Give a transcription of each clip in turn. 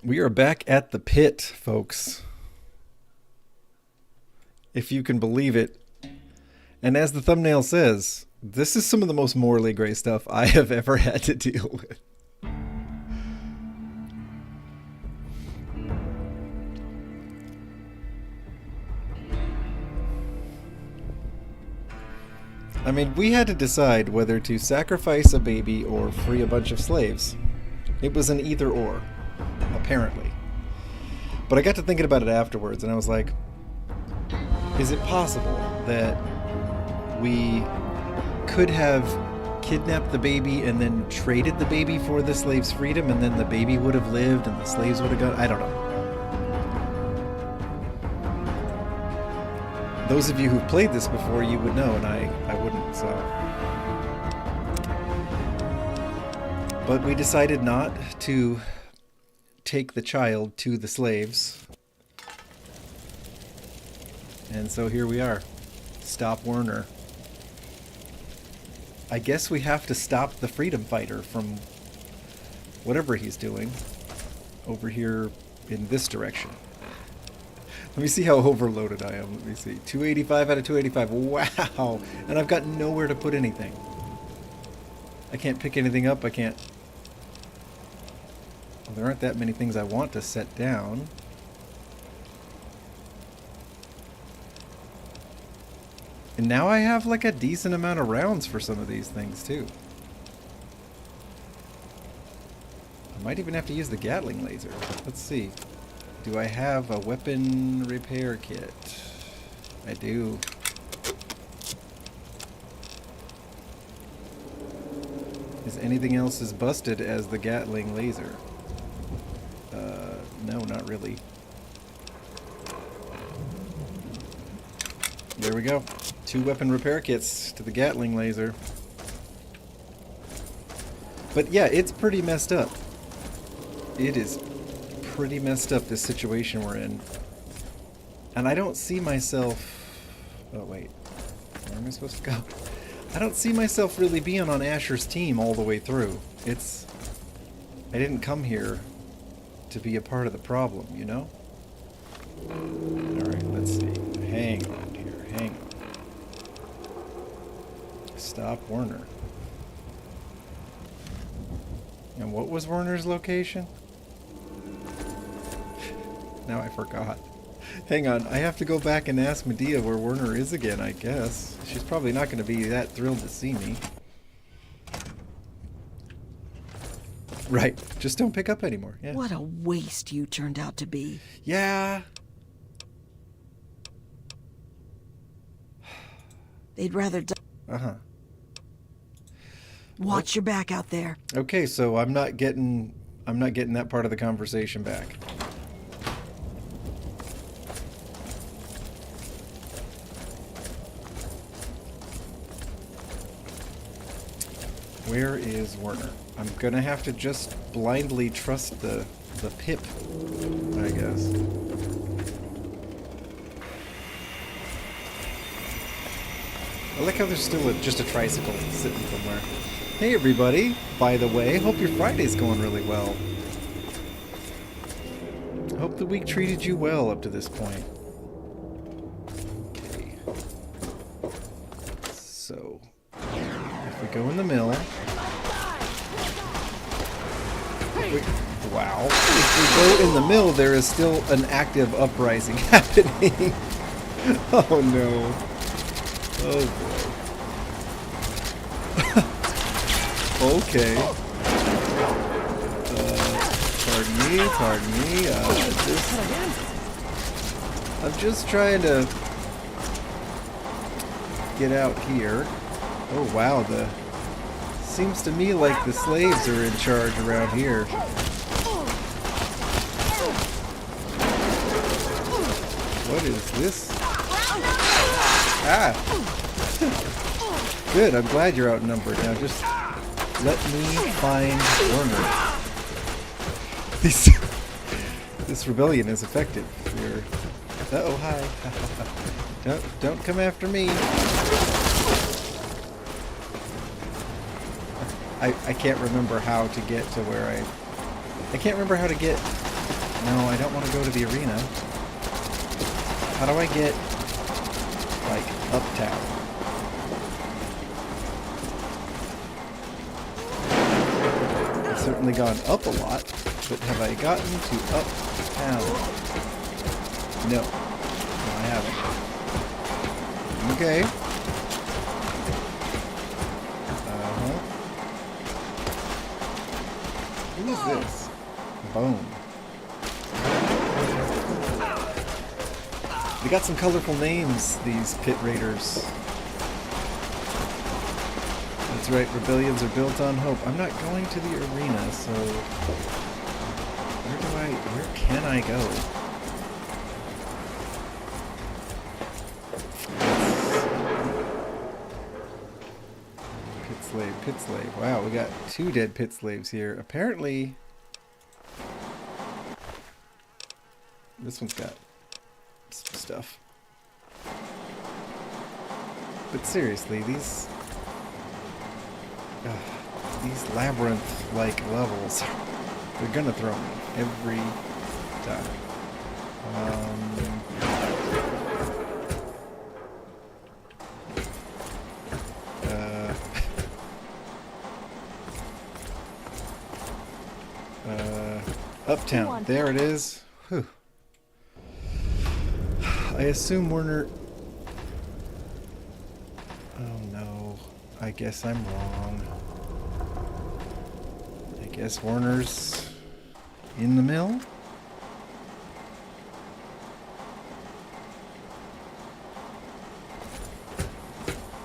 We are back at the pit, folks. If you can believe it. And as the thumbnail says, this is some of the most morally gray stuff I have ever had to deal with. I mean, we had to decide whether to sacrifice a baby or free a bunch of slaves. It was an either or, apparently. But I got to thinking about it afterwards, and I was like, is it possible that we could have kidnapped the baby and then traded the baby for the slave's freedom, and then the baby would have lived and the slaves would have gone? I don't know. Those of you who've played this before, you would know, and I wouldn't, so. But we decided not to take the child to the slaves. And so here we are. Stop Werner. I guess we have to stop the freedom fighter from whatever he's doing over here in this direction. Let me see how overloaded I am. Let me see. 285 out of 285. Wow! And I've got nowhere to put anything. I can't pick anything up. I can't... Well, there aren't that many things I want to set down. And now I have like a decent amount of rounds for some of these things too. I might even have to use the Gatling laser. Let's see. Do I have a weapon repair kit? I do. Is anything else as busted as the Gatling laser? No, not really. There we go. 2 weapon repair kits to the Gatling laser. But yeah, it's pretty messed up. It is pretty messed up, this situation we're in. And I don't see myself... Oh, wait. Where am I supposed to go? I don't see myself really being on Asher's team all the way through. It's... I didn't come here to be a part of the problem, you know? Alright, let's see. Hang on here. Hang on. Stop Werner. And what was Werner's location? Now I forgot. Hang on, I have to go back and ask Medea where Werner is again, I guess. She's probably not going to be that thrilled to see me. Right, just don't pick up anymore. Yeah. What a waste you turned out to be. Yeah. They'd rather die. Uh-huh. Watch your back out there. Okay, so I'm not getting that part of the conversation back. Where is Werner? I'm gonna have to just blindly trust the pip, I guess. I like how there's still just a tricycle sitting somewhere. Hey everybody, by the way, hope your Friday's going really well. Hope the week treated you well up to this point. Okay. So, if we go in the mill... Wow. If we go in the mill, there is still an active uprising happening. Oh no. Oh boy. Okay. Pardon me. I'm just trying to get out here. Oh wow, seems to me like the slaves are in charge around here. What is this? Ah! Good, I'm glad you're outnumbered. Now just let me find Werner. This rebellion is effective. Uh-oh, hi. Don't come after me. I can't remember how to get to where I can't remember how to get No, I don't want to go to the arena. How do I get, like, uptown? I've certainly gone up a lot, but have I gotten to uptown? No. No, I haven't. Okay. Uh-huh. Who is this? Bone. They got some colorful names, these pit raiders. That's right, rebellions are built on hope. I'm not going to the arena, so where can I go? Pit slave. Wow, we got 2 dead pit slaves here. Apparently, this one's got some stuff. But seriously, these labyrinth-like levels, they're gonna throw me every time. Uptown. There it is. Whew. I assume Werner... Oh no. I guess I'm wrong. I guess Werner's in the mill?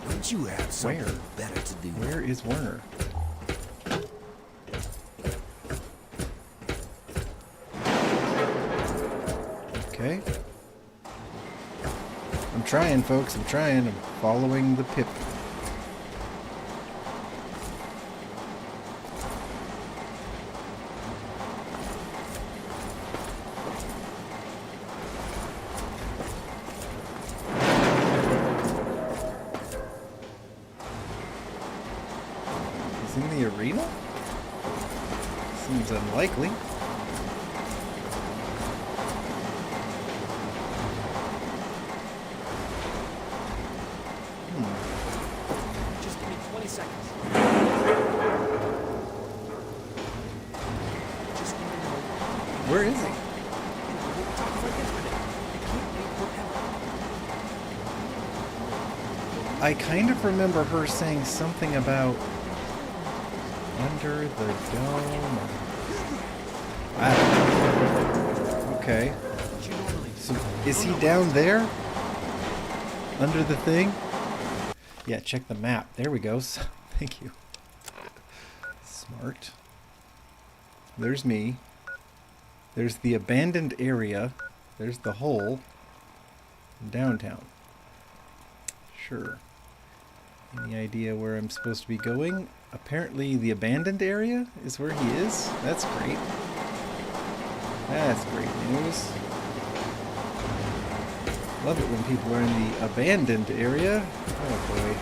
Don't you have something better to do? Where is Werner? Okay. I'm trying, folks. I'm trying. I'm following the pip. He's in the arena? Seems unlikely. Just give me 20 seconds. Just want to know. Where is he? We talked about yesterday. You can't wait forever. I kind of remember her saying something about under the dome. I don't know. Okay. So is he down there? Under the thing? Yeah, check the map. There we go. Thank you. Smart. There's me. There's the abandoned area. There's the hole. Downtown. Sure. Any idea where I'm supposed to be going? Apparently the abandoned area is where he is. That's great. That's great news. Love it when people are in the abandoned area. Oh boy.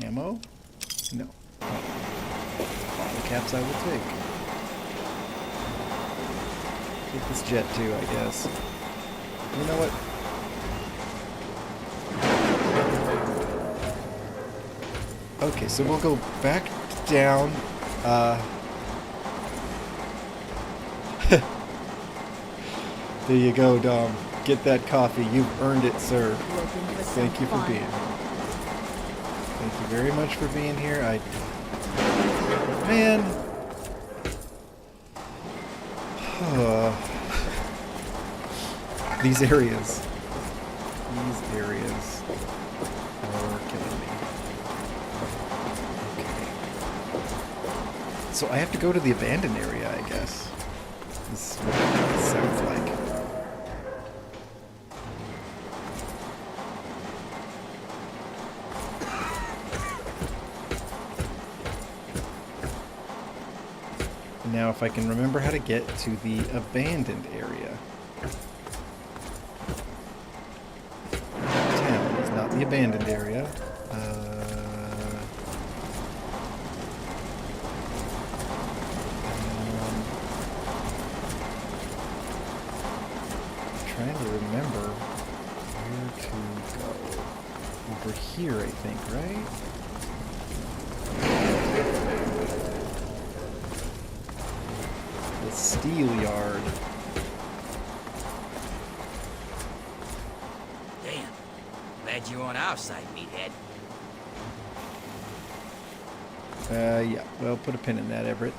Ammo? No. Bottle caps I will take. Take this jet too, I guess. You know what? Okay, so we'll go back down. There you go, Dom. Get that coffee. You've earned it, sir. Thank you for being here. Thank you very much for being here. Man. These areas are killing me. Okay. So I have to go to the abandoned area, I guess. This is what it sounds like. Now if I can remember how to get to the abandoned area. abandoned area. Trying to remember where to go. Over here, I think, right? The steel yard. Damn. Glad you're on our side, meathead. Yeah. Well, put a pin in that, Everett.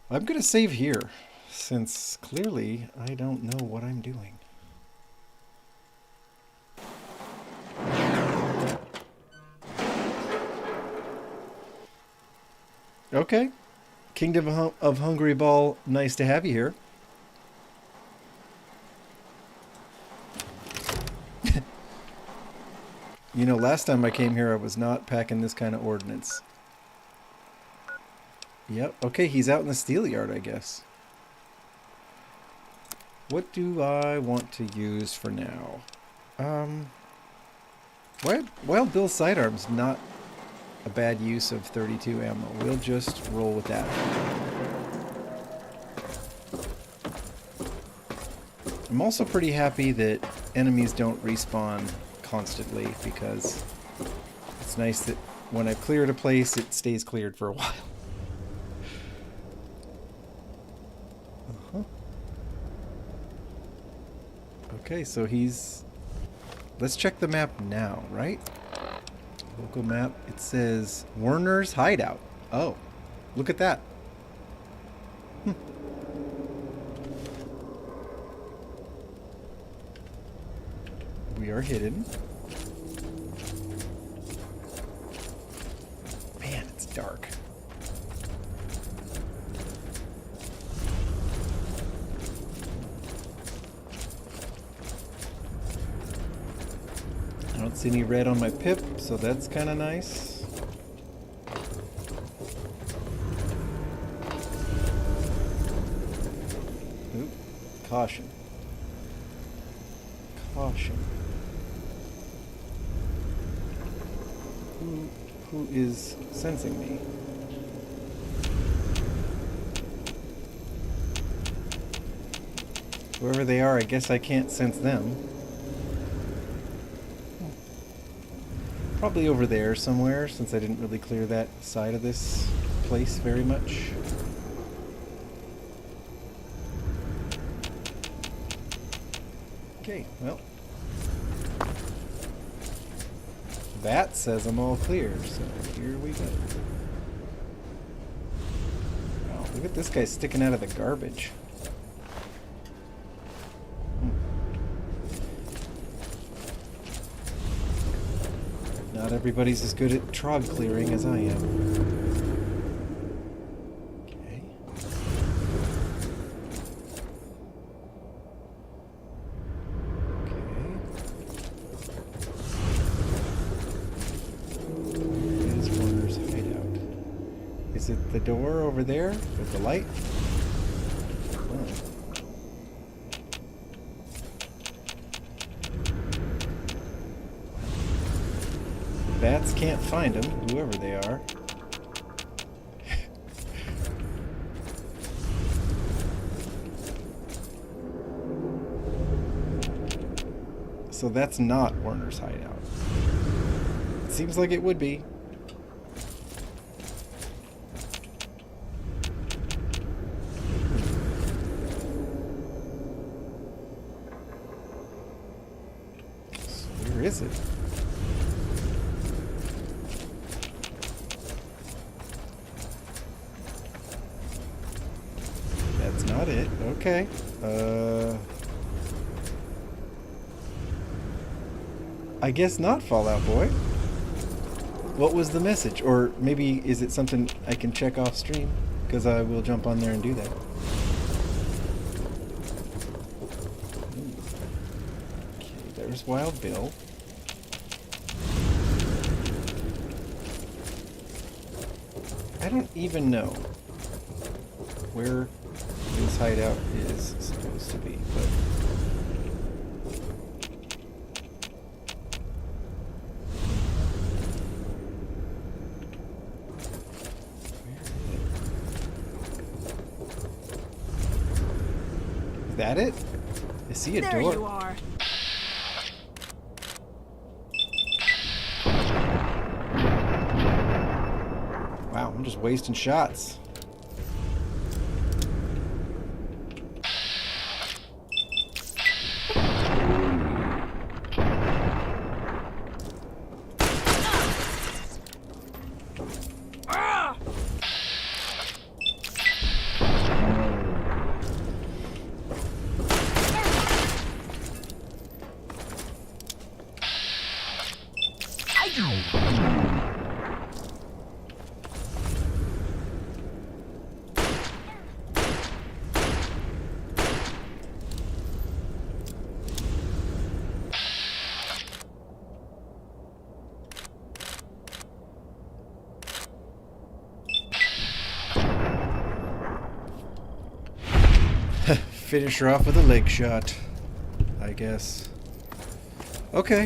I'm gonna save here, since clearly I don't know what I'm doing. Okay. Kingdom of Hungry Ball, nice to have you here. You know, last time I came here, I was not packing this kind of ordnance. Yep. Okay, he's out in the steel yard, I guess. What do I want to use for now? Wild Bill's sidearm's not a bad use of 32 ammo. We'll just roll with that. I'm also pretty happy that enemies don't respawn constantly, because it's nice that when I've cleared a place, it stays cleared for a while. Okay, so he's... Let's check the map now, right? Local map. It says Werner's Hideout. Oh, look at that. We are hidden. Man, it's dark. I don't see any red on my pip, so that's kind of nice. Oop, caution. Caution. Who is sensing me? Whoever they are, I guess I can't sense them. Probably over there somewhere, since I didn't really clear that side of this place very much. Okay, well. That says I'm all clear, so here we go. Wow, look at this guy sticking out of the garbage. Not everybody's as good at trog clearing as I am. Okay. There's Warner's hideout. Is it the door over there with the light? Oh. Bats can't find them, whoever they are. So that's not Warner's hideout. It seems like it would be. So where is it? Not it. Okay. I guess not Fallout Boy. What was the message? Or maybe is it something I can check off stream? Because I will jump on there and do that. Okay, there's Wild Bill. I don't even know where his hideout is supposed to be, but that it? I see a There door. you are. Wow, I'm just wasting shots. Finish her off with a leg shot, I guess. Okay,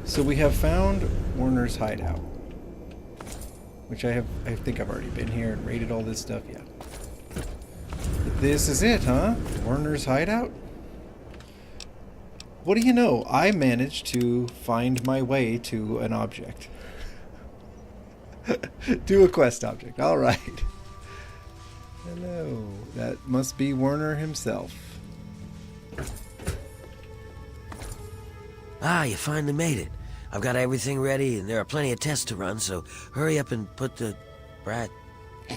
so we have found Warner's hideout, which I think I've already been here and raided all this stuff. Yeah, this is it, huh? Warner's hideout. What do you know? I managed to find my way to an object, to a quest object. All right. Hello. That must be Werner himself. Ah, you finally made it. I've got everything ready, and there are plenty of tests to run, so hurry up and put the...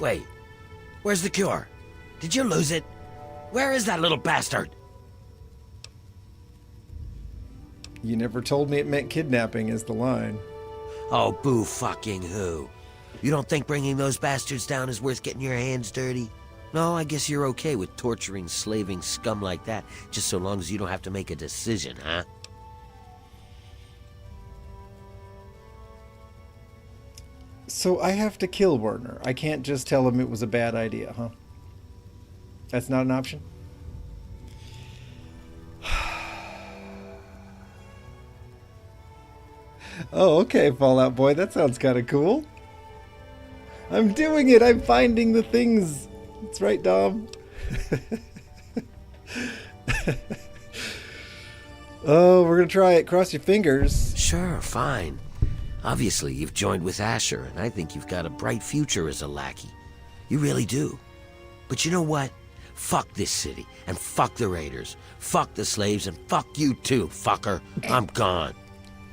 Wait. Where's the cure? Did you lose it? Where is that little bastard? You never told me it meant kidnapping is the line. Oh, boo fucking who. You don't think bringing those bastards down is worth getting your hands dirty? No, I guess you're okay with torturing, slaving scum like that, just so long as you don't have to make a decision, huh? So I have to kill Werner. I can't just tell him it was a bad idea, huh? That's not an option? Oh, okay, Fallout Boy. That sounds kind of cool. I'm doing it. I'm finding the things. That's right, Dom. Oh, we're going to try it. Cross your fingers. Sure, fine. Obviously, you've joined with Asher, and I think you've got a bright future as a lackey. You really do. But you know what? Fuck this city, and fuck the raiders. Fuck the slaves, and fuck you too, fucker. I'm gone.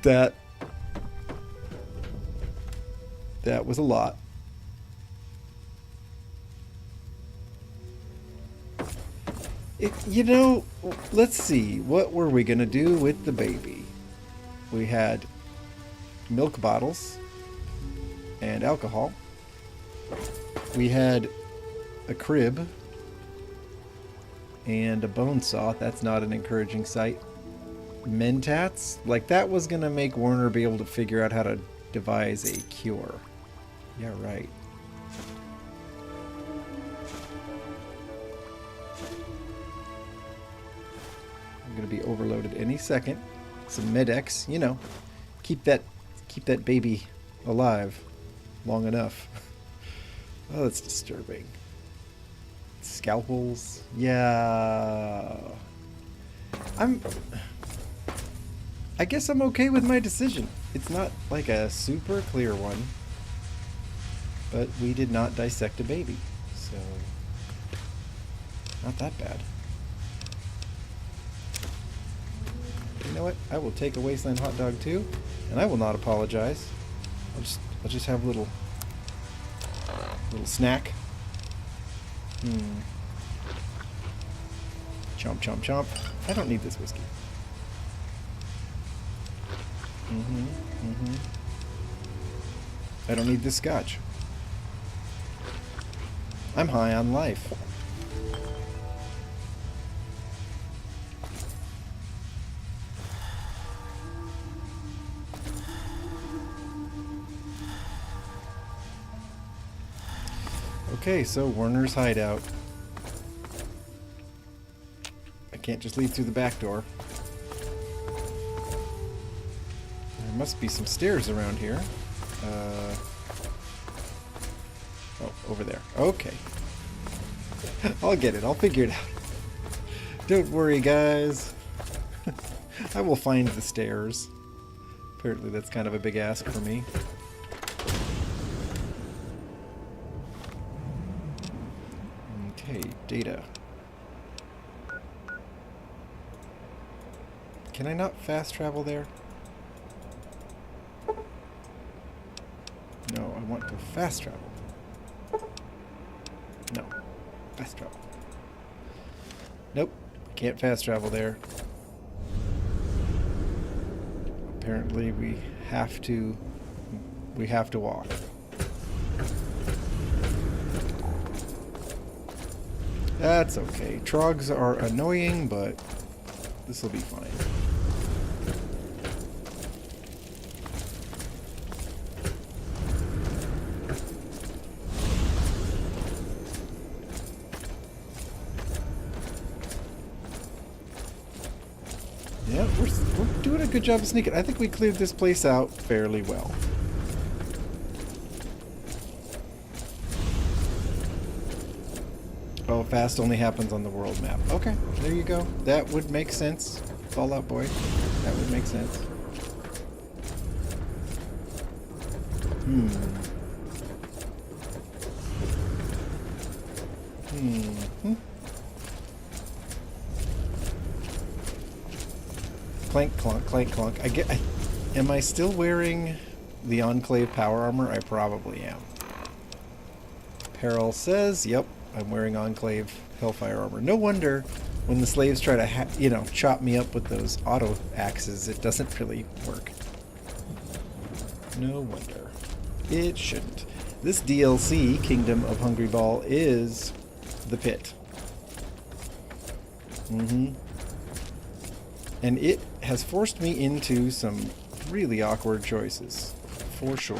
That was a lot. You know, let's see. What were we going to do with the baby? We had milk bottles and alcohol. We had a crib and a bone saw. That's not an encouraging sight. Mentats? Like, that was going to make Werner be able to figure out how to devise a cure. Yeah, right. I'm going to be overloaded any second. Some Med-X, you know. Keep that baby alive long enough. Oh, that's disturbing. Scalpels. Yeah. I guess I'm okay with my decision. It's not like a super clear one. But we did not dissect a baby. So, not that bad. You know what? I will take a wasteland hot dog too, and I will not apologize. I'll just have a little snack. Chomp, chomp, chomp. I don't need this whiskey. I don't need this scotch. I'm high on life. Okay, so Werner's hideout. I can't just leave through the back door. There must be some stairs around here. Oh, over there. Okay. I'll get it. I'll figure it out. Don't worry, guys. I will find the stairs. Apparently that's kind of a big ask for me. Okay, data. Can I not fast travel there? No, I want to fast travel. No, fast travel. Nope, can't fast travel there. Apparently we have to walk. That's okay. Trogs are annoying, but this will be fine. Yeah, we're doing a good job of sneaking. I think we cleared this place out fairly well. Oh, fast only happens on the world map. Okay, there you go. That would make sense. Fallout Boy. That would make sense. Clank, clunk, clank, clunk. Am I still wearing the Enclave power armor? I probably am. Peril says, yep, I'm wearing Enclave Hellfire armor. No wonder when the slaves try to, chop me up with those auto axes, it doesn't really work. No wonder. It shouldn't. This DLC, Kingdom of Hungry Ball, is the pit. And it has forced me into some really awkward choices, for sure.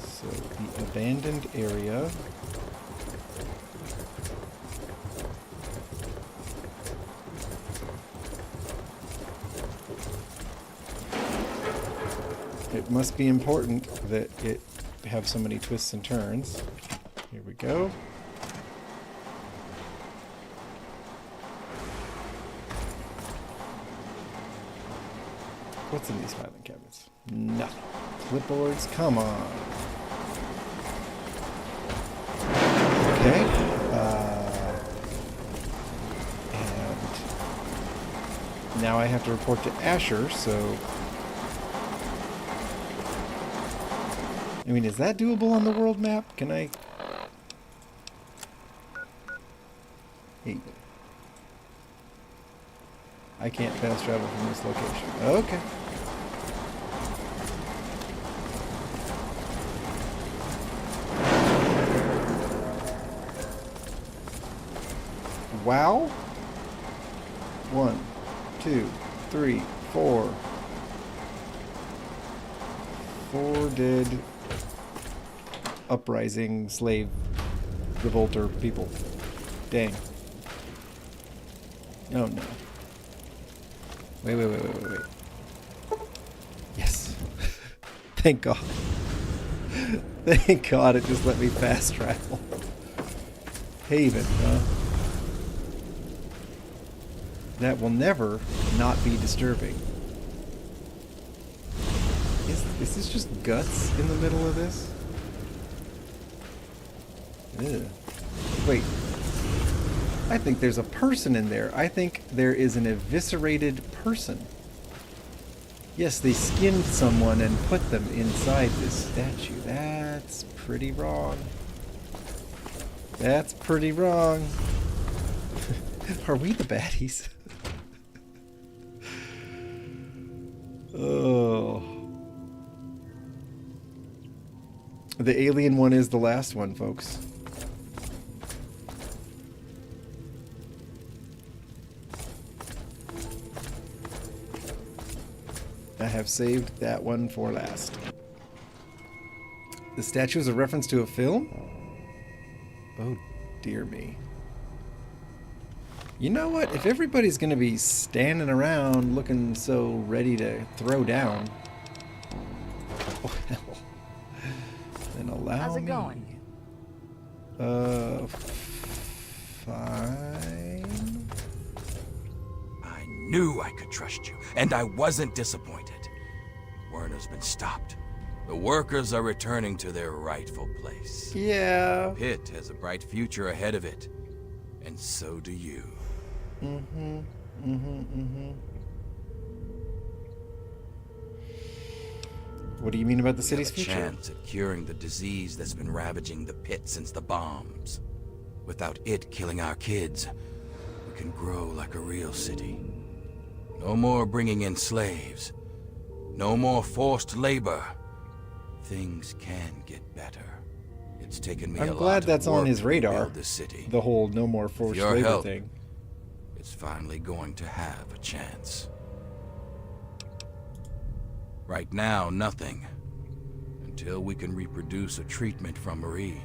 So, the abandoned area. It must be important that it have so many twists and turns. Here we go. What's in these filing cabinets? Nothing. Clipboards, come on. Okay. And now I have to report to Asher, so... I mean, is that doable on the world map? Can I... Hey. I can't fast travel from this location. Okay. Wow. 1, 2, 3, 4. 4 dead uprising slave revolter people. Dang. Oh no. Wait. Yes. Thank God. Thank God it just let me fast travel. Haven, huh? That will never not be disturbing. Is this just guts in the middle of this? Ew. Wait. I think there's a person in there. I think there is an eviscerated person. Yes, they skinned someone and put them inside this statue. That's pretty wrong. That's pretty wrong. Are we the baddies? Oh. The alien one is the last one, folks. I have saved that one for last. The statue is a reference to a film? Oh, dear me. You know what? If everybody's going to be standing around looking so ready to throw down, well, then allow me. How's it going? Fine. I knew I could trust you, and I wasn't disappointed. Werner's been stopped. The workers are returning to their rightful place. Yeah. Pit has a bright future ahead of it, and so do you. What do you mean about the We city's have a future? chance at curing the disease that's been ravaging the pit since the bombs. Without it killing our kids, we can grow like a real city. No more bringing in slaves. No more forced labor. Things can get better. It's taken me a I'm lot glad of that's on work his to radar. rebuild this city. The whole no more forced your labor help, thing. It's finally going to have a chance. Right now, nothing. Until we can reproduce a treatment from Marie,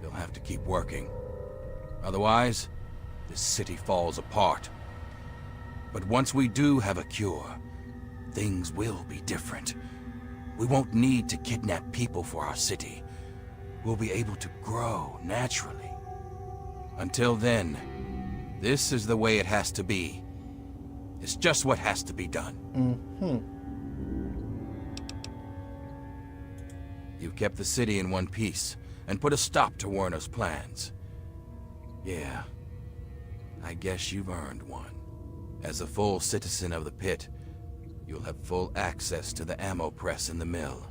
they'll have to keep working. Otherwise, this city falls apart. But once we do have a cure, things will be different. We won't need to kidnap people for our city. We'll be able to grow naturally. Until then, this is the way it has to be. It's just what has to be done. You've kept the city in one piece and put a stop to Werner's plans. Yeah, I guess you've earned one. As a full citizen of the pit, you'll have full access to the ammo press in the mill.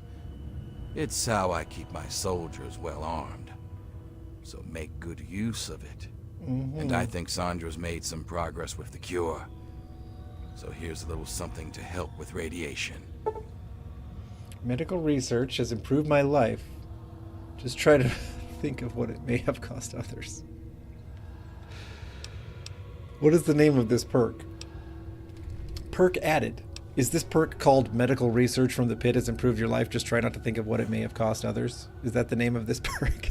It's how I keep my soldiers well armed. So make good use of it. And I think Sandra's made some progress with the cure. So here's a little something to help with radiation. Medical research has improved my life. Just try to think of what it may have cost others. What is the name of this perk? Perk added. Is this perk called medical research from the pit has improved your life? Just try not to think of what it may have cost others. Is that the name of this perk?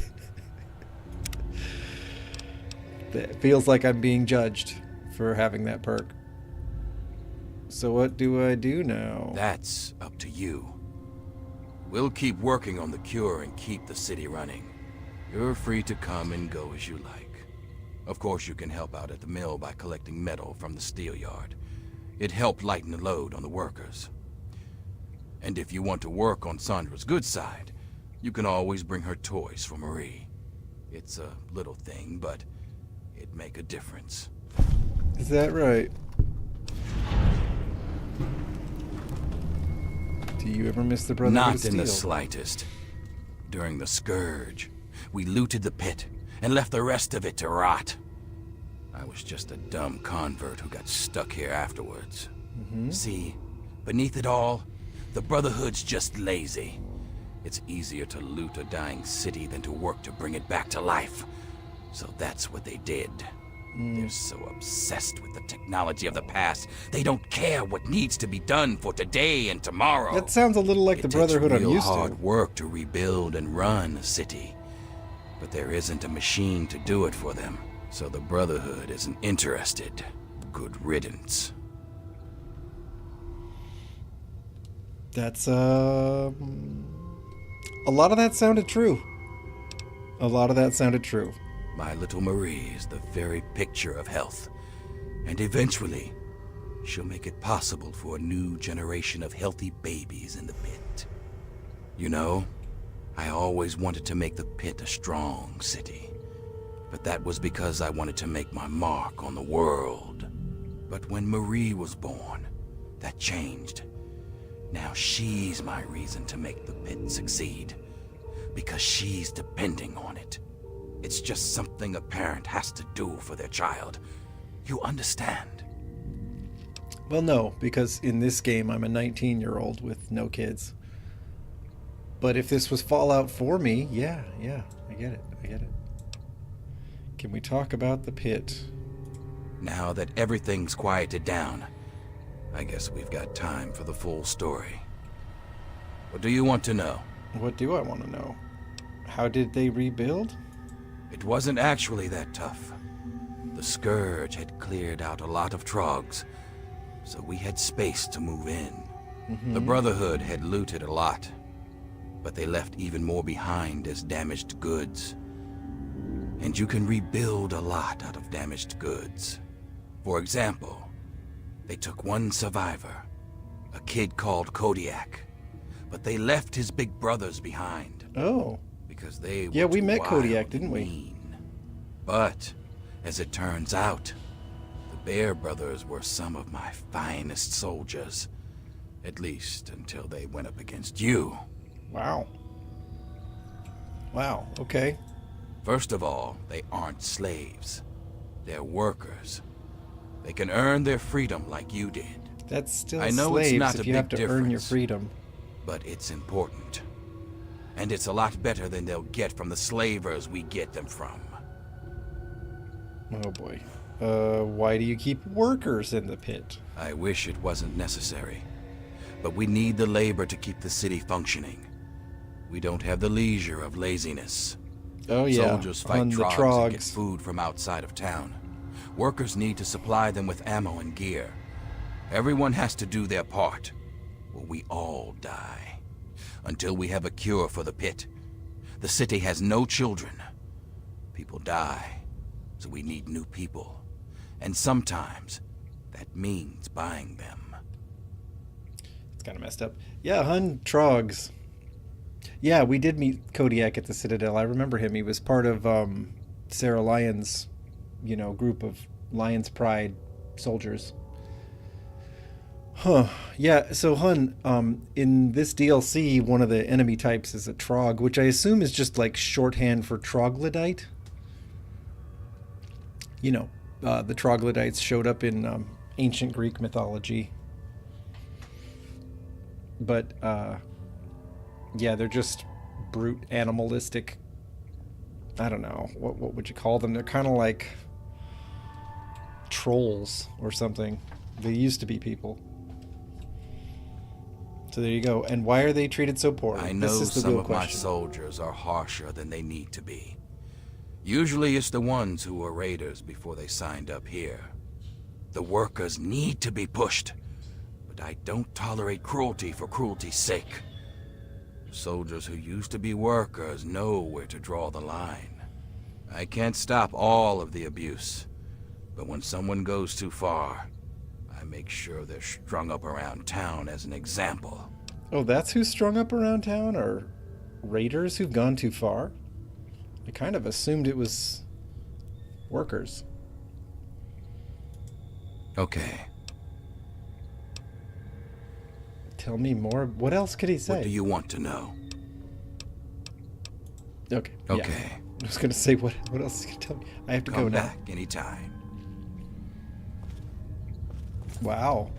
It feels like I'm being judged for having that perk. So what do I do now? That's up to you. We'll keep working on the cure and keep the city running. You're free to come and go as you like. Of course, you can help out at the mill by collecting metal from the steel yard. It helped lighten the load on the workers. And if you want to work on Sandra's good side, you can always bring her toys for Marie. It's a little thing, but it'd make a difference. Is that right? Do you ever miss the Brotherhood of Not Steel? in the slightest. During the Scourge, we looted the pit and left the rest of it to rot. I was just a dumb convert who got stuck here afterwards. See, beneath it all, the Brotherhood's just lazy. It's easier to loot a dying city than to work to bring it back to life. So that's what they did. They're so obsessed with the technology of the past, they don't care what needs to be done for today and tomorrow. That sounds a little like the Brotherhood I'm It takes used real hard to. work to rebuild and run a city. But there isn't a machine to do it for them. So the Brotherhood isn't interested. Good riddance. That's, a lot of that sounded true. A lot of that sounded true. My little Marie is the very picture of health. And eventually, she'll make it possible for a new generation of healthy babies in the pit. You know, I always wanted to make the pit a strong city. But that was because I wanted to make my mark on the world. But when Marie was born, that changed. Now she's my reason to make the pit succeed. Because she's depending on it. It's just something a parent has to do for their child. You understand? Well, no, because in this game I'm a 19-year-old with no kids. But if this was Fallout 4 me, yeah, I get it. Can we talk about the pit? Now that everything's quieted down, I guess we've got time for the full story. What do you want to know? What do I want to know? How did they rebuild? It wasn't actually that tough. The Scourge had cleared out a lot of trogs, so we had space to move in. The Brotherhood had looted a lot, but they left even more behind as damaged goods. And you can rebuild a lot out of damaged goods. For example, they took one survivor, a kid called Kodiak, but they left his big brothers behind. Oh. Because they were Yeah, we too met Kodiak, wild didn't and we? mean. But, as it turns out, the Bear brothers were some of my finest soldiers. At least until they went up against you. Wow. Wow, okay. First of all, they aren't slaves. They're workers. They can earn their freedom like you did. That's still I know slaves it's not if a you have big to earn your difference. freedom. But it's important. And it's a lot better than they'll get from the slavers we get them from. Oh boy. Why do you keep workers in the pit? I wish it wasn't necessary. But we need the labor to keep the city functioning. We don't have the leisure of laziness. Oh yeah, Soldiers on fight the trogs and get trogs. food from outside of town. Workers need to supply them with ammo and gear. Everyone has to do their part, or we all die. Until we have a cure for the pit. The city has no children. People die, so we need new people. And sometimes, that means buying them. It's kind of messed up. Yeah, Hun Trogs. Yeah, we did meet Kodiak at the Citadel. I remember him. He was part of Sarah Lyon's, group of Lion's Pride soldiers. Huh. Yeah, so Hun, in this DLC, one of the enemy types is a Trog, which I assume is just like shorthand for troglodyte. The troglodytes showed up in ancient Greek mythology. But, yeah, they're just brute, animalistic. I don't know. What would you call them? They're kind of like trolls or something. They used to be people. So there you go. And why are they treated so poorly? I know This is the some real of my question. soldiers are harsher than they need to be. Usually it's the ones who were raiders before they signed up here. The workers need to be pushed, but I don't tolerate cruelty for cruelty's sake. Soldiers who used to be workers know where to draw the line. I can't stop all of the abuse, but when someone goes too far, I make sure they're strung up around town as an example. Oh, that's who's strung up around town? Or raiders who've gone too far? I kind of assumed it was workers. Okay, Tell me more. What else could he say? what do you want to know? Okay. Yeah. Okay, I was gonna say what else is he gonna tell me? I have to come go now. back anytime. Wow.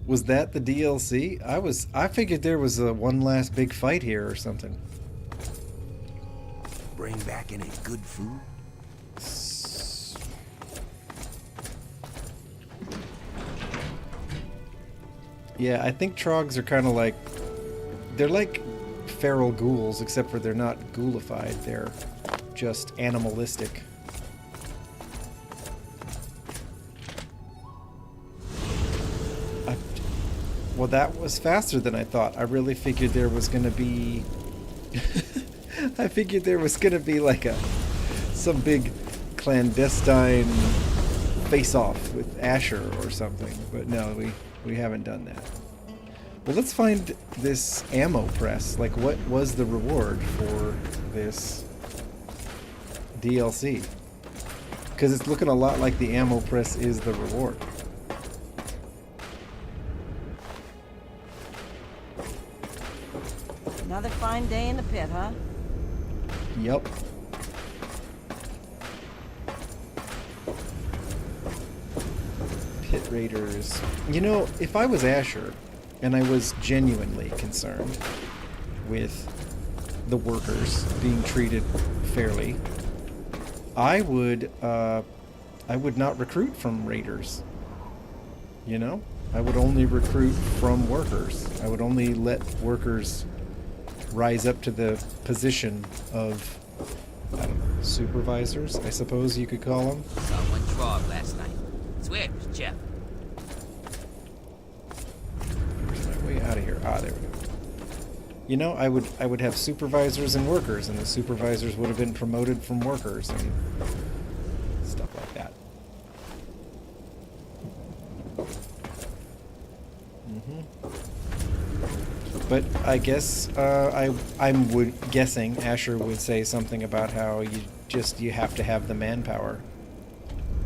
Was that the DLC? I figured there was one last big fight here or something. Bring back any good food? Yeah, I think Trogs are kind of like... They're like feral ghouls, except for they're not ghoulified. They're just animalistic. Well, that was faster than I thought. I really figured there was going to be... I figured there was going to be like some big clandestine face-off with Asher or something. But no, we haven't done that. Well, let's find this ammo press. Like, what was the reward for this DLC? Because it's looking a lot like the ammo press is the reward. Another fine day in the pit, huh? Yep. Pit raiders. You know, if I was Asher, and I was genuinely concerned with the workers being treated fairly, I would not recruit from raiders. You know? I would only recruit from workers. I would only let workers rise up to the position of, I don't know, supervisors, I suppose you could call them. Saw one trog last night. Swear it was Jeff. Where's my way out of here? Ah, there we go. You know, I would have supervisors and workers, and the supervisors would have been promoted from workers and stuff like that. But I guess I'm guessing Asher would say something about how you have to have the manpower,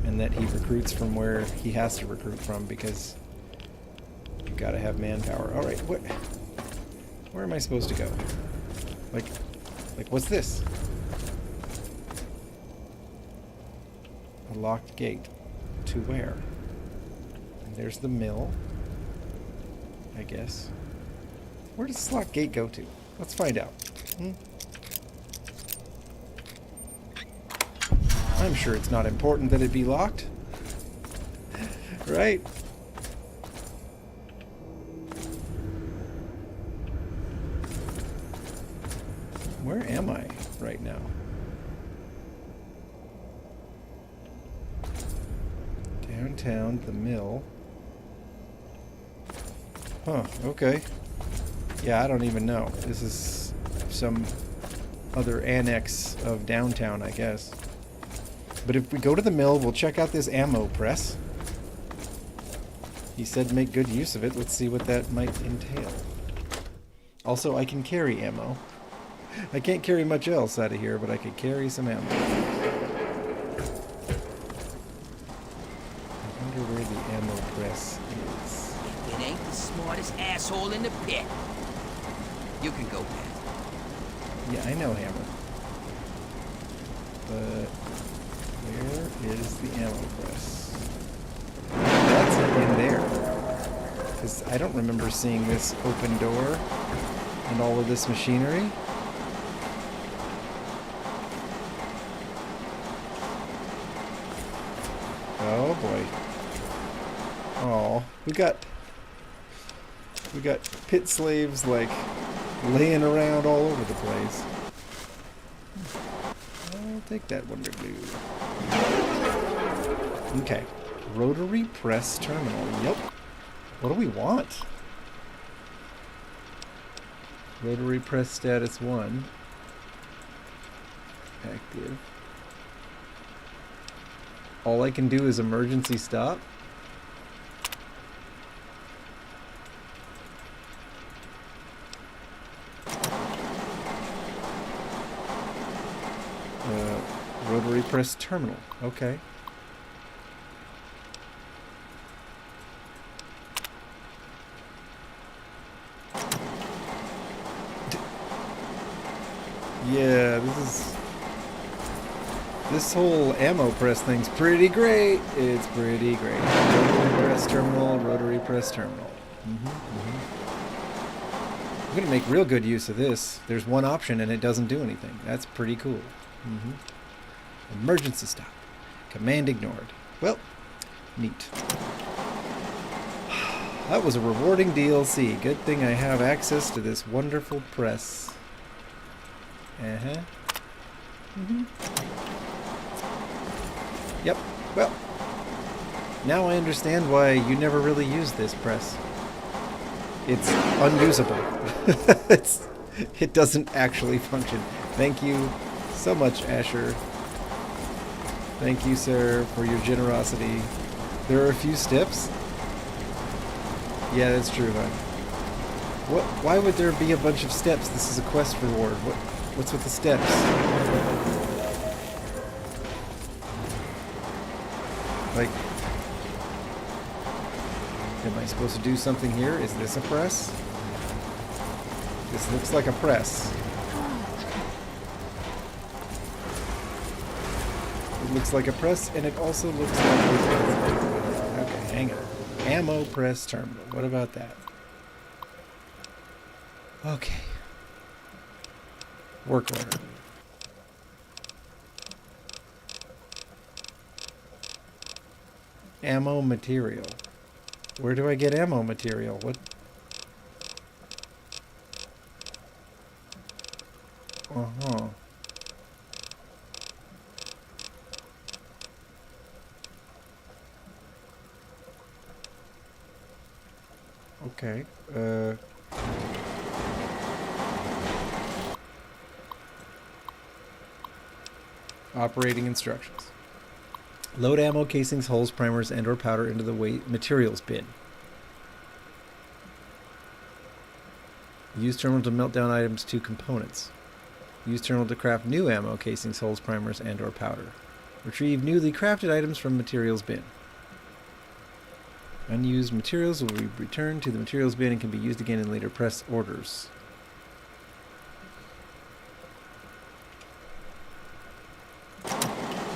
and that he recruits from where he has to recruit from because you got to have manpower. All right, where am I supposed to go? Like what's this? A locked gate. To where? And there's the mill, I guess. Where does this locked gate go to? Let's find out. I'm sure it's not important that it be locked. Right? Where am I right now? Downtown, the mill. Huh, okay. Yeah, I don't even know. This is some other annex of downtown, I guess. But if we go to the mill, we'll check out this ammo press. He said make good use of it. Let's see what that might entail. Also, I can carry ammo. I can't carry much else out of here, but I could carry some ammo. I wonder where the ammo press is. It ain't the smartest asshole in the pit. You can go back. Yeah, I know Hammer. But where is the ammo press? That's in there. Because I don't remember seeing this open door and all of this machinery. Oh boy. Oh, we got pit slaves like laying around all over the place. I'll take that Wonder Glue. Okay. Rotary press terminal. Yep. What do we want? Rotary press status 1. Active. All I can do is emergency stop. Rotary press terminal. Okay. Yeah, this whole ammo press thing's pretty great. It's pretty great. Rotary press terminal, rotary press terminal. I'm gonna make real good use of this. There's one option and it doesn't do anything. That's pretty cool. Emergency stop. Command ignored. Well, neat. That was a rewarding DLC. Good thing I have access to this wonderful press. Yep. Well, now I understand why you never really used this press. It's unusable. It doesn't actually function. Thank you so much, Asher. Thank you, sir, for your generosity. There are a few steps. Yeah, that's true, huh? Why would there be a bunch of steps? This is a quest reward. What's with the steps? Like, am I supposed to do something here? Is this a press? This looks like a press. It looks like a press, and it also looks like a press. Okay, hang on. Ammo press terminal. What about that? Okay. Work order. Ammo material. Where do I get ammo material? What? Uh-huh. Okay. Operating instructions. Load ammo, casings, hulls, primers, and or powder into the materials bin. Use terminal to melt down items to components. Use terminal to craft new ammo, casings, hulls, primers, and or powder. Retrieve newly crafted items from materials bin. Unused materials will be returned to the materials bin and can be used again in later press orders.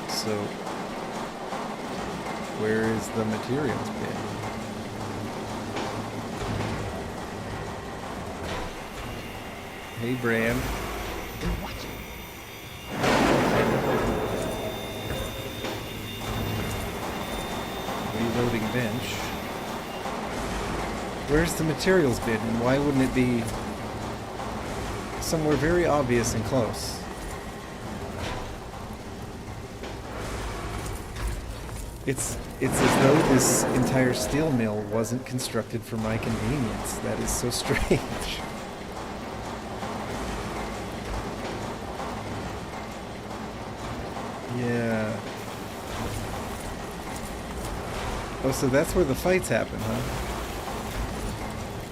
So, where is the materials bin? Hey, Bran. Reloading bench. Where's the materials bin, and why wouldn't it be somewhere very obvious and close? It's as though this entire steel mill wasn't constructed for my convenience. That is so strange. Yeah. Oh, so that's where the fights happen, huh?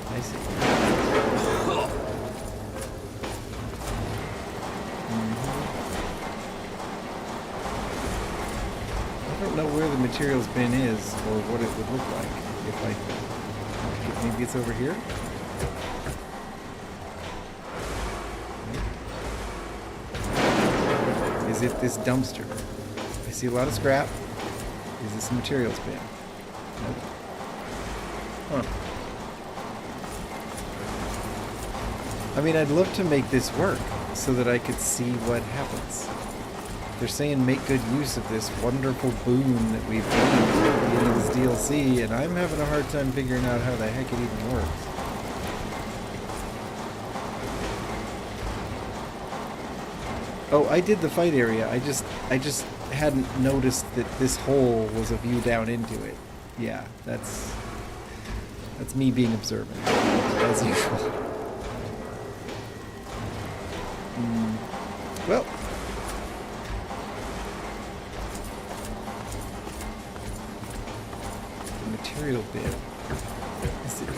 I see. I don't know where the materials bin is or what it would look like if I... Maybe it's over here? Is it this dumpster? I see a lot of scrap. Is this a materials bin? Nope. Huh. I mean, I'd love to make this work so that I could see what happens. They're saying make good use of this wonderful boon that we've gained at the end of this DLC, and I'm having a hard time figuring out how the heck it even works. Oh, I did the fight area. I just hadn't noticed that this hole was a view down into it. Yeah, that's me being observant, as usual. Well, the material bin.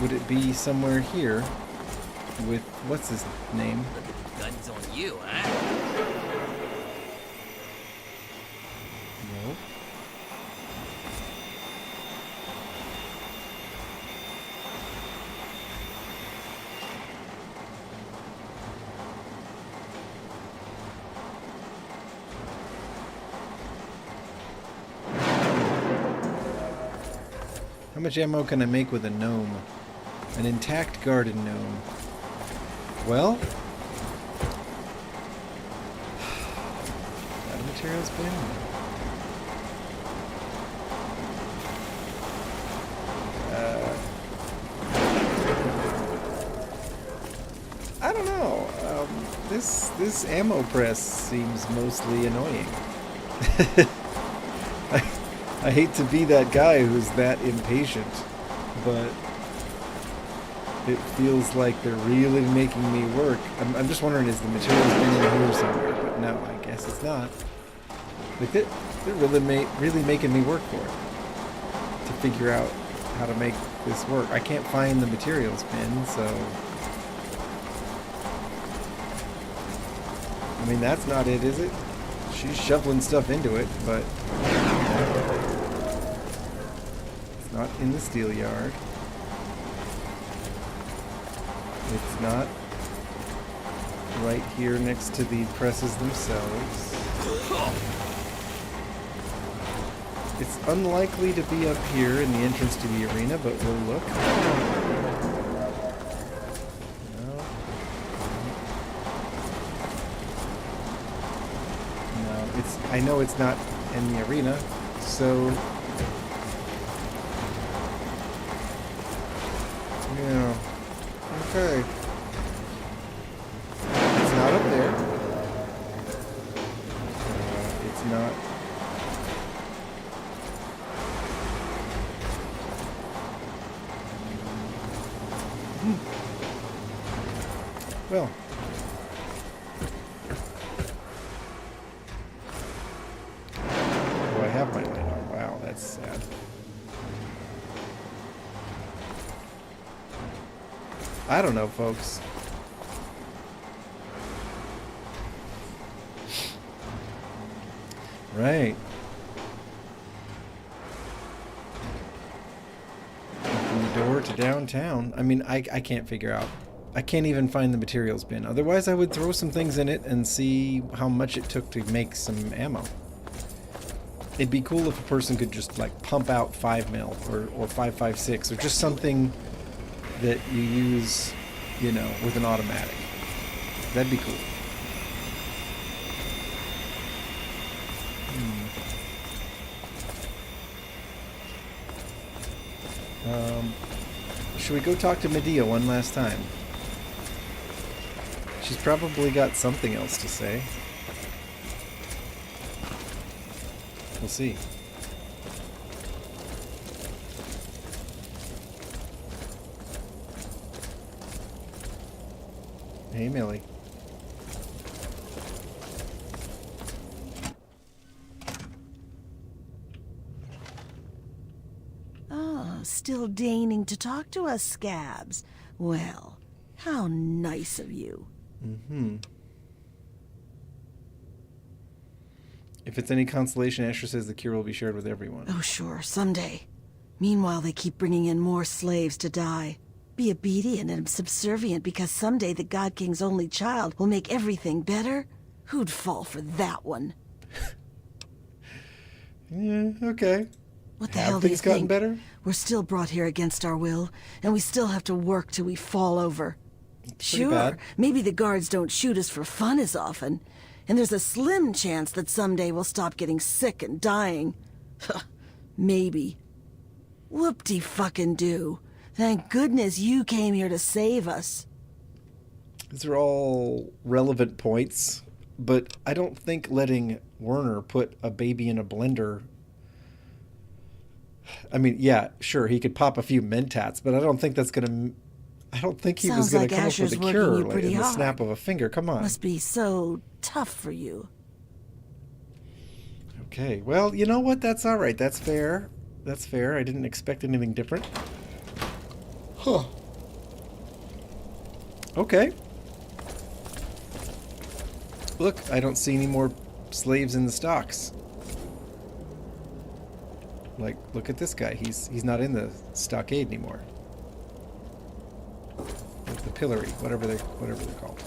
Would it be somewhere here with what's his name? Look at the guns on you, huh? No. How much ammo can I make with a gnome? An intact garden gnome. Well, that a materials bin? I don't know. This ammo press seems mostly annoying. I hate to be that guy who's that impatient, but it feels like they're really making me work. I'm just wondering, is the materials bin in here somewhere? But no, I guess it's not. Like they're really making me work for it to figure out how to make this work. I can't find the materials bin, so I mean that's not it, is it? She's shoveling stuff into it, but it's not in the steel yard. It's not right here next to the presses themselves. It's unlikely to be up here in the entrance to the arena, but we'll look. No, I know it's not in the arena, so yeah. Okay. It's not up there. It's not. Well. I don't know, folks. Right. Open the door to downtown. I mean, I can't figure out. I can't even find the materials bin. Otherwise, I would throw some things in it and see how much it took to make some ammo. It'd be cool if a person could just, like, pump out 5mm or 5.56 or just something that you use, you know, with an automatic. That'd be cool. Should we go talk to Medea one last time? She's probably got something else to say. We'll see. Hey, Millie. Oh, still deigning to talk to us, Scabs. Well, how nice of you. Mm-hmm. If it's any consolation, Asher says the cure will be shared with everyone. Oh, sure, someday. Meanwhile, they keep bringing in more slaves to die. Be obedient and subservient because someday the God King's only child will make everything better? Who'd fall for that one? Yeah, okay. What the Have hell do you things gotten think? better? We're still brought here against our will, and we still have to work till we fall over. pretty Sure, bad. maybe the guards don't shoot us for fun as often, and there's a slim chance that someday we'll stop getting sick and dying. Maybe. Whoop-de-fucking-do. Thank goodness you came here to save us. These are all relevant points, but I don't think letting Werner put a baby in a blender... I mean, yeah, sure, he could pop a few mentats, but I don't think that's gonna... I don't think he was Sounds gonna like come Asher's up with a working cure you like, pretty in the hard. snap of a finger. Come on. Must be so tough for you. Okay, well, you know what? That's all right. That's fair. That's fair. I didn't expect anything different. Huh. Okay. Look, I don't see any more slaves in the stocks. Like, look at this guy. He's not in the stockade anymore. Like the pillory, whatever they're called.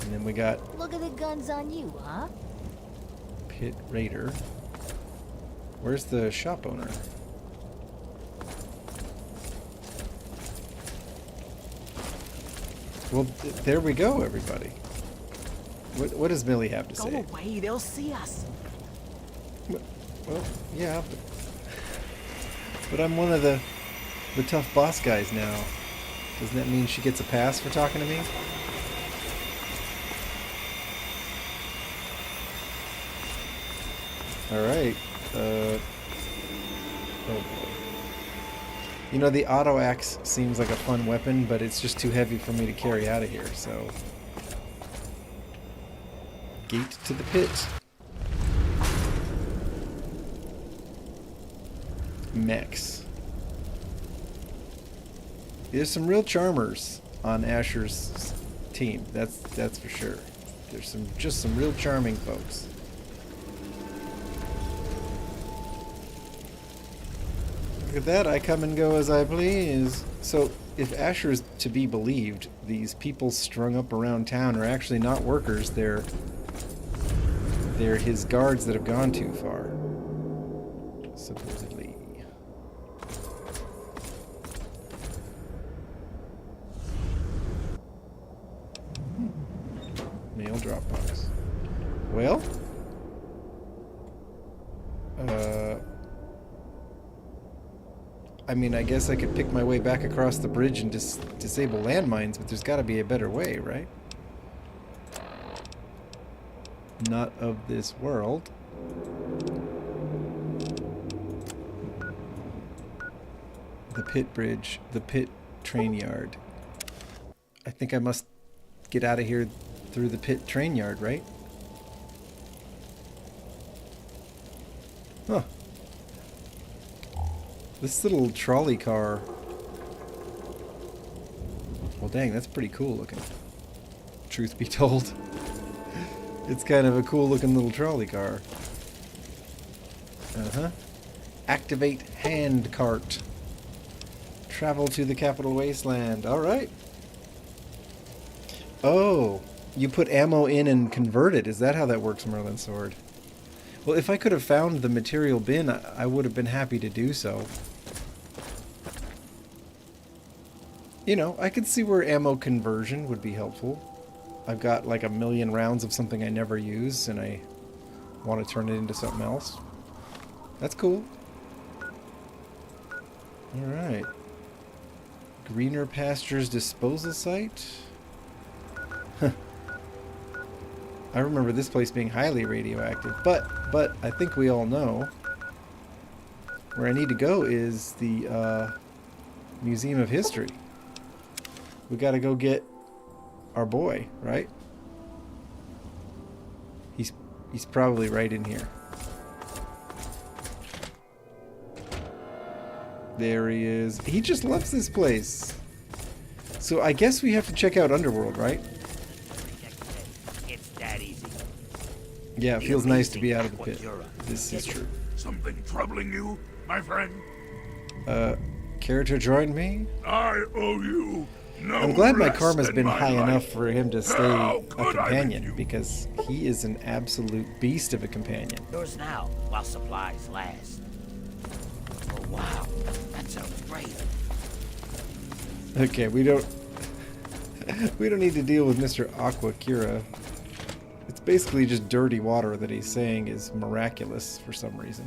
And then we got Look at the guns on you, huh? Pit Raider. Where's the shop owner? Well, there we go, everybody. What does Millie have to say? Go away, they'll see us. Well, yeah, but I'm one of the tough boss guys now. Doesn't that mean she gets a pass for talking to me? All right. Oh boy. You know, the auto axe seems like a fun weapon, but it's just too heavy for me to carry out of here, so... Gate to the pit. Mechs. There's some real charmers on Asher's team. That's for sure. There's just some real charming folks. Look at that, I come and go as I please. So, if Asher's to be believed, these people strung up around town are actually not workers, they're his guards that have gone too far. Supposedly. Mail Dropbox. Well? I mean, I guess I could pick my way back across the bridge and disable landmines, but there's got to be a better way, right? Not of this world. The pit bridge, the pit train yard. I think I must get out of here through the pit train yard, right? Huh. This little trolley car Well, dang, that's pretty cool looking. Truth be told. It's kind of a cool looking little trolley car. Uh-huh. Activate hand cart. Travel to the capital wasteland. Alright. Oh, you put ammo in and convert it. Is that how that works, Merlin Sword? Well, if I could have found the material bin, I would have been happy to do so. You know, I could see where ammo conversion would be helpful. I've got like 1,000,000 rounds of something I never use, and I want to turn it into something else. That's cool. Alright. Greener Pastures Disposal Site? I remember this place being highly radioactive, but I think we all know where I need to go is the Museum of History. We gotta go get our boy, right? He's probably right in here. There he is. He just loves this place. So I guess we have to check out Underworld, right? It's that easy. Yeah, it feels nice to be out of the pit. This is true. Something troubling you, my friend? Care to join me? I owe you no I'm glad my less karma's than been my high life. enough for him to stay How a could I companion, with you? because he is an absolute beast of a companion. Yours now, while supplies last. Oh, wow. That sounds great. Okay, we don't need to deal with Mr. Aqua Kira. It's basically just dirty water that he's saying is miraculous for some reason.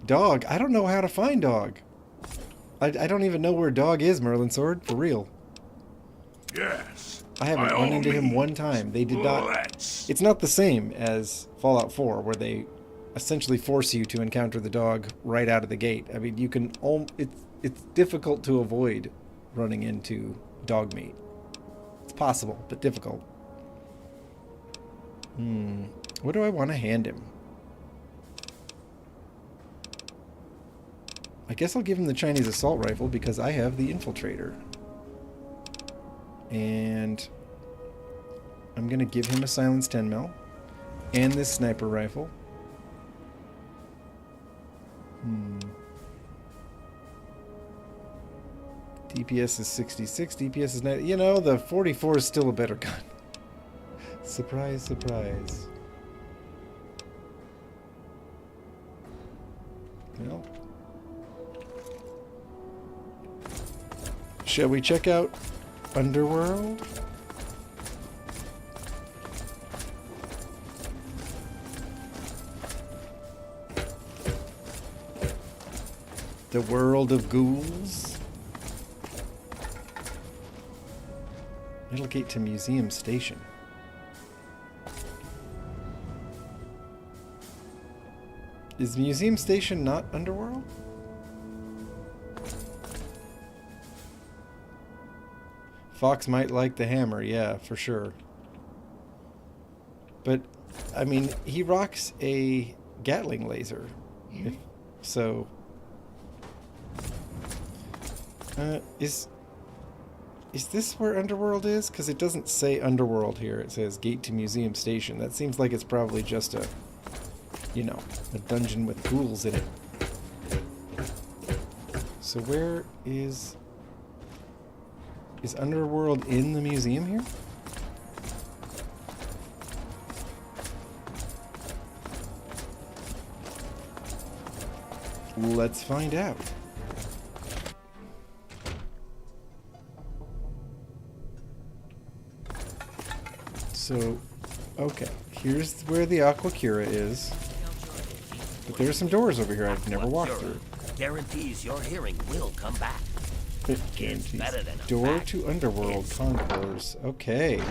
Dog. I don't know how to find Dog. I don't even know where Dog is, Merlin Sword, for real. Yes. I haven't by run all into him means, one time. They did not... let's. It's not the same as Fallout 4, where they essentially force you to encounter the dog right out of the gate. I mean, you can... It's difficult to avoid running into dog meat. It's possible, but difficult. What do I want to hand him? I guess I'll give him the Chinese assault rifle because I have the infiltrator. And I'm going to give him a silenced 10mm and this sniper rifle. DPS is 66, DPS is 90. You know, the 44 is still a better gun. Surprise, surprise. Well, shall we check out Underworld? The world of ghouls? Middle gate to Museum Station. Is Museum Station not Underworld? Fox might like the hammer, yeah, for sure. But, I mean, he rocks a Gatling laser. So... Is this where Underworld is? Because it doesn't say Underworld here. It says Gate to Museum Station. That seems like it's probably just a, you know, a dungeon with ghouls in it. So where is... Is Underworld in the museum here? Let's find out. So, okay, here's where the Aqua Cura is. But there's some doors over here I've never walked through. Guarantees your hearing will come back. It It's guarantees. better than a Door fact. to Underworld concourse. Okay.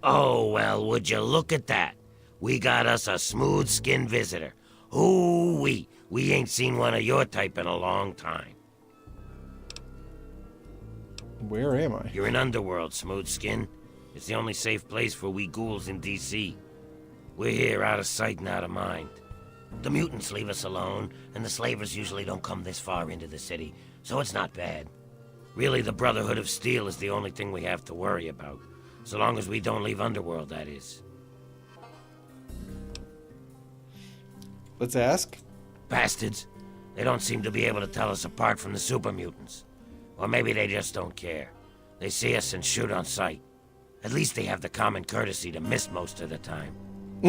Oh, well, would you look at that? We got us a smooth-skinned visitor. Ooh-wee, we ain't seen one of your type in a long time. Where am I? You're in Underworld, Smooth-Skin. It's the only safe place for we ghouls in D.C. We're here out of sight and out of mind. The mutants leave us alone, and the slavers usually don't come this far into the city, so it's not bad. Really, the Brotherhood of Steel is the only thing we have to worry about. So long as we don't leave Underworld, that is. Let's ask. Bastards. They don't seem to be able to tell us apart from the super mutants. Or maybe they just don't care. They see us and shoot on sight. At least they have the common courtesy to miss most of the time.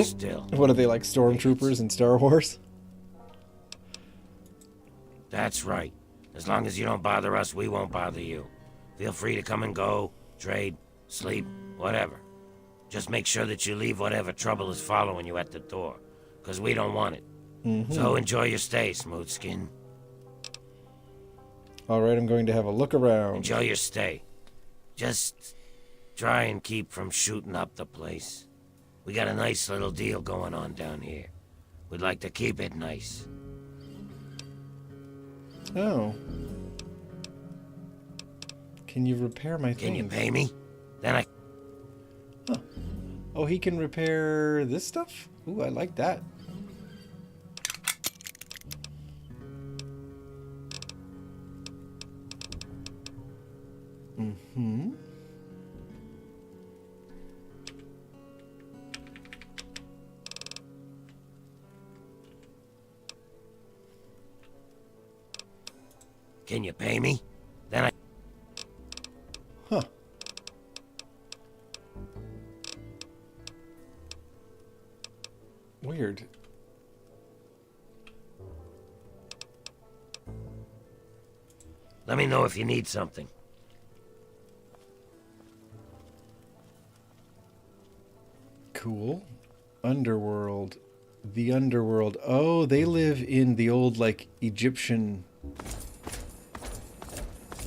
Still. What are they, like stormtroopers in Star Wars? That's right. As long as you don't bother us, we won't bother you. Feel free to come and go, trade, sleep, whatever. Just make sure that you leave whatever trouble is following you at the door, because we don't want it. So enjoy your stay, Smooth Skin. Alright, I'm going to have a look around. Enjoy your stay. Just try and keep from shooting up the place. We got a nice little deal going on down here. We'd like to keep it nice. Oh. Can you repair my things? Can you pay me? Then I... Huh. Oh, he can repair this stuff? Ooh, I like that. Mm-hmm. Can you pay me? Then I... Huh. Weird. Let me know if you need something. Cool. Underworld. The Underworld. Oh, they live in the old, like, Egyptian,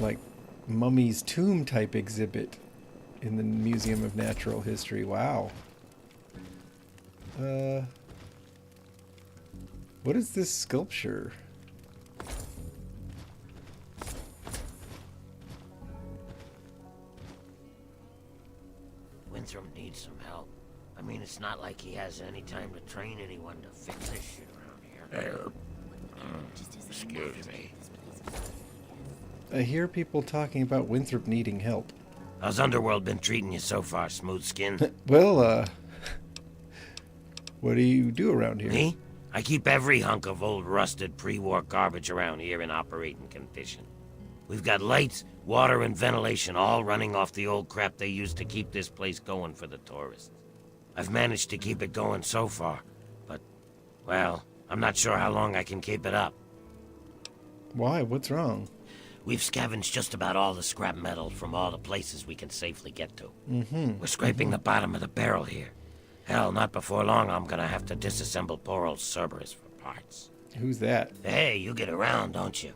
like, mummy's tomb type exhibit in the Museum of Natural History. Wow. What is this sculpture? Winthrop needs some help. I mean, it's not like he has any time to train anyone to fix this shit around here. Excuse me. I hear people talking about Winthrop needing help. How's Underworld been treating you so far, Smooth Skin? Well, what do you do around here? Me? I keep every hunk of old rusted pre-war garbage around here in operating condition. We've got lights, water, and ventilation all running off the old crap they used to keep this place going for the tourists. I've managed to keep it going so far, but, well, I'm not sure how long I can keep it up. Why? What's wrong? We've scavenged just about all the scrap metal from all the places we can safely get to. Mm-hmm. We're scraping the bottom of the barrel here. Hell, not before long I'm gonna have to disassemble poor old Cerberus for parts. Who's that? Hey, you get around, don't you?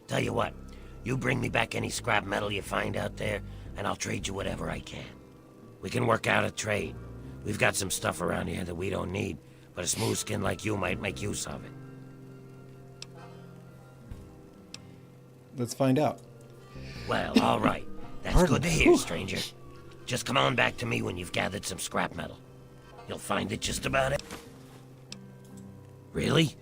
Tell you what, you bring me back any scrap metal you find out there, and I'll trade you whatever I can. We can work out a trade. We've got some stuff around here that we don't need, but a smooth skin like you might make use of it. Let's find out. Well, all right. That's Pardon. good to hear, Whew. stranger. Just come on back to me when you've gathered some scrap metal. You'll find it just about it. Really?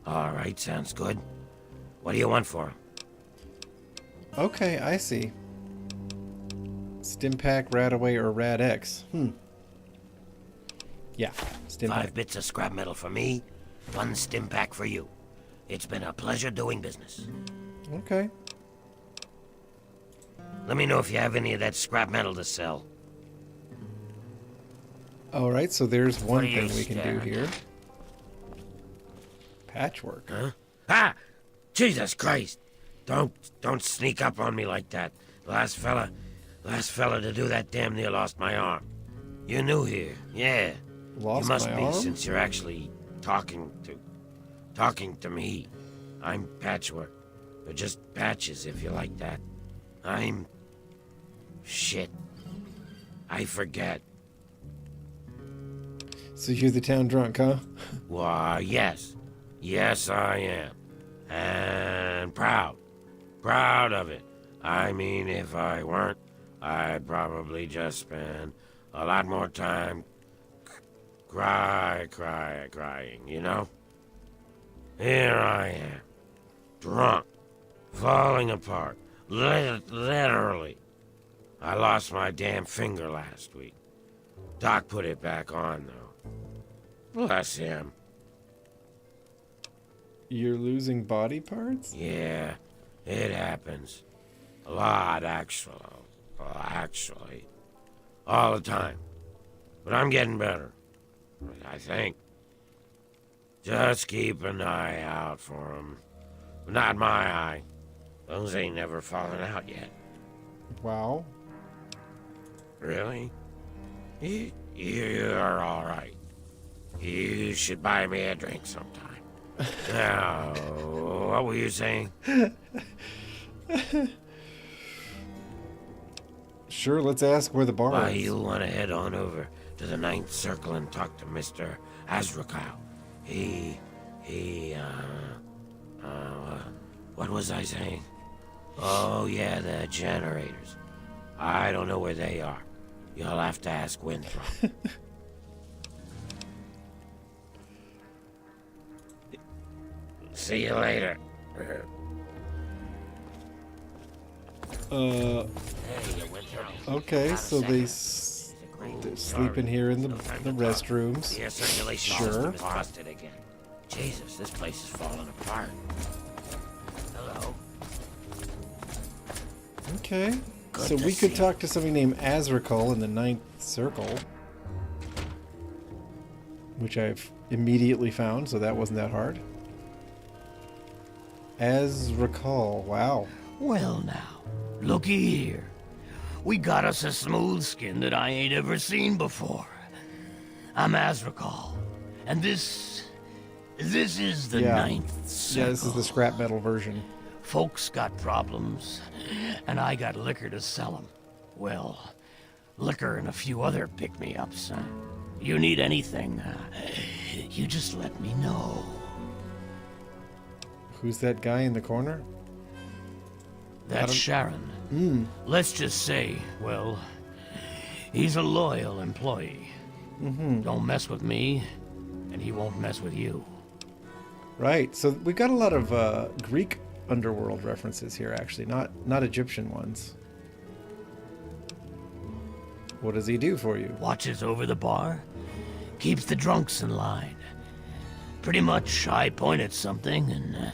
All right, sounds good. What do you want for him? Okay, I see. Stimpack, Radaway, or Rad-X. Yeah, Stimpack. 5 bits of scrap metal for me, 1 stim pack for you. It's been a pleasure doing business. Okay. Let me know if you have any of that scrap metal to sell. Alright, so there's one What are you thing we can do staring here. Patchwork. Huh? Ah! Jesus Christ! Don't sneak up on me like that. Last fella to do that damn near lost my arm. You're new here, yeah. Lost you must my be, arm? since you're actually talking to me. I'm Patchwork. Or just Patches, if you like that. I'm... shit. I forget. So you're the town drunk, huh? Why, yes. Yes, I am. And proud. Proud of it. I mean, if I weren't, I'd probably just spend a lot more time crying, you know? Here I am, drunk, falling apart, literally. I lost my damn finger last week. Doc put it back on, though. Bless him. You're losing body parts? Yeah, it happens. A lot, actually. All the time. But I'm getting better. I think. Just keep an eye out for him. Not my eye. Those ain't never fallen out yet. Wow. Really? You're all right. You should buy me a drink sometime. Now, what were you saying? Sure, let's ask where the bar Well, is. you'll want to head on over to the Ninth Circle and talk to Mr. Azrakal. What was I saying? Oh, yeah, the generators. I don't know where they are. You'll have to ask Winthrop. See you later. Uh, Hey, Winthrop. okay, so they're sleeping here in the restrooms. The air circulation Sure. system is busted again. Jesus, this place is falling apart. Hello? Okay. Good So to we could see talk to somebody named Azrakal in the Ninth Circle. Which I've immediately found, so that wasn't that hard. Azrakal, wow. Well now, looky here. We got us a smooth skin that I ain't ever seen before. I'm Azrakal, and this is the Yeah. Ninth Circle. Yeah, this is the scrap metal version. Folks got problems, and I got liquor to sell 'em. Well, liquor and a few other pick-me-ups. You need anything, you just let me know. Who's that guy in the corner? That's Sharon. Let's just say, well, he's a loyal employee. Don't mess with me, and he won't mess with you. Right. So we've got a lot of Greek underworld references here, actually, not Egyptian ones. What does he do for you? Watches over the bar, keeps the drunks in line. Pretty much, I point at something, and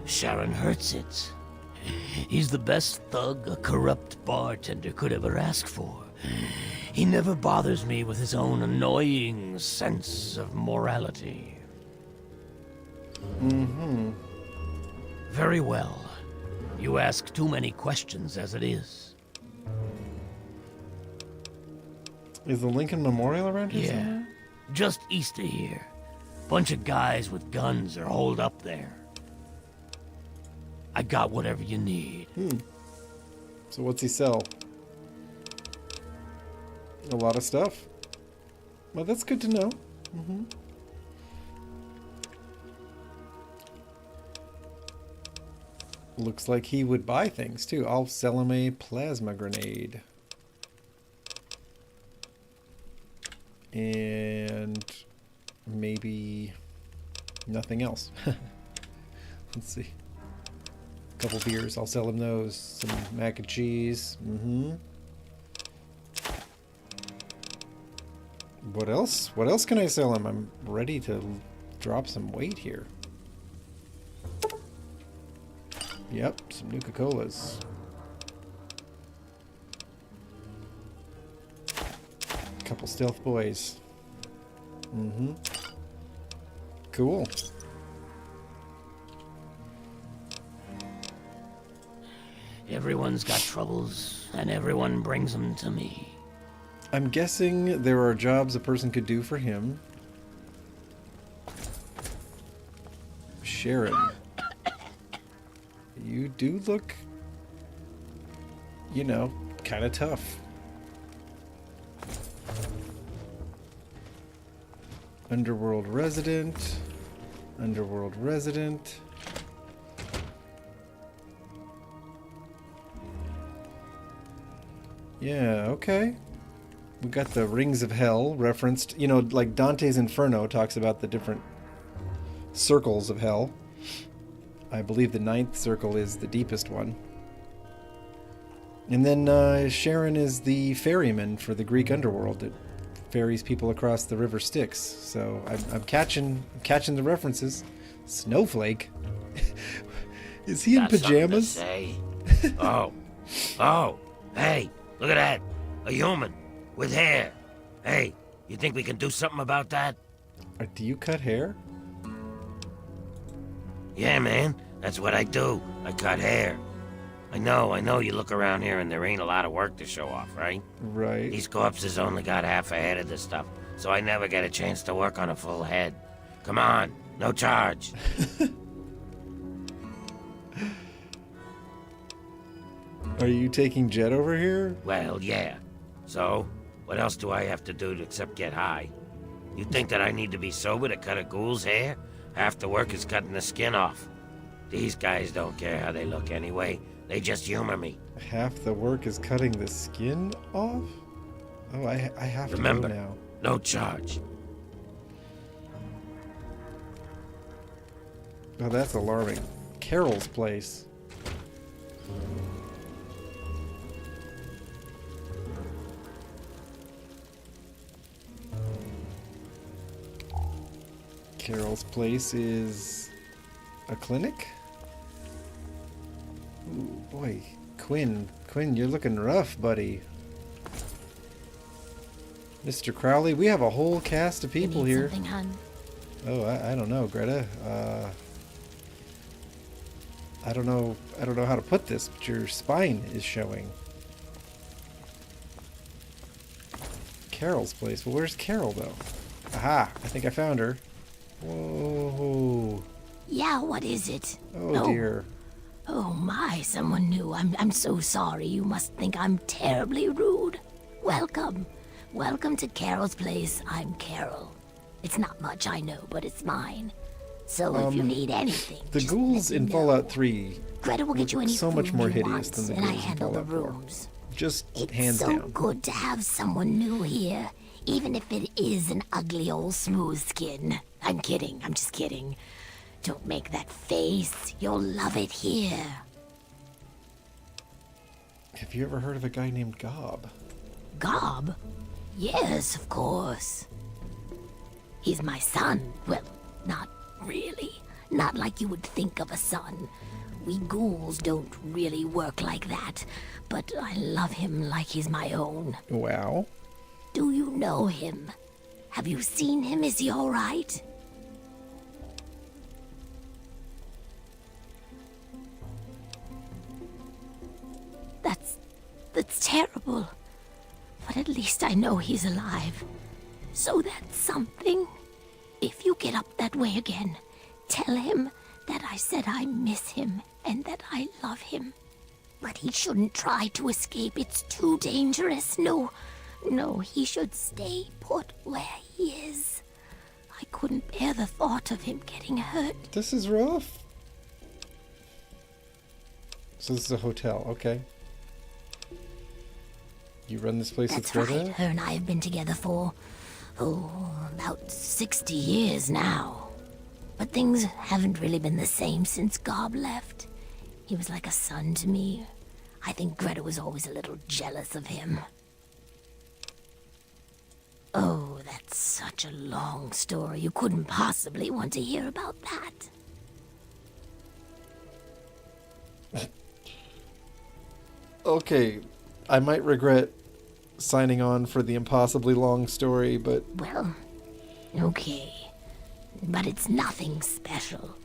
Sharon hurts it. He's the best thug a corrupt bartender could ever ask for. He never bothers me with his own annoying sense of morality. Very well. You ask too many questions as it is. Is the Lincoln Memorial around here Yeah, somewhere? just east of here. Bunch of guys with guns are holed up there. I got whatever you need. So what's he sell? A lot of stuff. Well, that's good to know. Looks like he would buy things too. I'll sell him a plasma grenade. And maybe nothing else. Let's see. A couple beers. I'll sell him those. Some mac and cheese. What else? What else can I sell him? I'm ready to drop some weight here. Yep, some Nuka-Colas. Couple stealth boys. Cool. Everyone's got troubles, and everyone brings them to me. I'm guessing there are jobs a person could do for him. Sharon. You do look, you know, kind of tough. Underworld resident. Underworld resident. Yeah, okay. We got the rings of hell referenced. You know, like Dante's Inferno talks about the different circles of hell. I believe the 9th circle is the deepest one. And then Sharon is the ferryman for the Greek underworld that ferries people across the river Styx. So I'm catching the references. Snowflake. Is he in pajamas? Say? Oh, hey, look at that. A human with hair. Hey, you think we can do something about that? Do you cut hair? Yeah, man, that's what I do. I cut hair. I know you look around here and there ain't a lot of work to show off, right? Right. These corpses only got half a head of this stuff, so I never get a chance to work on a full head. Come on, no charge. Are you taking Jet over here? Well, yeah. So, what else do I have to do except get high? You think that I need to be sober to cut a ghoul's hair? Half the work is cutting the skin off. These guys don't care how they look anyway. They just humor me. Half the work is cutting the skin off? Oh, I have to go Remember, now. no charge. Oh, that's alarming. Carol's place. Carol's place is a clinic? Ooh, boy. Quinn, you're looking rough, buddy. Mr. Crowley, we have a whole cast of people You need here. something, hun? Oh, I don't know, Greta. I don't know how to put this, but your spine is showing. Carol's place. Well, where's Carol, though? Aha! I think I found her. Whoa. Yeah, what is it? Oh, dear. Oh my, someone new. I'm so sorry. You must think I'm terribly rude. Welcome. Welcome to Carol's place. I'm Carol. It's not much, I know, but it's mine. So if you need anything, The just ghouls let me in know. Fallout 3 Greta will get you any so much food more you hideous want, than the and I ghouls in handle the Fallout 4. rooms. just It's hands so down. good to have someone new here, even if it is an ugly old smooth skin. I'm kidding. I'm just kidding. Don't make that face. You'll love it here. Have you ever heard of a guy named Gob? Gob? Yes, of course. He's my son. Well, not really. Not like you would think of a son. We ghouls don't really work like that. But I love him like he's my own. Wow. Do you know him? Have you seen him? Is he all right? That's terrible. But at least I know he's alive. So that's something. If you get up that way again, tell him that I said I miss him and that I love him. But he shouldn't try to escape. It's too dangerous. No, he should stay put where he is. I couldn't bear the thought of him getting hurt. This is rough. So this is a hotel, okay. You run this place That's with Greta? right. Her and I have been together for, about 60 years now. But things haven't really been the same since Gob left. He was like a son to me. I think Greta was always a little jealous of him. Oh, that's such a long story. You couldn't possibly want to hear about that. Okay, I might regret signing on for the impossibly long story, but Well, okay. But it's nothing special.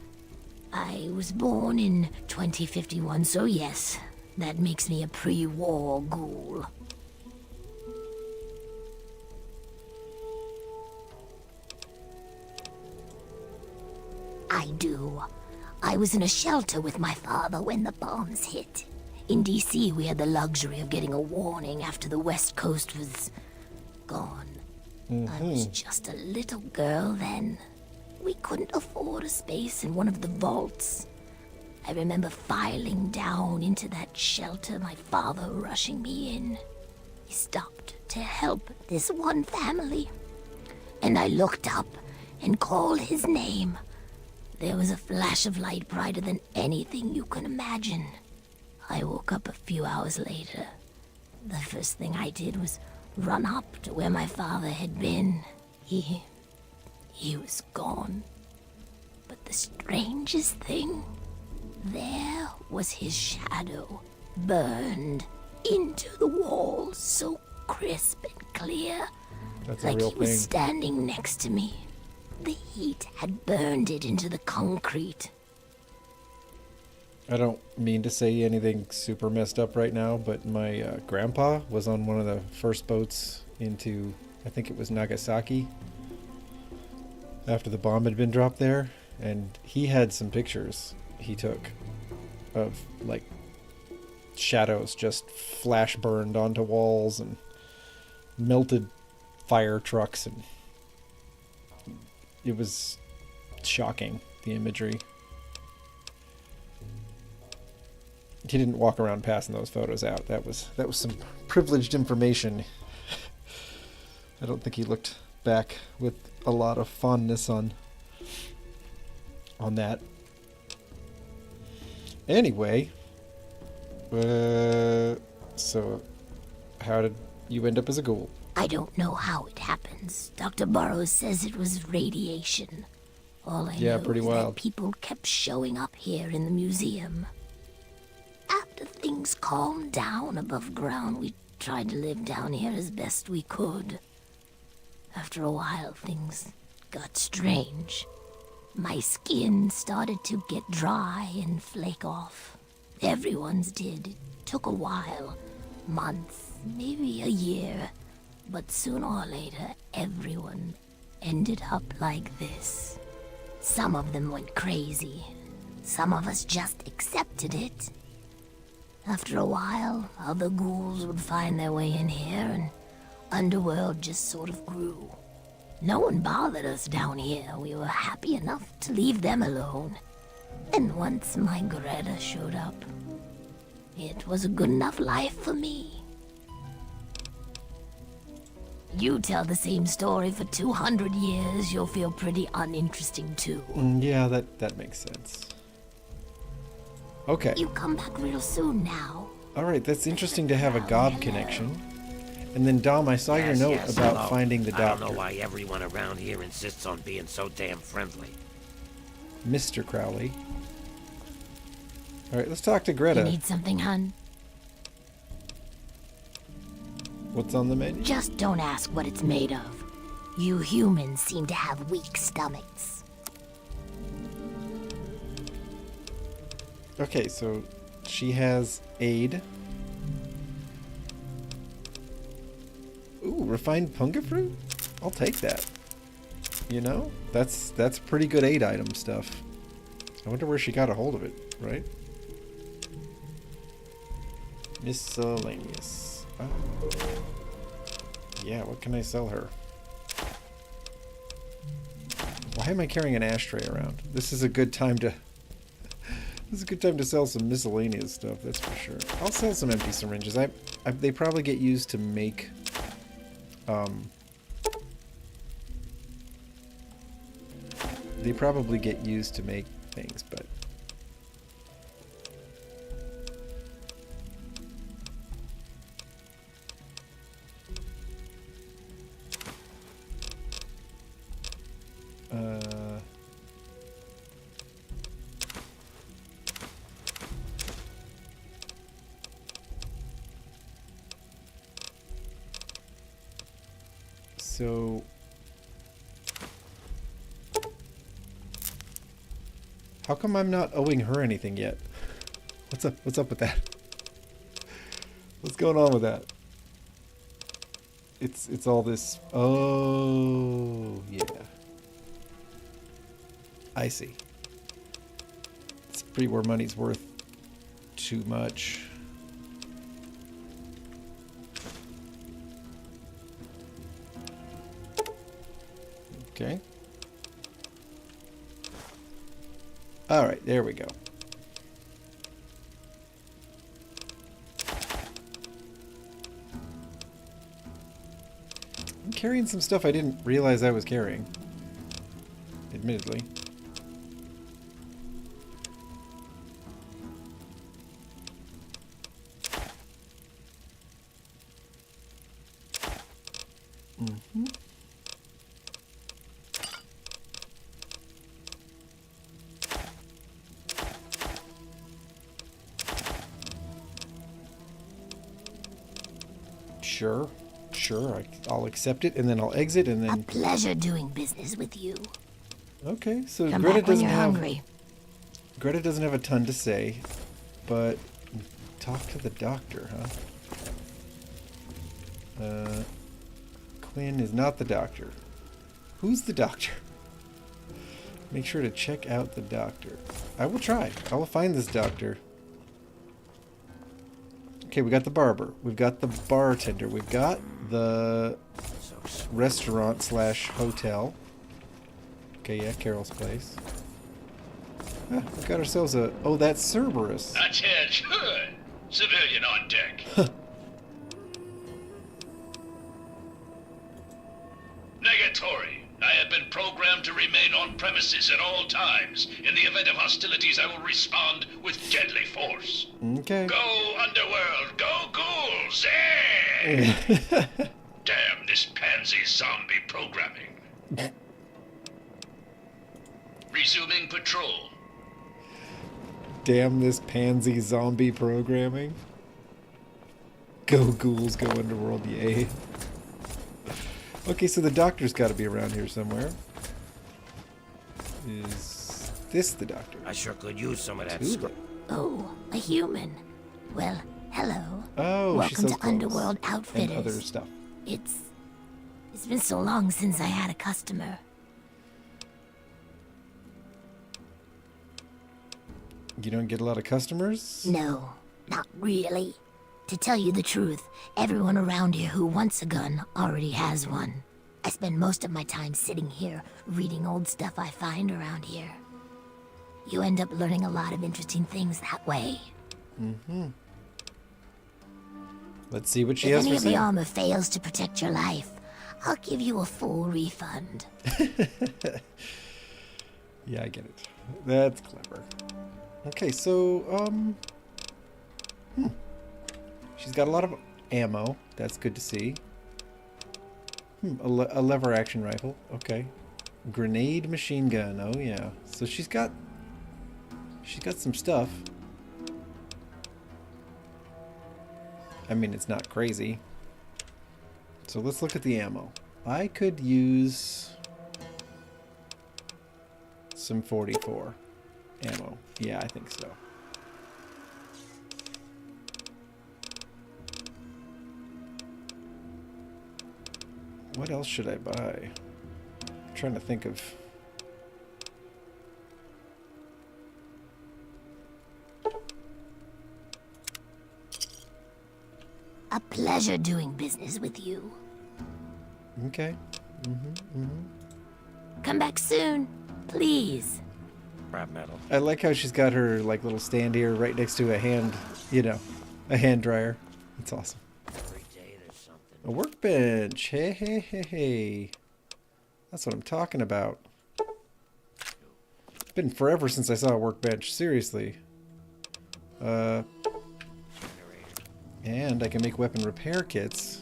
I was born in 2051, so yes, that makes me a pre-war ghoul. I do. I was in a shelter with my father when the bombs hit. In DC, we had the luxury of getting a warning after the West Coast was gone. I was just a little girl then. We couldn't afford a space in one of the vaults. I remember filing down into that shelter, my father rushing me in. He stopped to help this one family. And I looked up and called his name. There was a flash of light brighter than anything you can imagine. I woke up a few hours later. The first thing I did was run up to where my father had been. He was gone. But the strangest thing, there was his shadow, burned into the wall, so crisp and clear, That's a like real he was thing. standing next to me. The heat had burned it into the concrete. I don't mean to say anything super messed up right now, but my grandpa was on one of the first boats into, I think it was Nagasaki, after the bomb had been dropped there, and he had some pictures he took of like shadows just flash burned onto walls and melted fire trucks, and it was shocking, the imagery. He didn't walk around passing those photos out. That was some privileged information. I don't think he looked back with a lot of fondness on that. Anyway, so how did you end up as a ghoul? I don't know how it happens. Dr. Burroughs says it was radiation. All I know pretty is wild. that people kept showing up here in the museum. After things calmed down above ground, we tried to live down here as best we could. After a while, things got strange. My skin started to get dry and flake off. Everyone's did. It took a while. Months, maybe a year. But sooner or later, everyone ended up like this. Some of them went crazy. Some of us just accepted it. After a while, other ghouls would find their way in here, and Underworld just sort of grew. No one bothered us down here. We were happy enough to leave them alone. And once my Greta showed up, it was a good enough life for me. You tell the same story for 200 years, you'll feel pretty uninteresting too. Yeah, that makes sense. Okay. You come back real soon now. Alright, that's interesting to have a gob connection. And then Dom, I saw your note about hello. finding the I doctor. don't know why everyone around here insists on being so damn friendly. Mr. Crowley. Alright, let's talk to You Greta. need something, hun? What's on the menu? Just don't ask what it's made of. You humans seem to have weak stomachs. Okay, so she has aid. Ooh, refined punga fruit? I'll take that. You know? That's pretty good aid item stuff. I wonder where she got a hold of it, right? Miscellaneous. Yeah, what can I sell her? Why am I carrying an ashtray around? This is a good time to... This is a good time to sell some miscellaneous stuff, that's for sure. I'll sell some empty syringes. They probably get used to make... They probably get used to make things, but... So... How come I'm not owing her anything yet? What's up with that? What's going on with that? It's all this... Oh, yeah. I see. It's pretty where money's worth too much. Okay. All right, there we go. carrying some stuff I didn't realize I was carrying. Admittedly. Mm-hmm. Sure. Sure, I'll accept it, and then I'll exit, and A then... pleasure doing business with you. Okay, so Come Greta back when doesn't you're have... hungry. Greta doesn't have a ton to say, but... Talk to the doctor, huh? Quinn is not the doctor. Who's the doctor? Make sure to check out the doctor. I will try. I will find this doctor. Okay, we got the barber. We've got the bartender. We've got the restaurant slash hotel. Okay, yeah, Carol's place. Ah, we got ourselves a... Oh, that's Cerberus. That's it. Good. Civilian on deck. Negatory. I have been programmed to remain on premises at all times. In the event of hostilities, I will respond with deadly force. Okay. Go, Underworld! Go, ghouls! Eh! Damn this pansy zombie programming. Resuming patrol. Damn this pansy zombie programming. Go ghouls, go underworld, yay. Okay, so the doctor's got to be around here somewhere. Is this the doctor? I sure could use some of that Ooh. scrap. Oh, a human. Well, hello. Oh, she Welcome sells to clothes Underworld and Outfitters. other stuff. It's been so long since I had a customer. You don't get a lot of customers? No, not really. To tell you the truth, everyone around here who wants a gun already has one. I spend most of my time sitting here, reading old stuff I find around here. You end up learning a lot of interesting things that way. Mm-hmm. Let's see what she If has any for of the sale. armor fails to protect your life, I'll give you a full refund. Yeah, I get it. That's clever. Okay, so, she's got a lot of ammo. That's good to see. A lever action rifle. Okay. Grenade machine gun. Oh, yeah. So she's got some stuff. I mean, it's not crazy. So let's look at the ammo. I could use some 44 ammo. Yeah, I think so. What else should I buy? I'm trying to think of... A pleasure doing business with you. Okay. Come back soon, please. Scrap metal. I like how she's got her like little stand here right next to a hand, a hand dryer. It's awesome. Every day there's something. A workbench. Hey, hey, hey, hey. That's what I'm talking about. It's been forever since I saw a workbench. Seriously. And I can make weapon repair kits.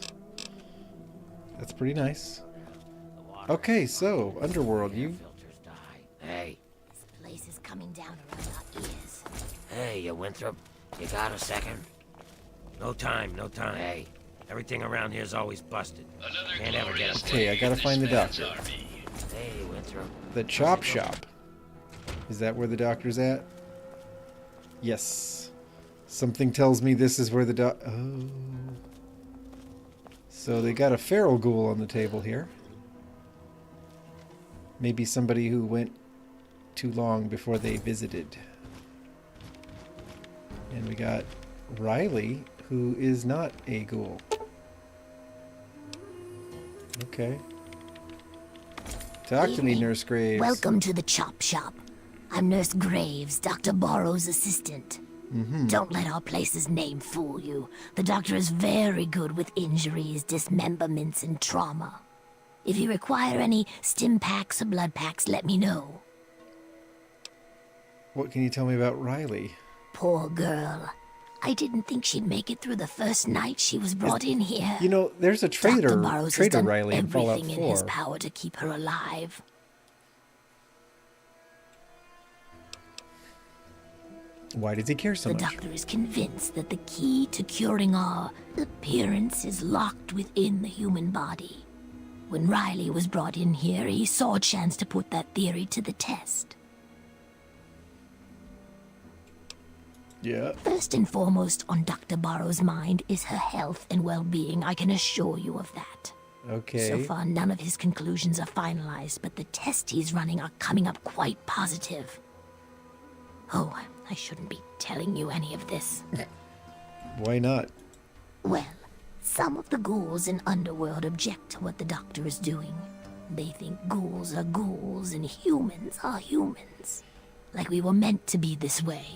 That's pretty nice. Okay, so, Underworld, you... Hey, This place is coming down around our ears. hey, you Winthrop. You got a second? No time, no time. Hey, everything around here's always busted. Another Can't ever get 'em. Okay, I gotta find the doctor. Hey, Winthrop. The chop shop. Is that where the doctor's at? Yes. Something tells me this is where the Oh. So they got a feral ghoul on the table here. Maybe somebody who went too long before they visited. And we got Riley, who is not a ghoul. Okay. Talk to me, Evening. Nurse Graves. Welcome to the chop shop. I'm Nurse Graves, Dr. Borrow's assistant. Don't let our place's name fool you. The doctor is very good with injuries, dismemberments, and trauma. If you require any stim packs or blood packs, let me know. What can you tell me about Riley? Poor girl. I didn't think she'd make it through the first night she was brought in here. You know, there's a Dr. traitor Burrows has done Riley in Fallout everything in his 4. power to keep her alive. Why does he care so The much? doctor is convinced that the key to curing our appearance is locked within the human body. When Riley was brought in here, he saw a chance to put that theory to the test. Yeah. First and foremost on Dr. Barrow's mind is her health and well-being, I can assure you of that. Okay. So far, none of his conclusions are finalized, but the tests he's running are coming up quite positive. Oh, I shouldn't be telling you any of this. Why not? Well, some of the ghouls in Underworld object to what the doctor is doing. They think ghouls are ghouls and humans are humans. Like we were meant to be this way.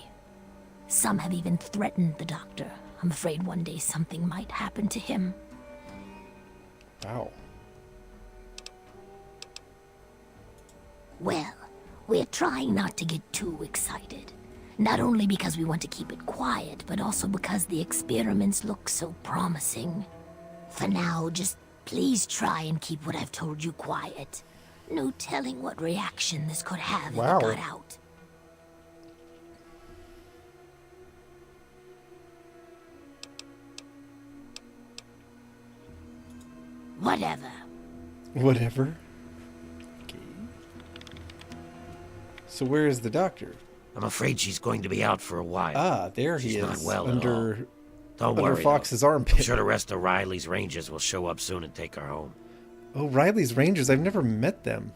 Some have even threatened the doctor. I'm afraid one day something might happen to him. Wow. Well, we're trying not to get too excited. Not only because we want to keep it quiet, but also because the experiments look so promising. For now, just please try and keep what I've told you quiet. No telling what reaction this could have if it got out. Whatever. Whatever. Okay. So where is the doctor? I'm afraid she's going to be out for a while. Ah, there he She's is. not well under at all. Don't under worry, Fox's though. armpit. I'm sure the rest of Riley's Rangers will show up soon and take her home. Oh, Riley's Rangers. I've never met them.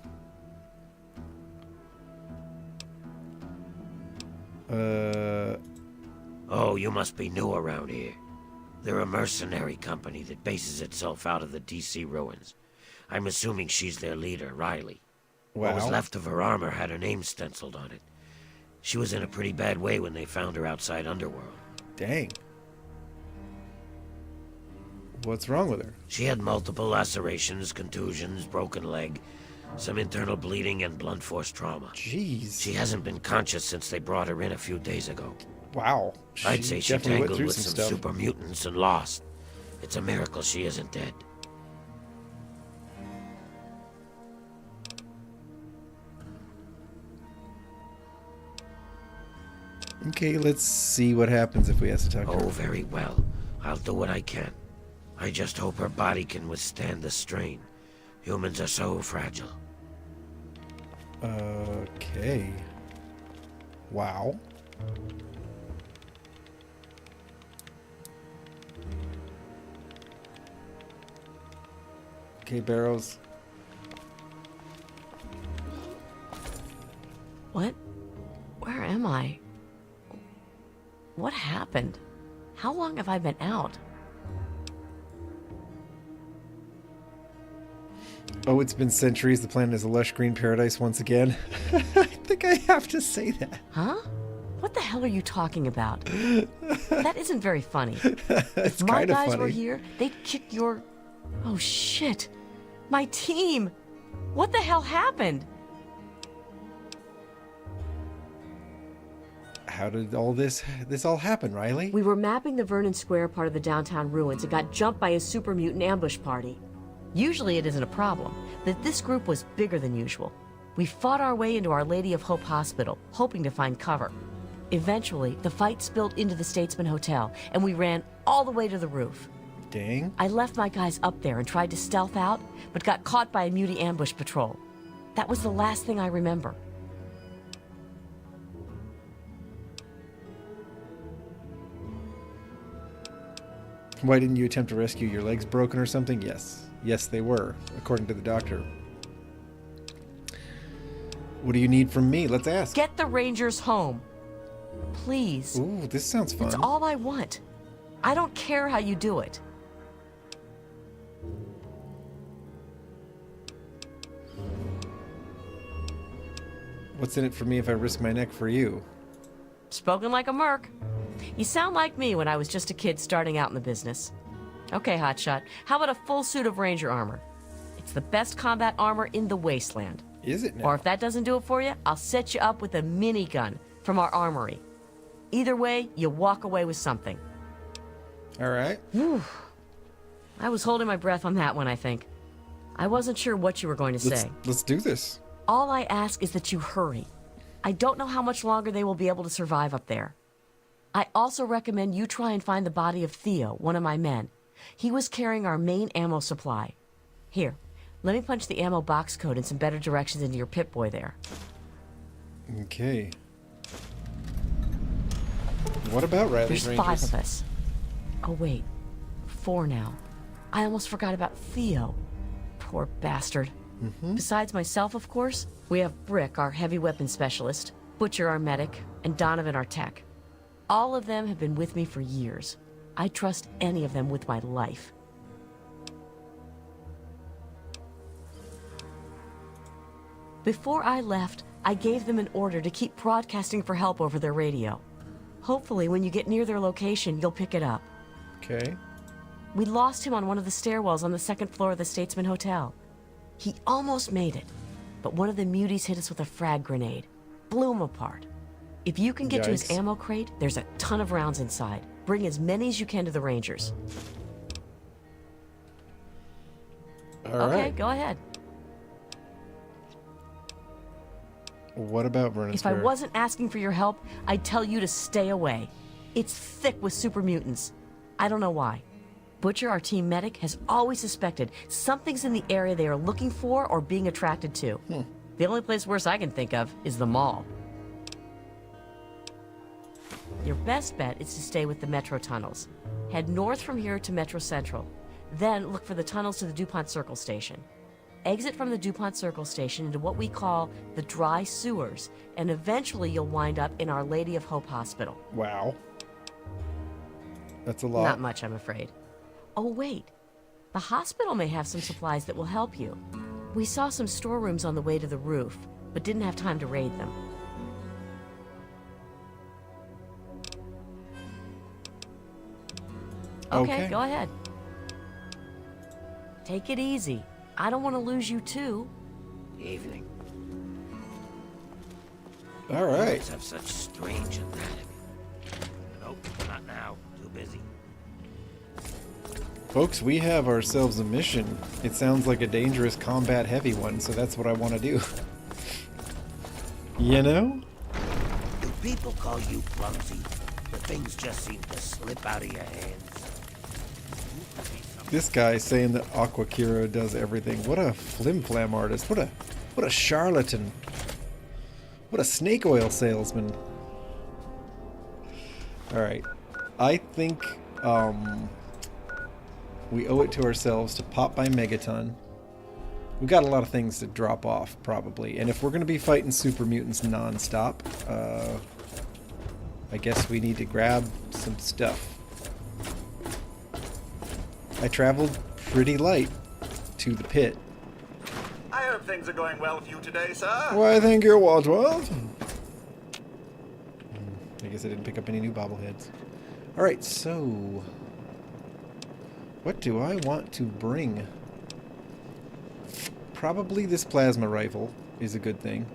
Oh, you must be new around here. They're a mercenary company that bases itself out of the DC ruins. I'm assuming she's their leader, Riley. Wow. What was left of her armor had her name stenciled on it. She was in a pretty bad way when they found her outside Underworld. Dang. What's wrong with her? She had multiple lacerations, contusions, broken leg, some internal bleeding, and blunt force trauma. Jeez. She hasn't been conscious since they brought her in a few days ago. Wow. I'd say she definitely went tangled through with some some stuff. super mutants and lost. It's a miracle she isn't dead. Okay, let's see what happens if we have to talk to Oh, her. very well. I'll do what I can. I just hope her body can withstand the strain. Humans are so fragile. Okay. Wow. Okay, Barrows. What? Where am I? What happened? How long have I been out? Oh, it's been centuries. The planet is a lush green paradise once again. I think I have to say that. Huh? What the hell are you talking about? That isn't very funny. It's If my kind of guys funny. were here, they'd kick your... Oh, shit. My team! What the hell happened? How did all this all happen, Riley? We were mapping the Vernon Square part of the downtown ruins and got jumped by a super mutant ambush party. Usually it isn't a problem, but this group was bigger than usual. We fought our way into Our Lady of Hope Hospital, hoping to find cover. Eventually, the fight spilled into the Statesman Hotel, and we ran all the way to the roof. Dang. I left my guys up there and tried to stealth out, but got caught by a mutie ambush patrol. That was the last thing I remember. Why didn't you attempt to rescue? Your legs broken or something? Yes. Yes, they were, according to the doctor. What do you need from me? Let's ask. Get the Rangers home. Please. Ooh, this sounds fun. That's all I want. I don't care how you do it. What's in it for me if I risk my neck for you? Spoken like a merc. You sound like me when I was just a kid starting out in the business. Okay, Hotshot, how about a full suit of Ranger armor? If It's the best combat armor in the wasteland. Is it now? Or if that doesn't do it for you, I'll set you up with a minigun from our armory. Either way, you walk away with something. All right. Whew. I was holding my breath on that one, I think. I wasn't sure what you were going to say. Let's do this. All I ask is that you hurry. I don't know how much longer they will be able to survive up there. I also recommend you try and find the body of Theo, one of my men. He was carrying our main ammo supply. Here, let me punch the ammo box code and some better directions into your Pip-Boy there. Okay. What about Riley's There's Rangers? 5 of us. Oh, wait. 4 now. I almost forgot about Theo. Poor bastard. Besides myself, of course, we have Brick, our heavy weapons specialist, Butcher, our medic, and Donovan, our tech. All of them have been with me for years. I'd trust any of them with my life. Before I left, I gave them an order to keep broadcasting for help over their radio. Hopefully, when you get near their location, you'll pick it up. Okay. We lost him on one of the stairwells on the 2nd floor of the Statesman Hotel. He almost made it, but one of the muties hit us with a frag grenade. Blew him apart. If you can get to his Yikes. ammo crate, there's a ton of rounds inside. Bring as many as you can to the Rangers. All Okay, right. go ahead. What about Vernon If I Square? wasn't asking for your help, I'd tell you to stay away. It's thick with super mutants. I don't know why. Butcher, our team medic, has always suspected something's in the area they are looking for or being attracted to. The only place worse I can think of is the mall. Your best bet is to stay with the metro tunnels. Head north from here to Metro Central. Then look for the tunnels to the DuPont Circle Station. Exit from the DuPont Circle Station into what we call the dry sewers, and eventually you'll wind up in Our Lady of Hope Hospital. Wow. That's a lot. Not much, I'm afraid. Oh, wait. The hospital may have some supplies that will help you. We saw some storerooms on the way to the roof, but didn't have time to raid them. Okay, go ahead. Take it easy. I don't want to lose you, too. Evening. All right. Humans have such strange anatomy. Nope, not now. Too busy. Folks, we have ourselves a mission. It sounds like a dangerous combat heavy one, so that's what I want to do. You know? Do people call you clumsy? The things just seem to slip out of your hands. This guy saying that Aquakira does everything. What a flim-flam artist. What a charlatan. What a snake oil salesman. Alright. I think we owe it to ourselves to pop by Megaton. We've got a lot of things to drop off, probably. And if we're going to be fighting super mutants non-stop, I guess we need to grab some stuff. I traveled pretty light to the pit. I hope things are going well for you today, sir. Why, thank you, Wadsworth. I guess I didn't pick up any new bobbleheads. Alright, so... what do I want to bring? Probably this plasma rifle is a good thing.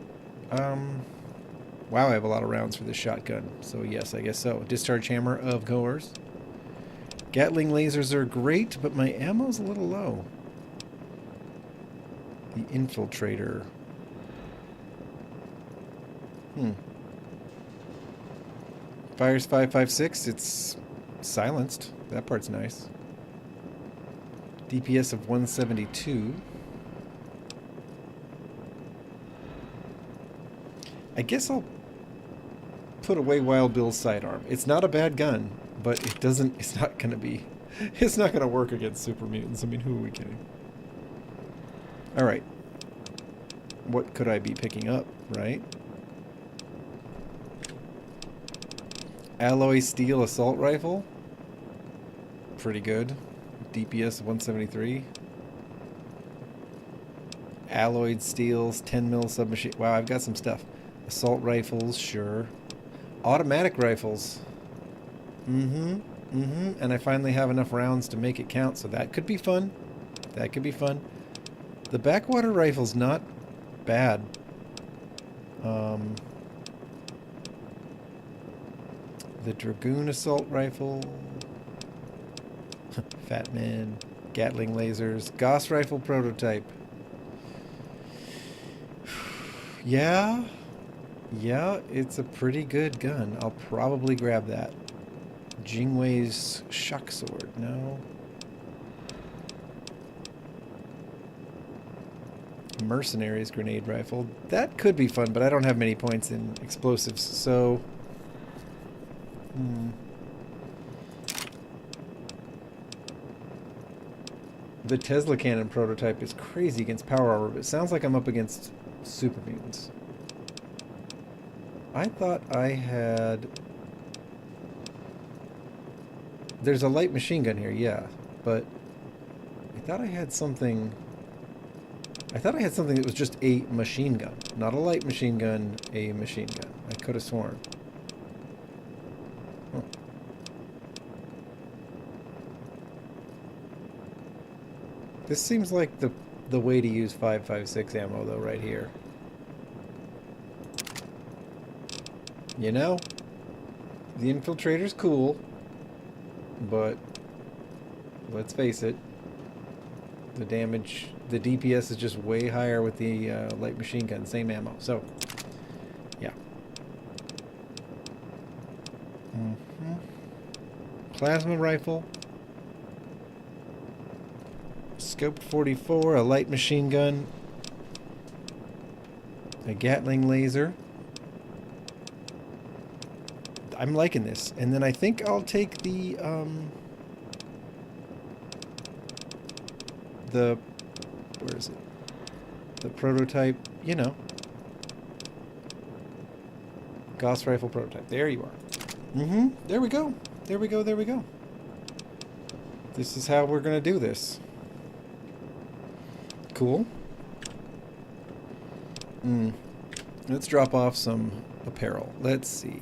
Wow, I have a lot of rounds for this shotgun. So yes, I guess so. Discharge hammer, of course. Gatling lasers are great, but my ammo's a little low. The infiltrator. Fires 5.56. It's silenced. That part's nice. DPS of 172. I guess I'll put away Wild Bill's sidearm. It's not a bad gun, but it doesn't, it's not gonna work against super mutants. I mean, who are we kidding? Alright. What could I be picking up, right? Alloy steel assault rifle. Pretty good. DPS of 173. Alloyed steels, 10 mil submachine. Wow, I've got some stuff. Assault rifles, sure. Automatic rifles. And I finally have enough rounds to make it count, so that could be fun. That could be fun. The backwater rifle's not bad. The Dragoon assault rifle. Fat Man. Gatling lasers. Gauss rifle prototype. Yeah. Yeah, it's a pretty good gun. I'll probably grab that. Jingwei's shock sword. No. Mercenaries grenade rifle. That could be fun, but I don't have many points in explosives, so... The Tesla cannon prototype is crazy against power armor, but it sounds like I'm up against super mutants. I thought I had... There's a light machine gun here, yeah, but I thought I had something... I thought I had something that was just a machine gun. Not a light machine gun, a machine gun. I could have sworn. Huh. This seems like the way to use 5.56 ammo, though, right here. You know? The Infiltrator's cool, but let's face it, the damage, the DPS is just way higher with the light machine gun, same ammo. So, yeah. Plasma rifle, scope 44, a light machine gun, a Gatling laser. I'm liking this, and then I think I'll take the where is it? The prototype, you know. Gauss rifle prototype. There you are. There we go. There we go, there we go. This is how we're gonna do this. Cool. Let's drop off some apparel. Let's see.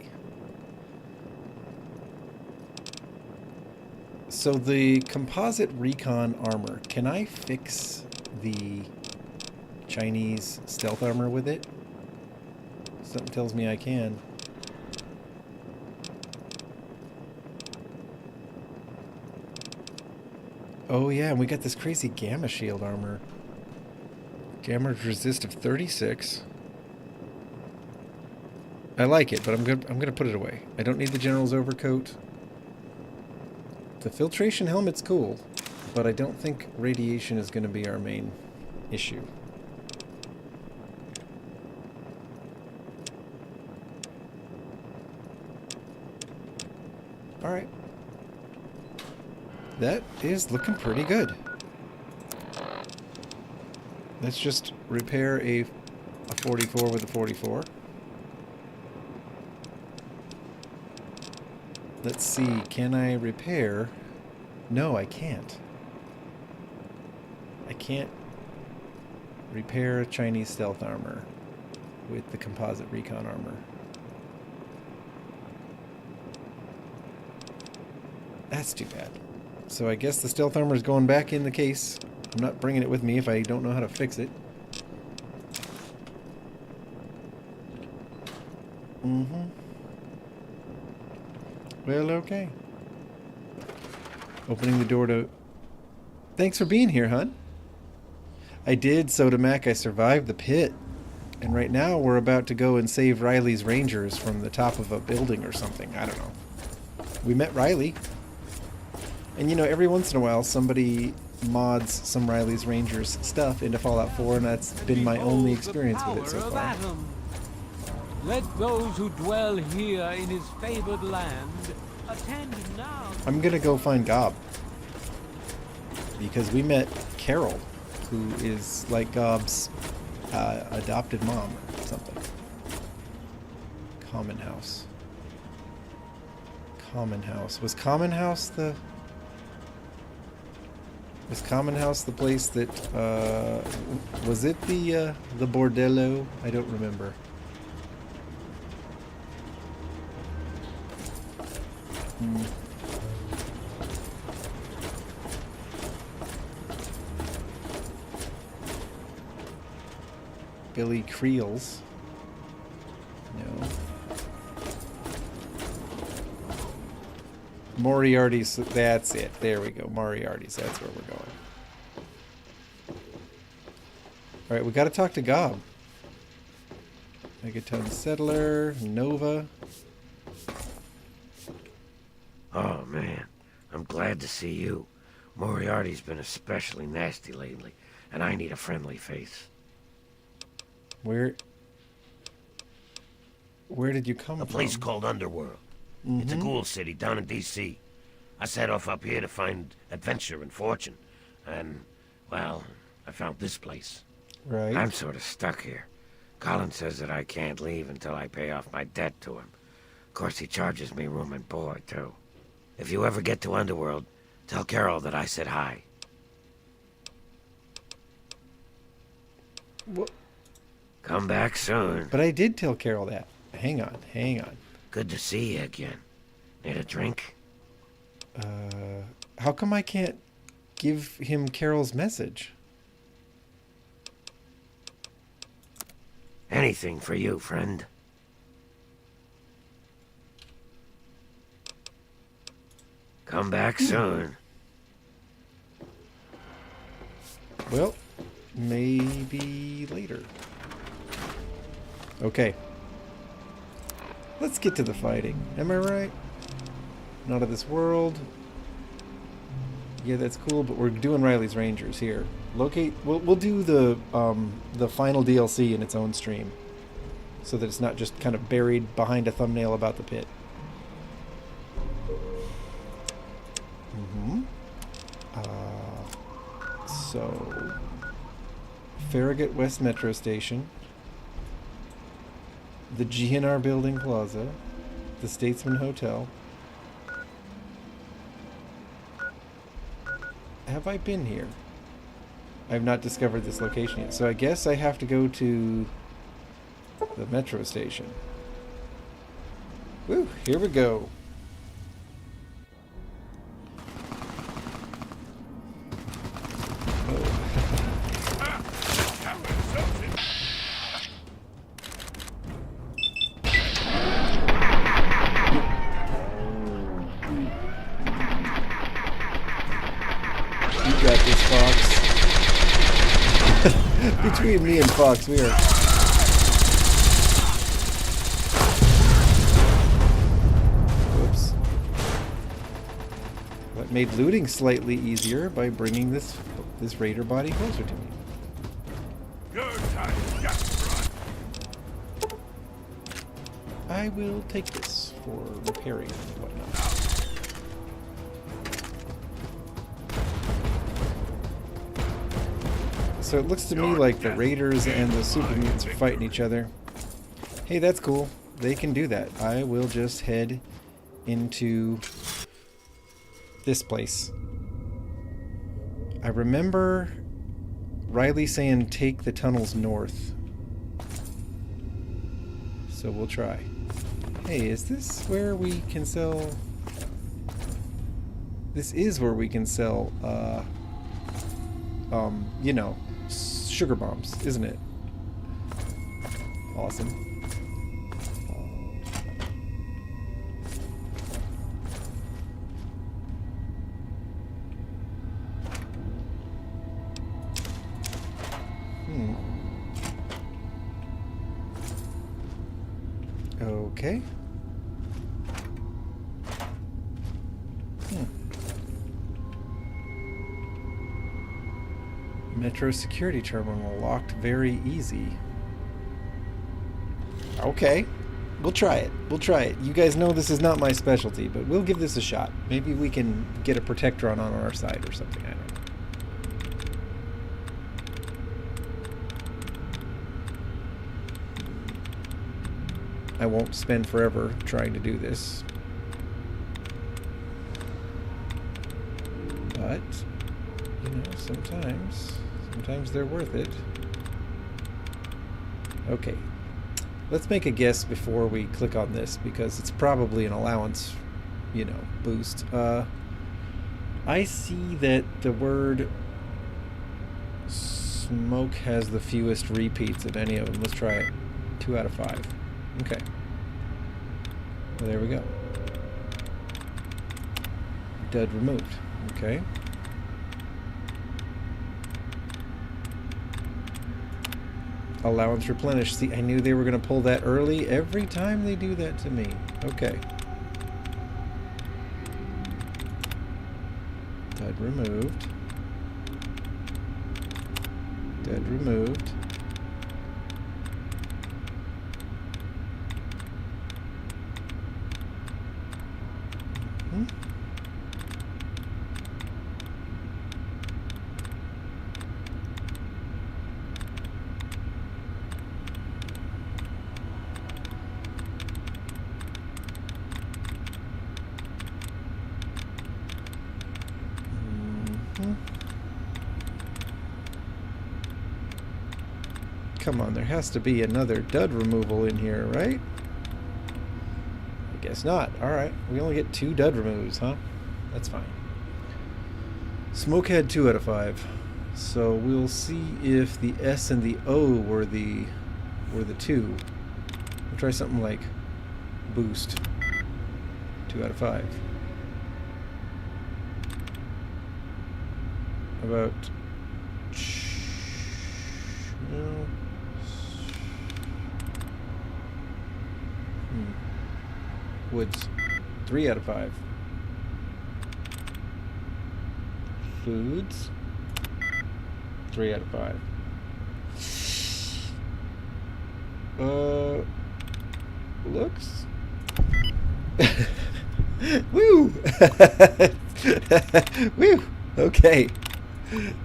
So the composite recon armor, can I fix the Chinese stealth armor with it? Something tells me I can. Oh yeah, and we got this crazy gamma shield armor. Gamma resist of 36. I like it, but I'm gonna put it away. I don't need the general's overcoat. The filtration helmet's cool, but I don't think radiation is going to be our main issue. Alright. That is looking pretty good. Let's just repair a 44 with a 44. Let's see, can I repair? No, I can't. I can't repair Chinese stealth armor with the composite recon armor. That's too bad. So I guess the stealth armor is going back in the case. I'm not bringing it with me if I don't know how to fix it. Well, okay. Opening the door to... Thanks for being here, hon. I did, Soda Mac. I survived the pit. And right now we're about to go and save Riley's Rangers from the top of a building or something. I don't know. We met Riley. And you know, every once in a while somebody mods some Riley's Rangers stuff into Fallout 4, and that's been my only experience with it so far. Let those who dwell here in his favored land attend now. I'm gonna go find Gob. Because we met Carol, who is like Gob's adopted mom or something. Common House. Common House. Was Common House the... Was Common House the place that... was it the bordello? I don't remember. Billy Creels. No. Moriarty's, that's it. There we go. Moriarty's, that's where we're going. Alright, we gotta talk to Gob. Megaton Settler, Nova. Oh, man. I'm glad to see you. Moriarty's been especially nasty lately, and I need a friendly face. Where did you come from? A place called Underworld. It's a ghoul city down in D.C. I set off up here to find adventure and fortune. And, well, I found this place. Right. I'm sort of stuck here. Colin says that I can't leave until I pay off my debt to him. Of course, he charges me room and board, too. If you ever get to Underworld, tell Carol that I said hi. What? Come back soon. But I did tell Carol that. Hang on. Good to see you again. Need a drink? How come I can't give him Carol's message? Anything for you, friend. Come back soon. Well, maybe later. Okay. Let's get to the fighting. Am I right? Not of this world. Yeah, that's cool, but we're doing Riley's Rangers here. Locate. We'll do the final DLC in its own stream, so that it's not just kind of buried behind a thumbnail about the pit. So, Farragut West Metro Station, the GNR Building Plaza, the Statesman Hotel. Have I been here? I have not discovered this location yet, so I guess I have to go to the metro station. Woo, here we go. Between me and Fox, we are... Whoops. That made looting slightly easier by bringing this raider body closer to me. Good time, just run. I will take this for repairing and whatnot. So it looks to me like the raiders and the super mutants are fighting each other. Hey, that's cool. They can do that. I will just head into this place. I remember Riley saying take the tunnels north. So we'll try. Hey, is this where we can sell... This is where we can sell, you know, sugar bombs, isn't it? Awesome. Okay. Metro security terminal locked, very easy. Okay. We'll try it. We'll try it. You guys know this is not my specialty, but we'll give this a shot. Maybe we can get a Protectron on our side or something. I don't know. I won't spend forever trying to do this. But, you know, sometimes they're worth it. Okay. Let's make a guess before we click on this, because it's probably an allowance, you know, boost. I see that the word Smoke has the fewest repeats of any of them. Let's try it. 2 out of 5. Okay. Well, there we go. Dud removed. Okay. Allowance replenished. See, I knew they were going to pull that early. Every time they do that to me. Okay. Dud removed. Dud removed. Come on, there has to be another dud removal in here, right? I guess not. Alright, we only get 2 dud removes, huh? That's fine. Smoke had 2 out of 5. So we'll see if the S and the O were the 2. We'll try something like boost. 2 out of 5. About no. Woods. 3 out of 5. Foods. 3 out of 5. Looks. Woo! Woo! Okay.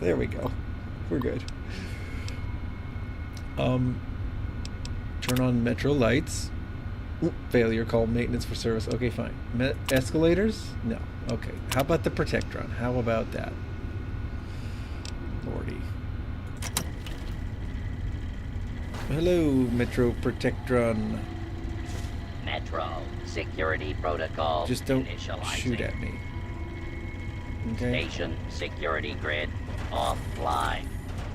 There we go. We're good. Turn on metro lights. Oop, failure, call maintenance for service. Okay, fine. Escalators? No. Okay. How about the Protectron? How about that? Lordy. Hello, Metro Protectron. Metro security protocol. Just don't shoot at me. Okay. Station security grid offline.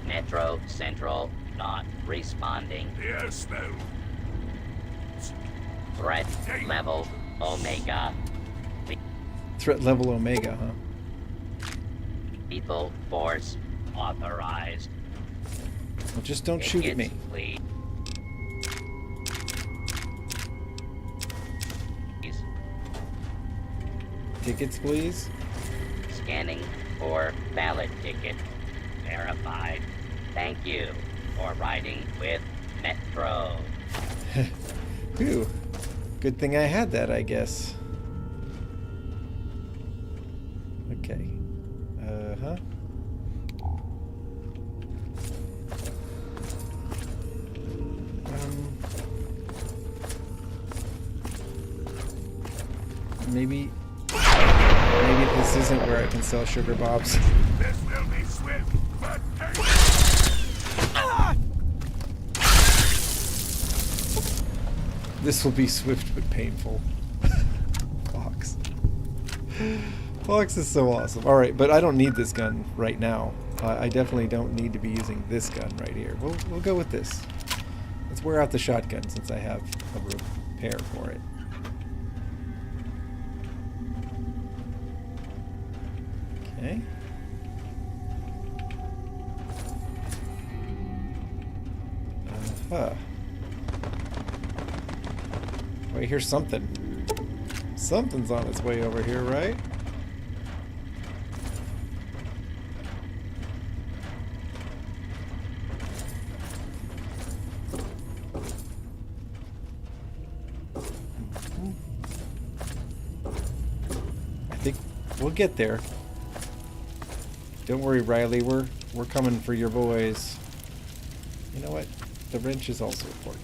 Metro Central not responding. Yes, no. Threat level Omega. Threat level Omega, huh? Lethal force authorized. Well, just don't shoot at me. Please. Tickets, please. Scanning for valid ticket. Verified. Thank you for riding with Metro. Phew. Good thing I had that, I guess. Okay. Uh-huh. Maybe this isn't where I can sell sugar bobs. This will be swift, but This will be swift but painful. Fox. Fox is so awesome. Alright, but I don't need this gun right now. I definitely don't need to be using this gun right here. We'll go with this. Let's wear out the shotgun since I have a repair for it. Okay. Uh-huh. Wait, here's something. Something's on its way over here, right? I think we'll get there. Don't worry, Riley. We're coming for your boys. You know what? The wrench is also important.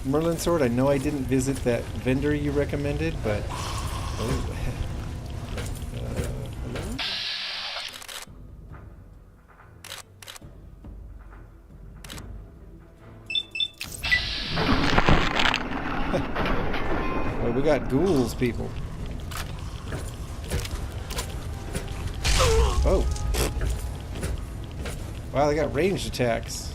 Merlin sword, I know I didn't visit that vendor you recommended, but... Oh. Hello? Well, we got ghouls, people. Oh. Wow, they got ranged attacks.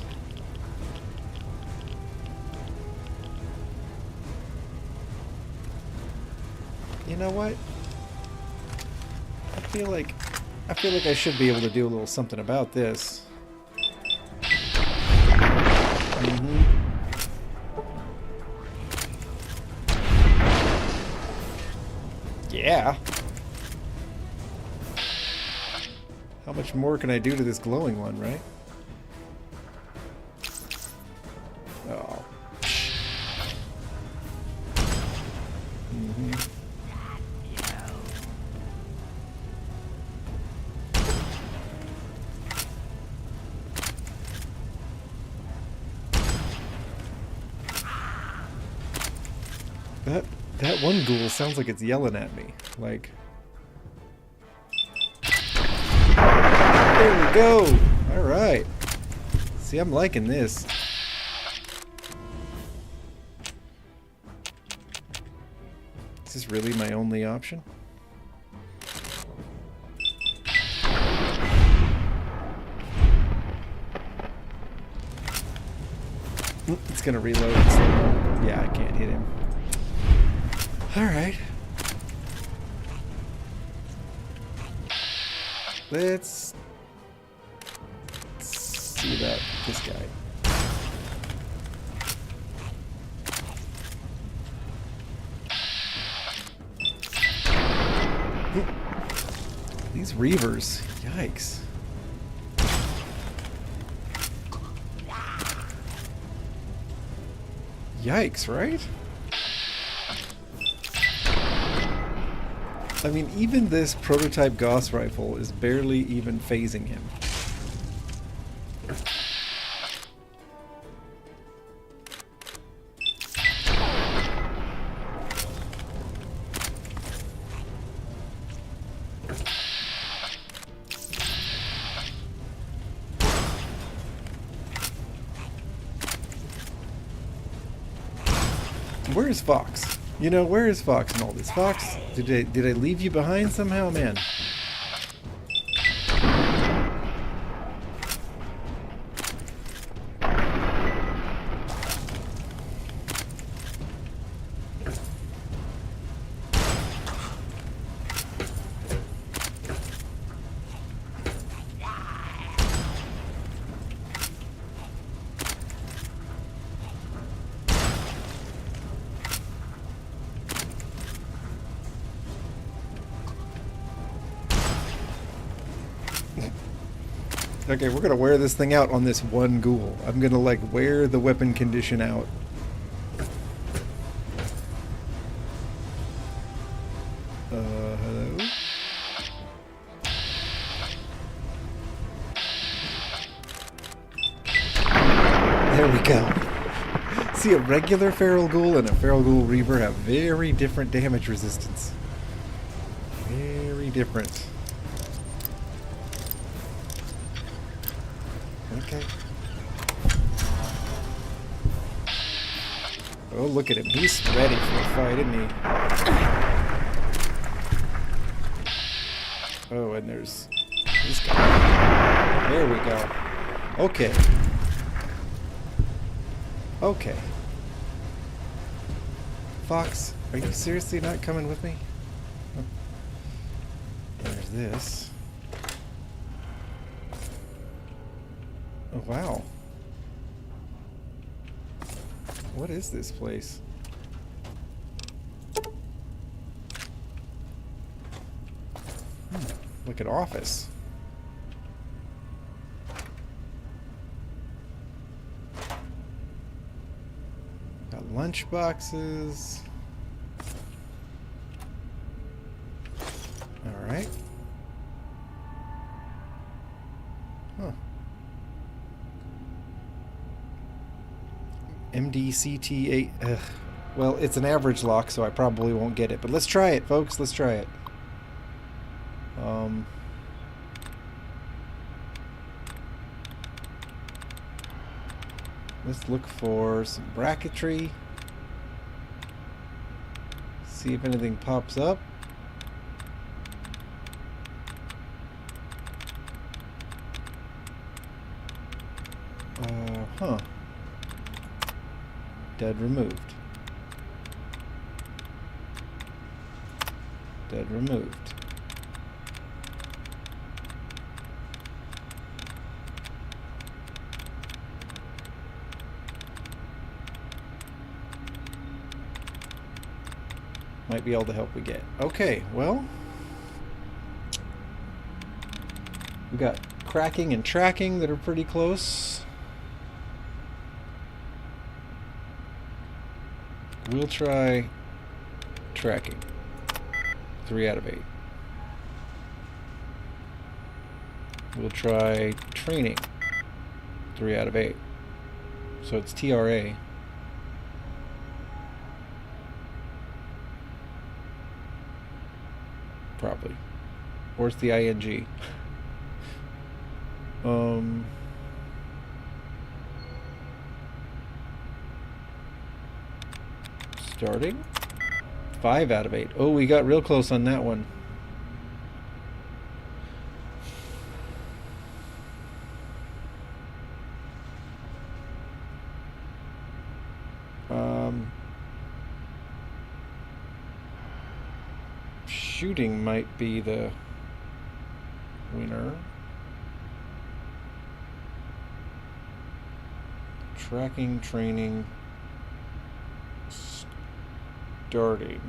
You know what? I feel like I should be able to do a little something about this. Yeah. How much more can I do to this glowing one, right? Oh. That one ghoul sounds like it's yelling at me. Like... There we go! Alright. See, I'm liking this. Is this really my only option? It's gonna reload. Yeah, I can't hit him. Alright. Let's see about this guy. These Reavers, yikes. Yikes, right? I mean, even this prototype Gauss rifle is barely even phasing him. Where is Fox? You know, where is Fox in all this? Fox, did I leave you behind somehow, man? Okay, we're gonna wear this thing out on this one ghoul. I'm gonna, like, wear the weapon condition out. Hello? There we go. See, a regular feral ghoul and a feral ghoul reaver have very different damage resistance. Very different. Okay. Oh, look at him. He's ready for a fight, isn't he? Oh, and there's this guy. There we go. Okay. Okay. Fox, are you seriously not coming with me? Oh. There's this. Oh, wow. What is this place? Like an office. Got lunch boxes. All right. Huh. MDCT8. Ugh. Well, it's an average lock, so I probably won't get it. But let's try it, folks. Let's try it. Let's look for some bracketry. See if anything pops up. Huh. Dead removed. Dead removed. Might be all the help we get. Okay, well, we got cracking and tracking that are pretty close. We'll try tracking. 3 out of 8. We'll try training. 3 out of 8. So it's TRA. Probably. Or it's the ING. Starting. 5 out of 8. Oh, we got real close on that one. Shooting might be the winner. Tracking, training, starting.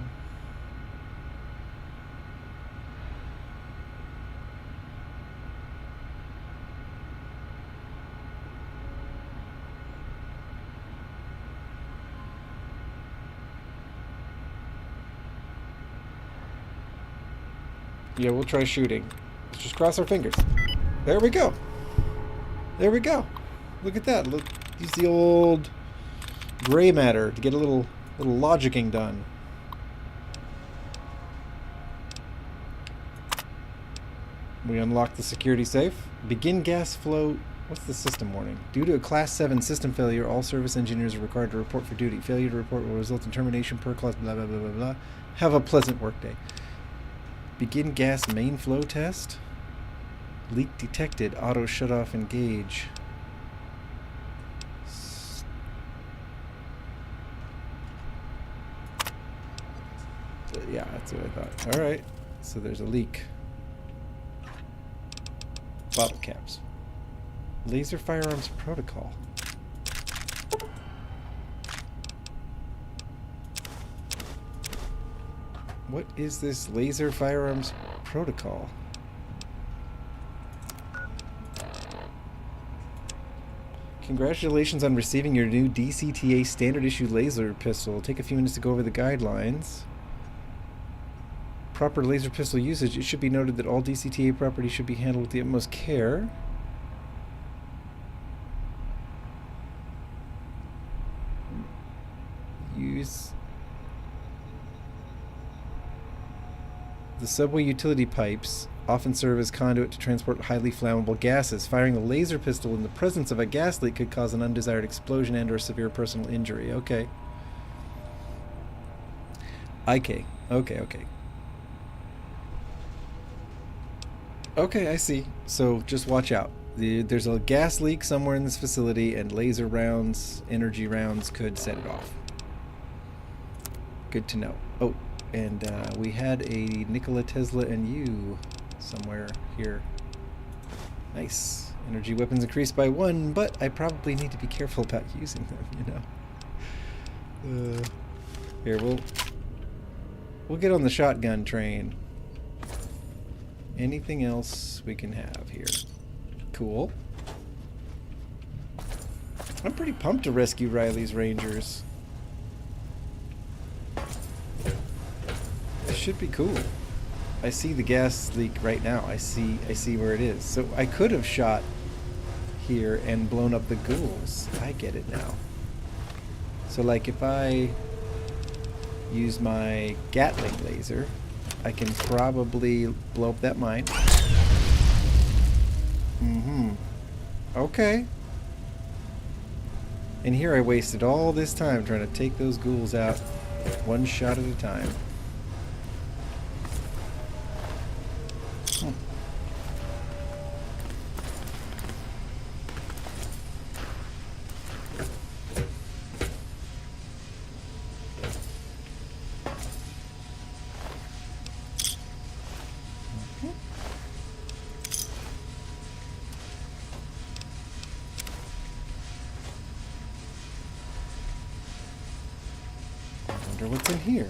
Yeah, we'll try shooting. Let's just cross our fingers. There we go. There we go. Look at that. Look, use the old gray matter to get a little logicking done. We unlock the security safe. Begin gas flow. What's the system warning? Due to a Class 7 system failure, all service engineers are required to report for duty. Failure to report will result in termination per clause, blah, blah, blah, blah, blah. Have a pleasant workday. Begin gas main flow test. Leak detected. Auto shut off engage. Yeah, that's what I thought. Alright. So there's a leak. Bottle caps. Laser firearms protocol. What is this laser firearms protocol? Congratulations on receiving your new DCTA standard issue laser pistol. Take a few minutes to go over the guidelines. Proper laser pistol usage. It should be noted that all DCTA properties should be handled with the utmost care. Use the subway utility pipes often serve as conduit to transport highly flammable gases. Firing a laser pistol in the presence of a gas leak could cause an undesired explosion and or severe personal injury. Okay. Okay. Okay, I see. So just watch out. There's a gas leak somewhere in this facility, and laser rounds, energy rounds could set it off. Good to know. Oh, and we had a Nikola Tesla and you somewhere here. Nice. Energy weapons increased by 1, but I probably need to be careful about using them, you know. Here, we'll get on the shotgun train. Anything else we can have here? Cool. I'm pretty pumped to rescue Riley's Rangers. This should be cool. I see the gas leak right now. I see where it is. So I could have shot here and blown up the ghouls. I get it now. So like if I use my Gatling laser, I can probably blow up that mine. Okay. And here I wasted all this time trying to take those ghouls out one shot at a time. wonder what's in here.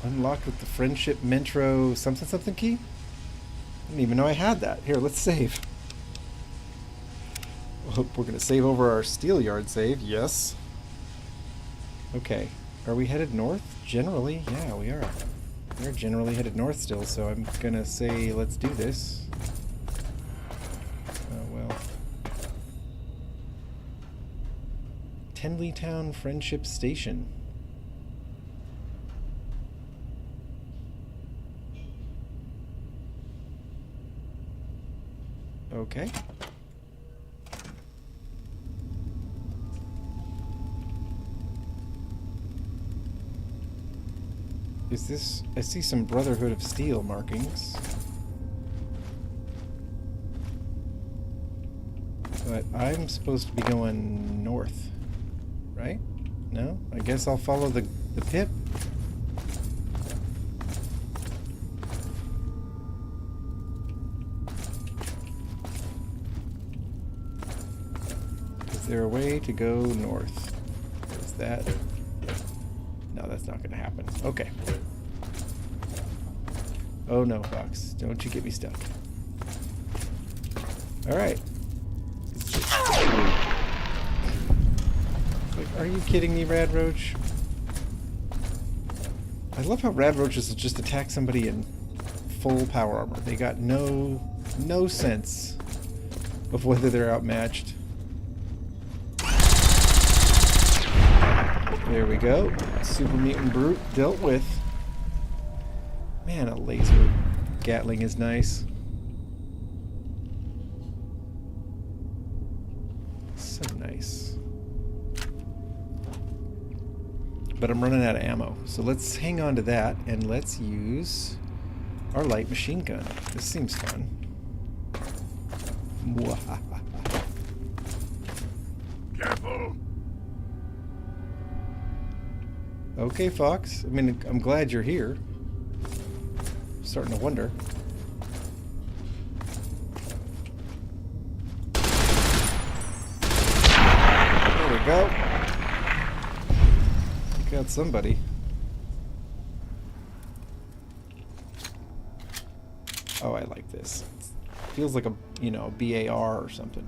Unlocked with the friendship Mentro something something key? I didn't even know I had that. Here, let's save. We're going to save over our Steelyard save. Yes. Okay. Are we headed north? Generally, yeah, we are. We're generally headed north still, so I'm going to say let's do this. Oh, well. Tenleytown Friendship Station. Okay. Is this... I see some Brotherhood of Steel markings. But I'm supposed to be going north, right? No? I guess I'll follow the pip. Is there a way to go north? Is that... No, that's not going to happen. Okay. Oh no, Fox. Don't you get me stuck. Alright. Like, are you kidding me, Rad Roach? I love how Rad Roaches just attack somebody in full power armor. They got no sense of whether they're outmatched. There we go. Super Mutant Brute dealt with. Man, a laser Gatling is nice. So nice. But I'm running out of ammo. So let's hang on to that and let's use our light machine gun. This seems fun. Careful. Okay, Fox. I mean, I'm glad you're here. Starting to wonder. There we go. Got somebody. Oh, I like this. It feels like a, you know, BAR or something.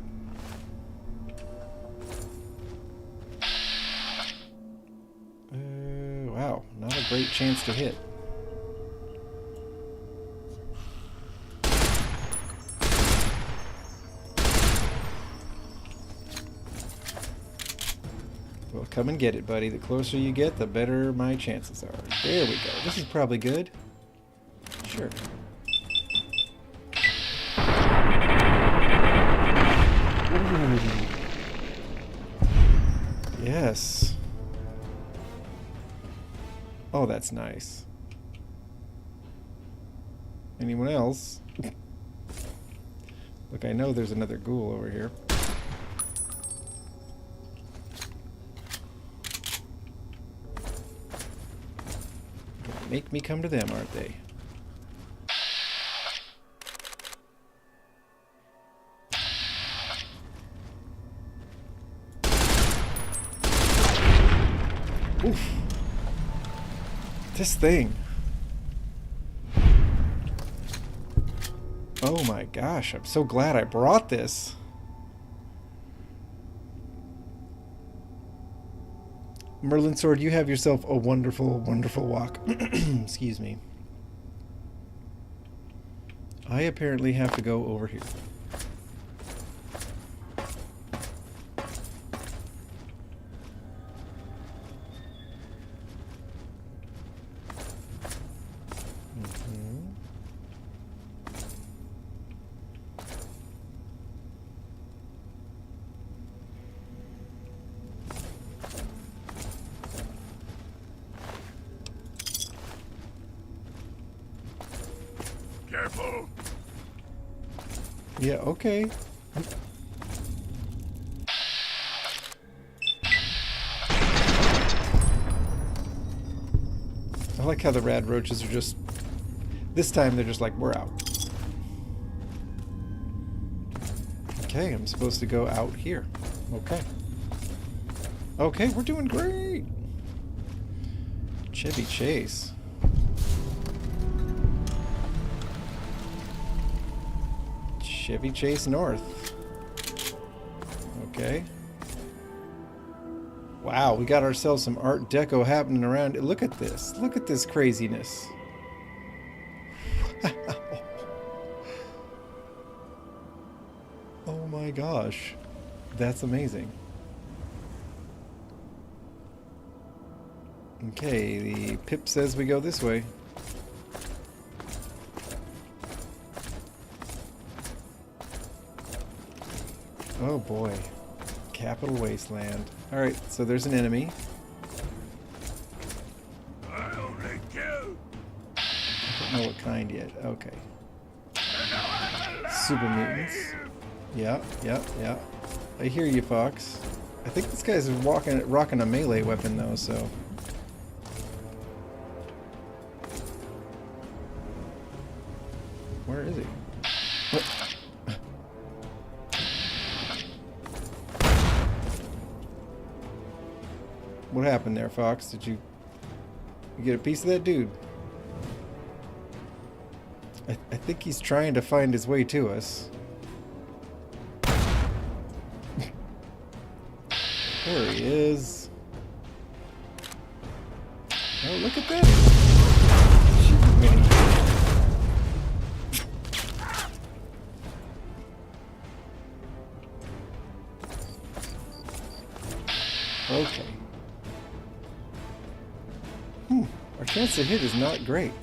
Wow, not a great chance to hit. Well, come and get it, buddy. The closer you get, the better my chances are. There we go. This is probably good. Sure. Ooh. Yes. Oh, that's nice. Anyone else? Look, I know there's another ghoul over here. Gonna make me come to them, aren't they? Oof. This thing. Oh my gosh, I'm so glad I brought this. Merlin Sword, you have yourself a wonderful, wonderful walk. Excuse me. I apparently have to go over here. Careful. Yeah, okay. I like how the rad roaches are just... This time they're just like, we're out. Okay, I'm supposed to go out here. Okay. Okay, we're doing great. Chevy Chase. Chevy Chase North. Okay. Wow, we got ourselves some Art Deco happening around. Look at this. Look at this craziness. Oh my gosh. That's amazing. Okay, the pip says we go this way. Oh boy. Capital Wasteland. Alright, so there's an enemy. I only kill. I don't know what kind yet. Okay. Super mutants. Yeah. I hear you, Fox. I think this guy's rocking a melee weapon though, so. Where is he? What happened there, Fox? Did you get a piece of that dude? I think he's trying to find his way to us. There he is. Oh, look at that. Shoot me. Okay. Our chance to hit is not great.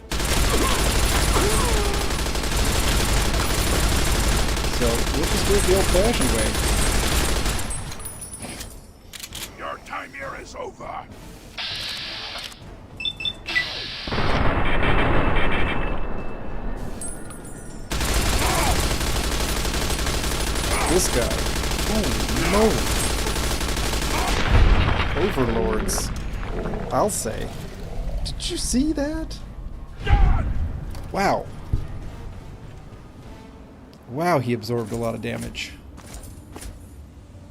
So we'll just do it the old-fashioned way. Your time here is over. This guy. Holy moly. Overlords. I'll say. Did you see that? Wow. Wow, he absorbed a lot of damage.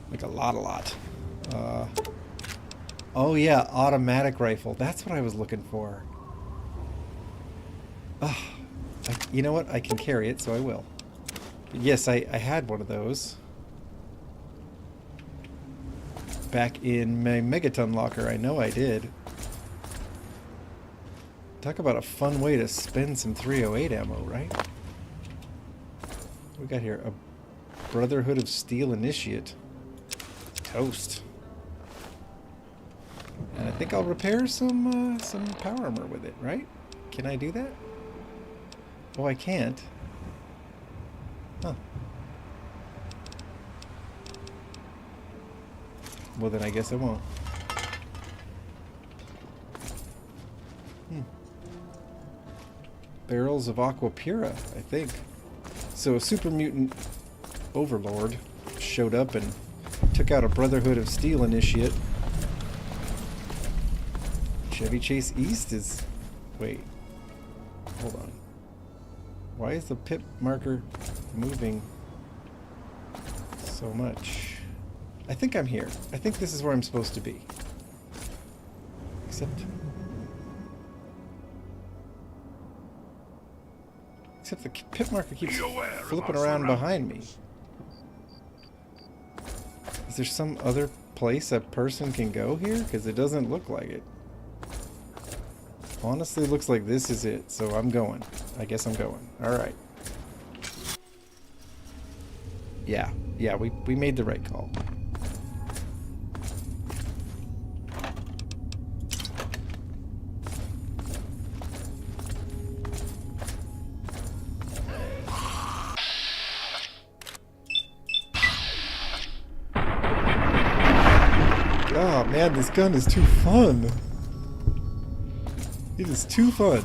Like a lot. Oh yeah, automatic rifle. That's what I was looking for. You know what? I can carry it, so I will. Yes, I had one of those. Back in my Megaton locker, I know I did. Talk about a fun way to spend some 308 ammo, right? We got here a Brotherhood of Steel Initiate. Toast. And I think I'll repair some power armor with it, right? Can I do that? Oh, I can't. Huh. Well, then I guess I won't. Barrels of Aqua Pura, I think. So a super mutant overlord showed up and took out a Brotherhood of Steel Initiate. Chevy Chase East is... Wait. Hold on. Why is the pip marker moving so much? I think I'm here. I think this is where I'm supposed to be. Except the pip marker keeps flipping around behind me. Is there some other place a person can go here? Because it doesn't look like it. Honestly, it looks like this is it, so I'm going. I guess I'm going. Alright. Yeah, we made the right call. Oh man, this gun is too fun. It is too fun.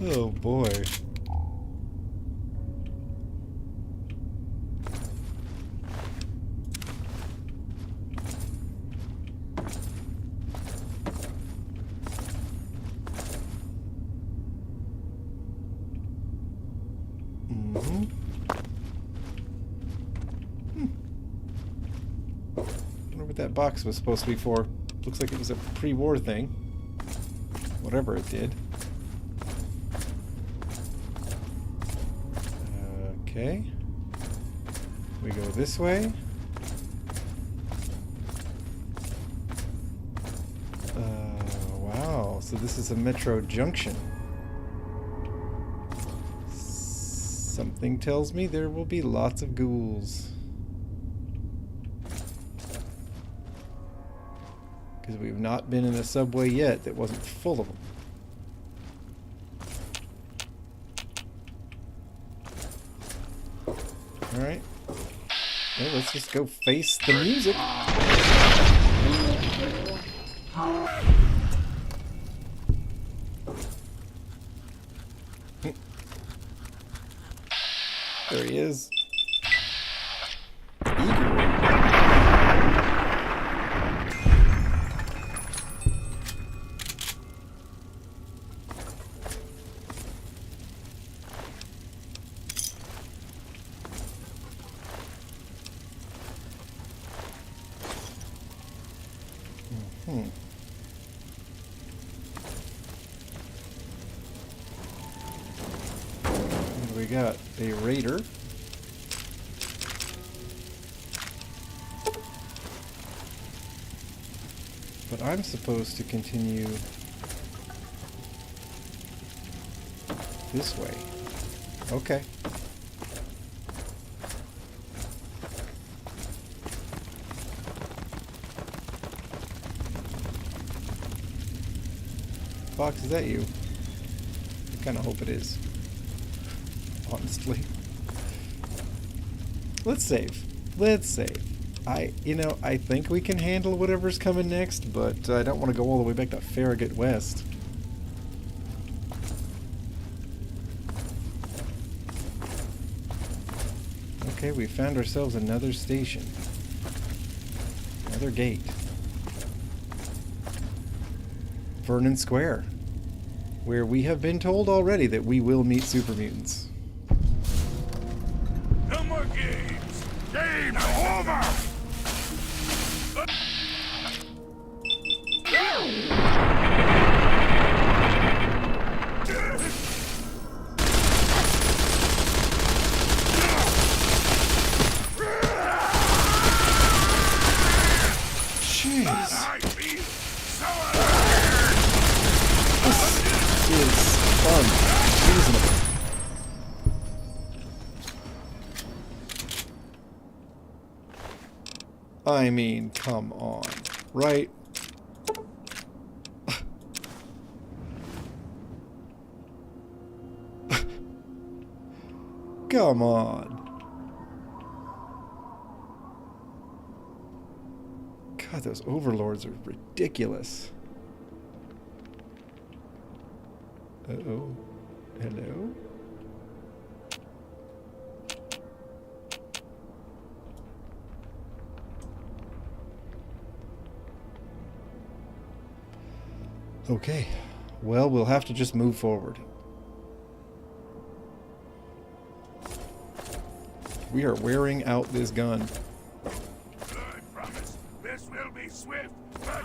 Oh boy. Mm-hmm. I don't know what that box was supposed to be for. Looks like it was a pre-war thing. Whatever it did. Okay. We go this way. Wow. So this is a metro junction. Something tells me there will be lots of ghouls. Because we've not been in a subway yet that wasn't full of them. Alright. Well, let's just go face the music. There he is. We got a raider. But I'm supposed to continue this way. Okay. Fox, is that you? I kind of hope it is. Honestly. Let's save. Let's save. I think we can handle whatever's coming next, but I don't want to go all the way back to Farragut West. Okay, we found ourselves another station. Another gate. Vernon Square, where we have been told already that we will meet super mutants. No more games! Game over! I mean, come on, right? Come on. God, those overlords are ridiculous. Uh-oh. Hello? Okay. Well, we'll have to just move forward. We are wearing out this gun. I promise, this will be swift, but...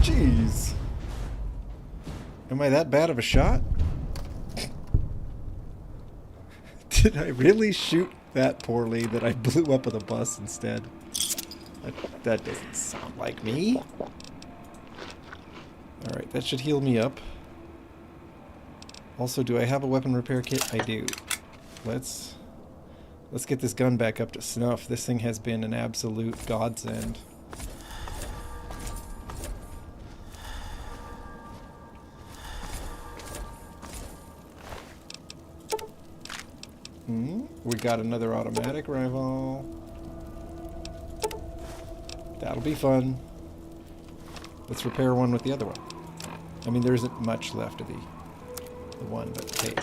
Jeez. Am I that bad of a shot? Did I really shoot that poorly that I blew up with a bus instead? That doesn't sound like me. Alright, that should heal me up. Also, do I have a weapon repair kit? I do. Let's get this gun back up to snuff. This thing has been an absolute godsend. We got another automatic rifle. That'll be fun. Let's repair one with the other one. I mean, there isn't much left of the one, but hey.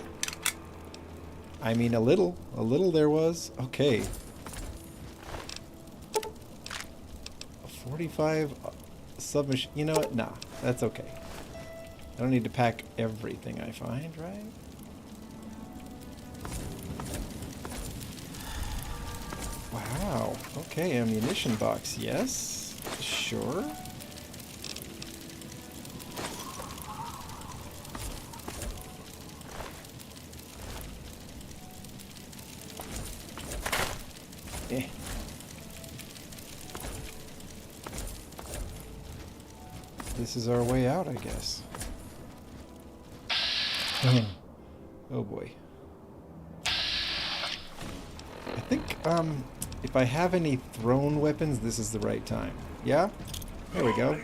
I mean, a little there was. Okay. A 45 submachine. You know what? Nah, that's okay. I don't need to pack everything I find, right? Wow. Okay, ammunition box. Yes. Sure. Eh. This is our way out, I guess. Oh boy. I think, if I have any thrown weapons, this is the right time. Yeah? There we go.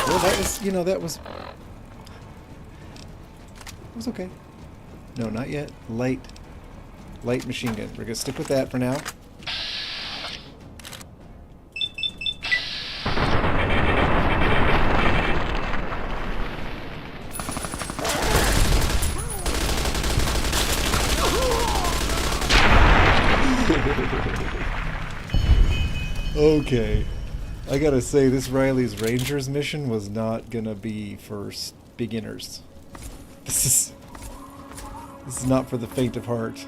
Well, that was, you know, that was... It was okay. No, not yet. Light machine gun. We're gonna stick with that for now. Okay. I gotta say, this Riley's Rangers mission was not gonna be for beginners. This is not for the faint of heart.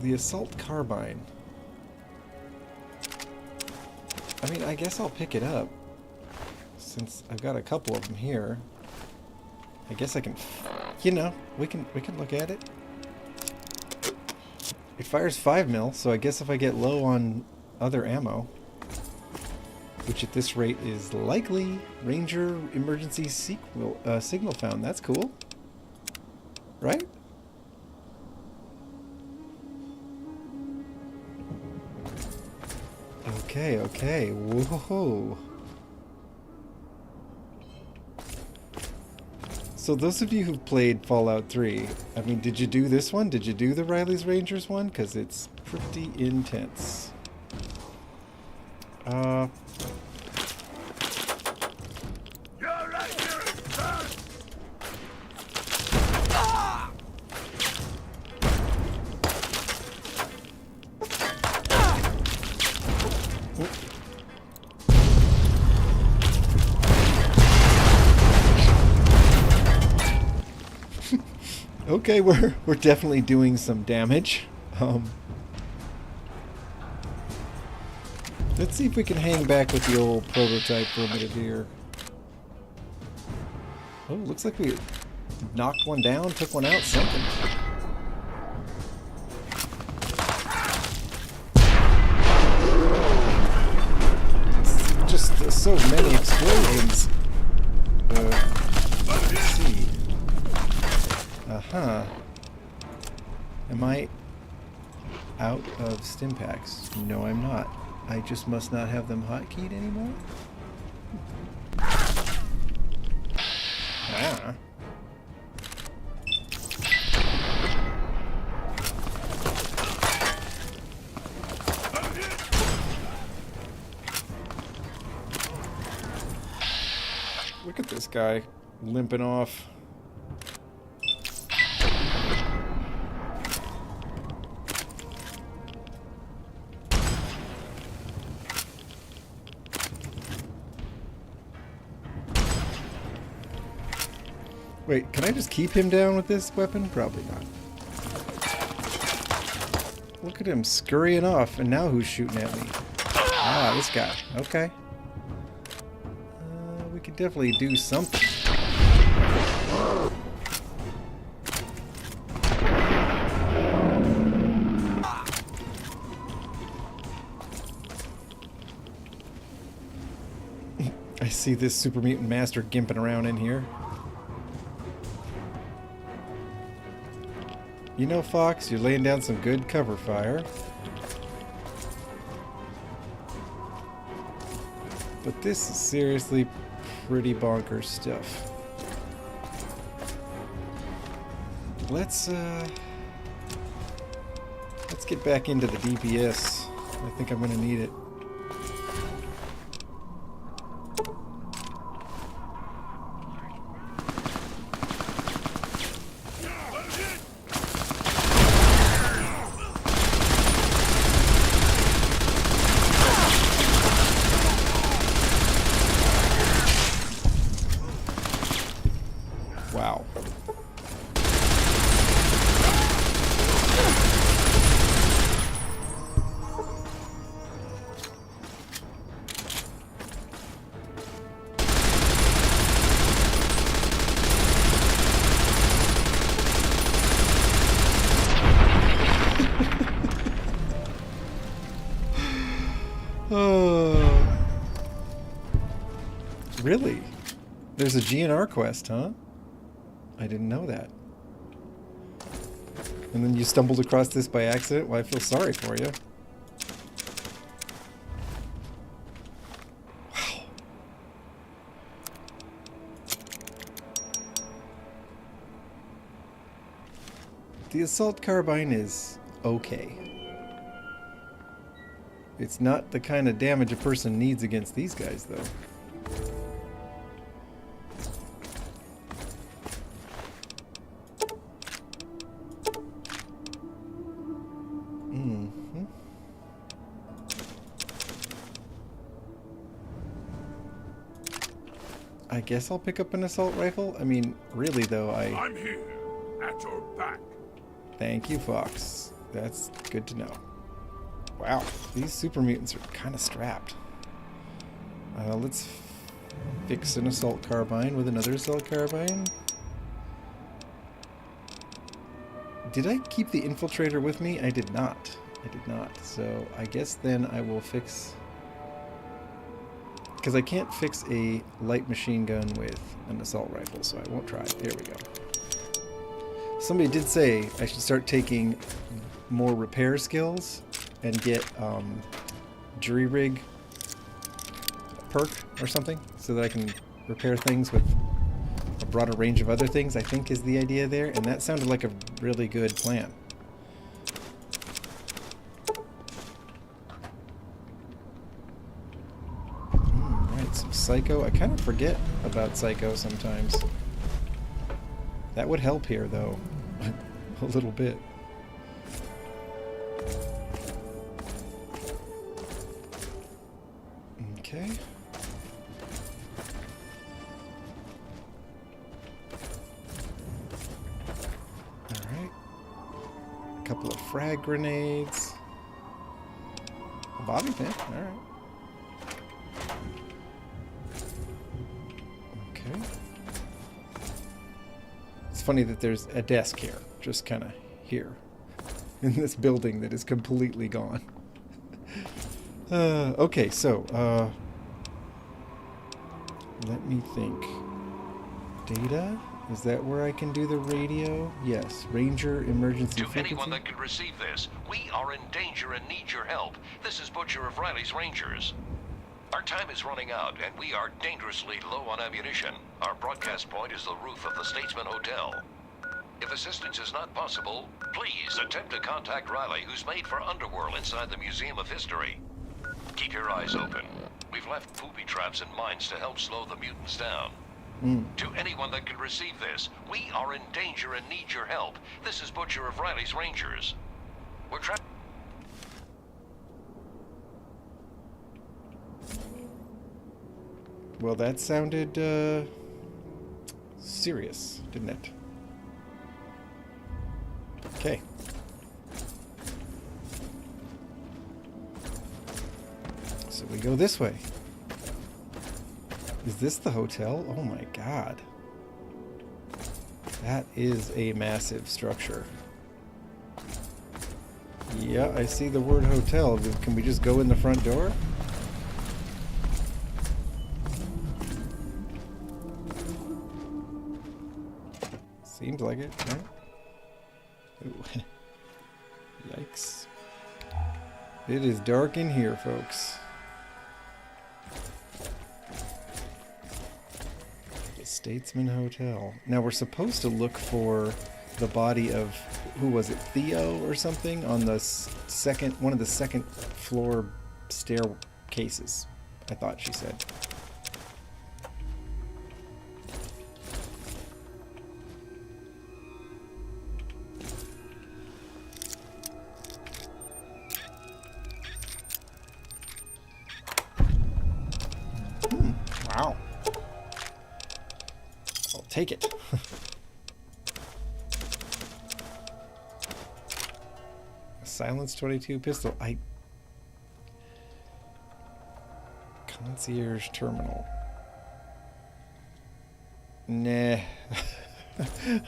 The assault carbine. I mean, I guess I'll pick it up, since I've got a couple of them here. I guess I can, you know, we can look at it. It fires 5mm, so I guess if I get low on other ammo, which at this rate is likely, Ranger emergency signal found. That's cool, right? Okay, okay. Whoa. So those of you who've played Fallout 3, I mean, did you do this one? Did you do the Riley's Rangers one? Because it's pretty intense. Okay, we're definitely doing some damage. Let's see if we can hang back with the old prototype for a minute here. Oh, looks like we knocked one down, took one out, something. It's just so many explosions. Let's see. Aha. Am I out of stim packs? No, I'm not. I just must not have them hotkeyed anymore? Ah. Look at this guy limping off. Wait, can I just keep him down with this weapon? Probably not. Look at him scurrying off, and now who's shooting at me? Ah, this guy. Okay. We could definitely do something. I see this super mutant master gimping around in here. You know, Fox, you're laying down some good cover fire. But this is seriously pretty bonkers stuff. Let's get back into the DPS. I think I'm gonna need it. Wow. Oh. Really? There's a GNR quest, huh? I didn't know that. And then you stumbled across this by accident? Well, I feel sorry for you. Wow. The assault carbine is okay. It's not the kind of damage a person needs against these guys, though. I guess I'll pick up an assault rifle. I mean, really though, I'm here, at your back. Thank you, Fox. That's good to know. Wow, these super mutants are kind of strapped. Let's fix an assault carbine with another assault carbine. Did I keep the infiltrator with me? I did not. I did not. So I guess then I will fix... Because I can't fix a light machine gun with an assault rifle, so I won't try. There we go. Somebody did say I should start taking more repair skills and get jury rig perk or something so that I can repair things with a broader range of other things, I think is the idea there, and that sounded like a really good plan. Right, some Psycho. I kind of forget about Psycho sometimes. That would help here, though, a little bit. Okay. Alright. A couple of frag grenades. A bobby pin. Alright. Okay. It's funny that there's a desk here. Just kind of here. In this building that is completely gone. Okay, so, let me think. Data? Is that where I can do the radio? Yes. Ranger emergency To frequency? anyone that can receive this, we are in danger and need your help. This is Butcher of Riley's Rangers. Our time is running out, and we are dangerously low on ammunition. Our broadcast point is the roof of the Statesman Hotel. If assistance is not possible, please attempt to contact Riley, who's made for Underworld inside the Museum of History. Keep your eyes open. We've left booby traps and mines to help slow the mutants down. To anyone that can receive this, we are in danger and need your help. This is Butcher of Riley's Rangers. We're trapped. Well, that sounded, serious, didn't it? Okay. So we go this way. Is this the hotel? Oh my god. That is a massive structure. Yeah, I see the word hotel. Can we just go in the front door? Seems like it, right? Ooh. Yikes. It is dark in here, folks. The Statesman Hotel. Now we're supposed to look for the body of, who was it, Theo or something, on the one of the second floor staircases, I thought she said. Wow. I'll take it. A silenced 22 pistol. Concierge terminal. Nah.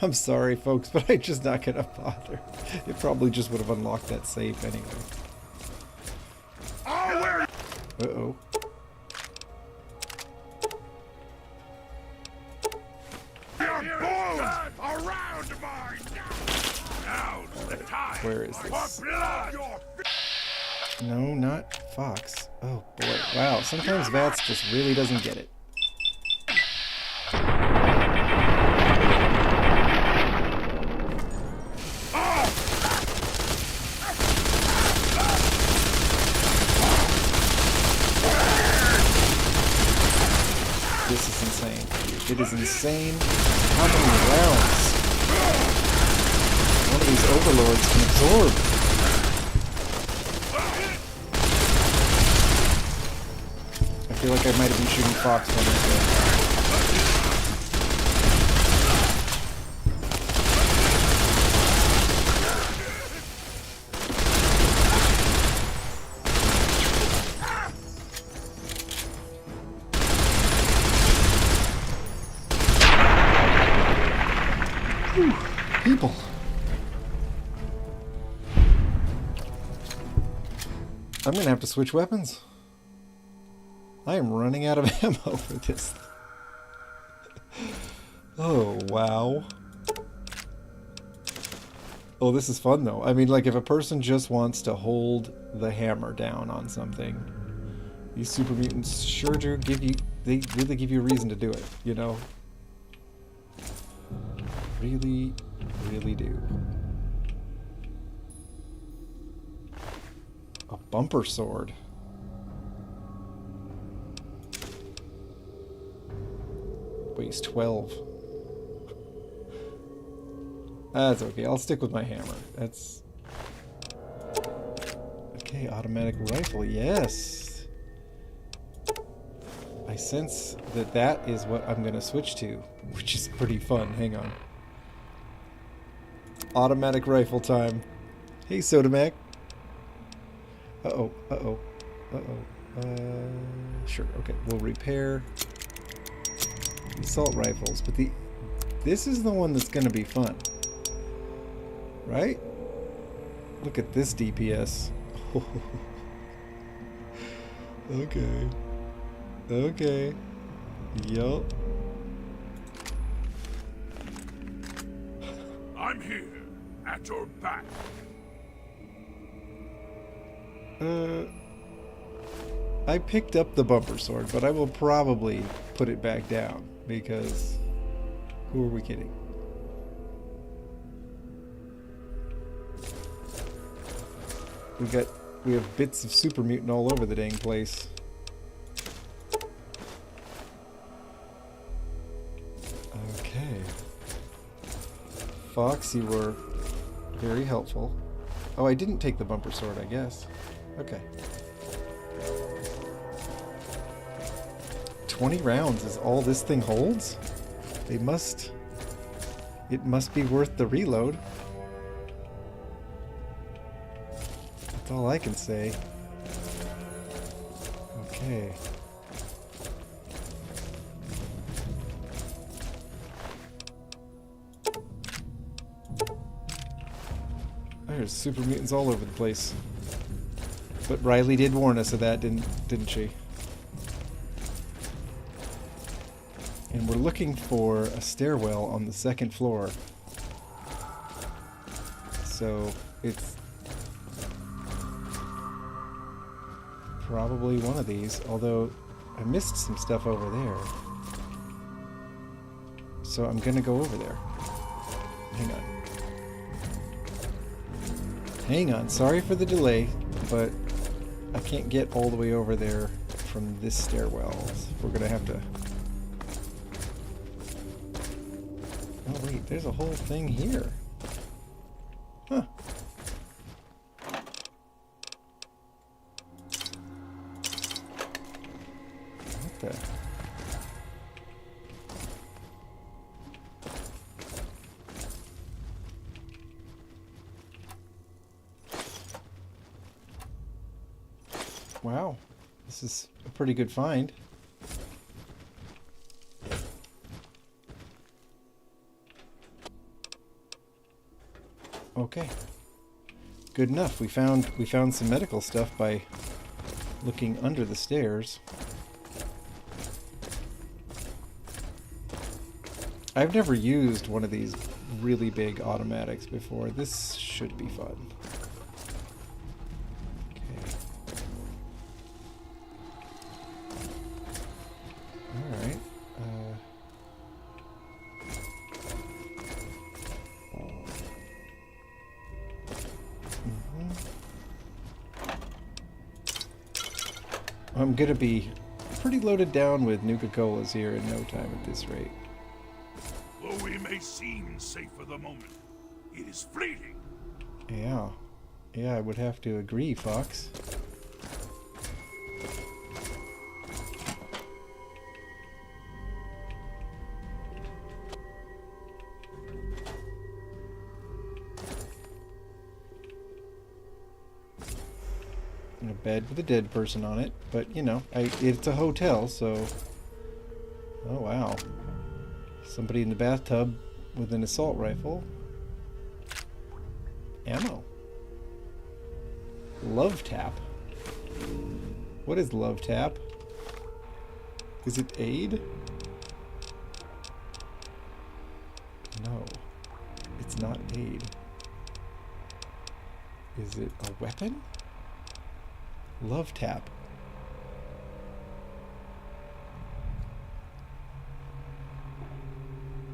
I'm sorry, folks, but I'm just not gonna bother. It probably just would have unlocked that safe anyway. Uh-oh. Where is this? No, not Fox. Oh boy. Wow, sometimes VATS just really doesn't get it. This is insane. It is insane how many rounds one of these overlords can absorb. I feel like I might have been shooting Fox when I did. People. I'm gonna have to switch weapons. I am running out of ammo for this. Oh, wow. Oh, this is fun though. I mean, like, if a person just wants to hold the hammer down on something, these super mutants sure do give you, they really give you a reason to do it, you know? Really, really do. A bumper sword. Weighs 12. That's okay. I'll stick with my hammer. That's... Okay, automatic rifle. Yes! I sense that that is what I'm going to switch to, which is pretty fun. Hang on. Automatic rifle time. Hey, Sodamac. Uh-oh, uh-oh, uh-oh. Sure, okay. We'll repair the assault rifles, but this is the one that's gonna be fun. Right? Look at this DPS. Okay. Okay. Yup. I'm here, at your back. I picked up the bumper sword, but I will probably put it back down, because who are we kidding? We have bits of super mutant all over the dang place. Okay. Fox, you were very helpful. Oh, I didn't take the bumper sword, I guess. Okay. 20 rounds is all this thing holds? It must be worth the reload. That's all I can say. Okay. There's super mutants all over the place. But Riley did warn us of that, didn't she? And we're looking for a stairwell on the second floor. so it's probably one of these, although I missed some stuff over there. So I'm gonna go over there. Hang on. Hang on, sorry for the delay, but I can't get all the way over there from this stairwell. So we're gonna have to... Oh wait, there's a whole thing here. Huh. What the... Wow, this is a pretty good find. Okay, good enough. We found some medical stuff by looking under the stairs. I've never used one of these really big automatics before. This should be fun. I'm gonna be pretty loaded down with Nuka-Colas here in no time at this rate. Though we may seem safe for the moment, it is fleeting. Yeah. Yeah, I would have to agree, Fox. A bed with a dead person on it, but you know, it's a hotel, so... Oh wow. Somebody in the bathtub with an assault rifle. Ammo. Love tap. What is love tap? Is it aid? No. It's not aid. Is it a weapon? Love tap.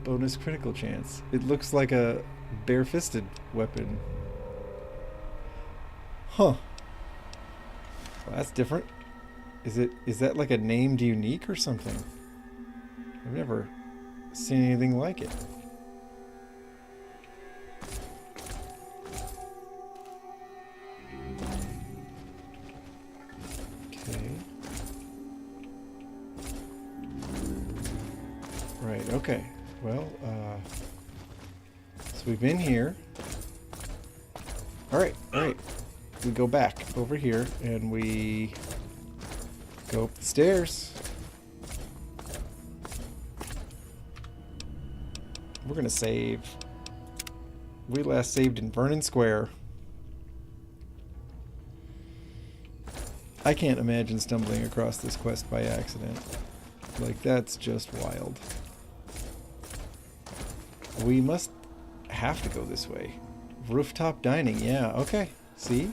Bonus critical chance. It looks like a bare-fisted weapon. Huh. Well, that's different. Is that like a named unique or something? I've never seen anything like it. Okay, well, so we've been here. Alright. We go back over here and we go up the stairs. We're gonna save. We last saved in Vernon Square. I can't imagine stumbling across this quest by accident. Like, that's just wild. We must have to go this way. Rooftop dining, yeah, okay. See?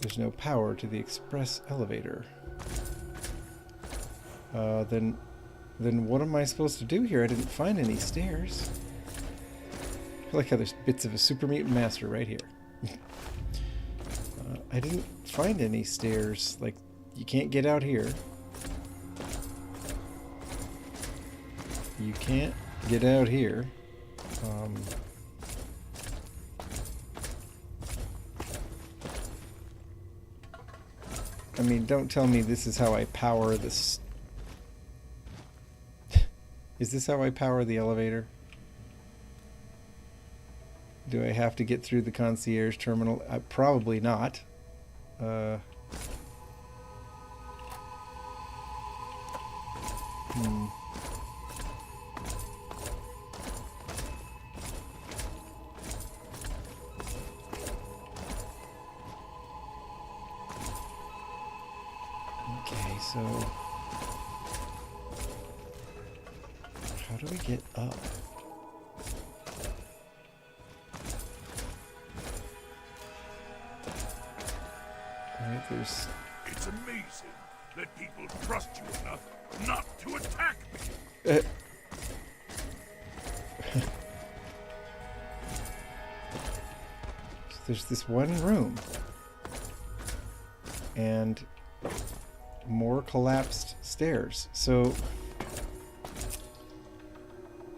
There's no power to the express elevator. Then what am I supposed to do here? I didn't find any stairs. I like how there's bits of a super mutant master right here. I didn't find any stairs. Like, you can't get out here. You can't get out here. I mean, don't tell me this is how I power this. Is this how I power the elevator? Do I have to get through the concierge terminal? Probably not. Okay, so how do we get up? Alright, there's... It's amazing that people trust you enough not to attack me. So there's this one room. And more collapsed stairs. So...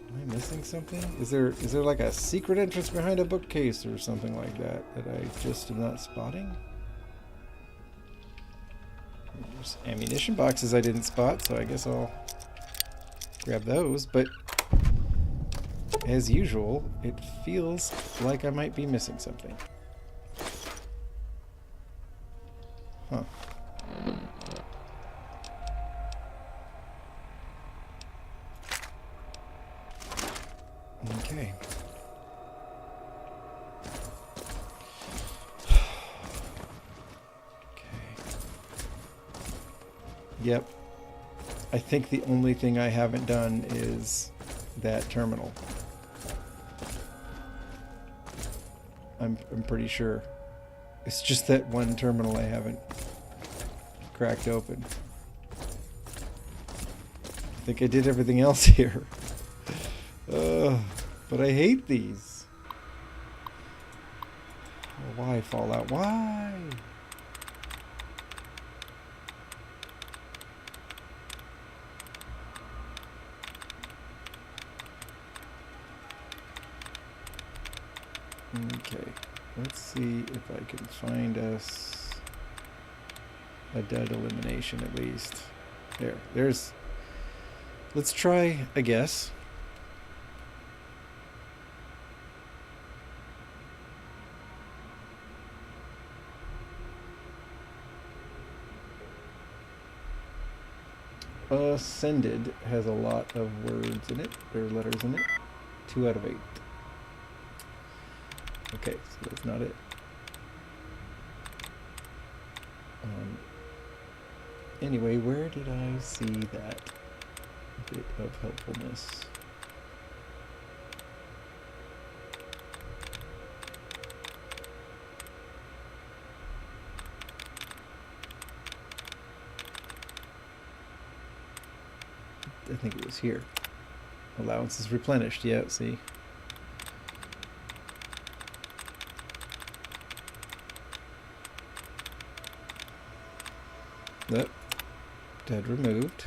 Am I missing something? Is there like a secret entrance behind a bookcase or something like that that I just am not spotting? There's ammunition boxes I didn't spot, so I guess I'll grab those, but as usual, it feels like I might be missing something. Huh. Okay. Yep. I think the only thing I haven't done is that terminal. I'm pretty sure. It's just that one terminal I haven't cracked open. I think I did everything else here. But I hate these. Why Fallout? Why? Okay, let's see if I can find us a dead elimination at least. There's... Let's try a guess. Ascended has a lot of words in it, or letters in it. 2 out of 8. Okay, so that's not it. Anyway, where did I see that bit of helpfulness? I think it was here. Allowance is replenished. Yeah, see. That dead removed.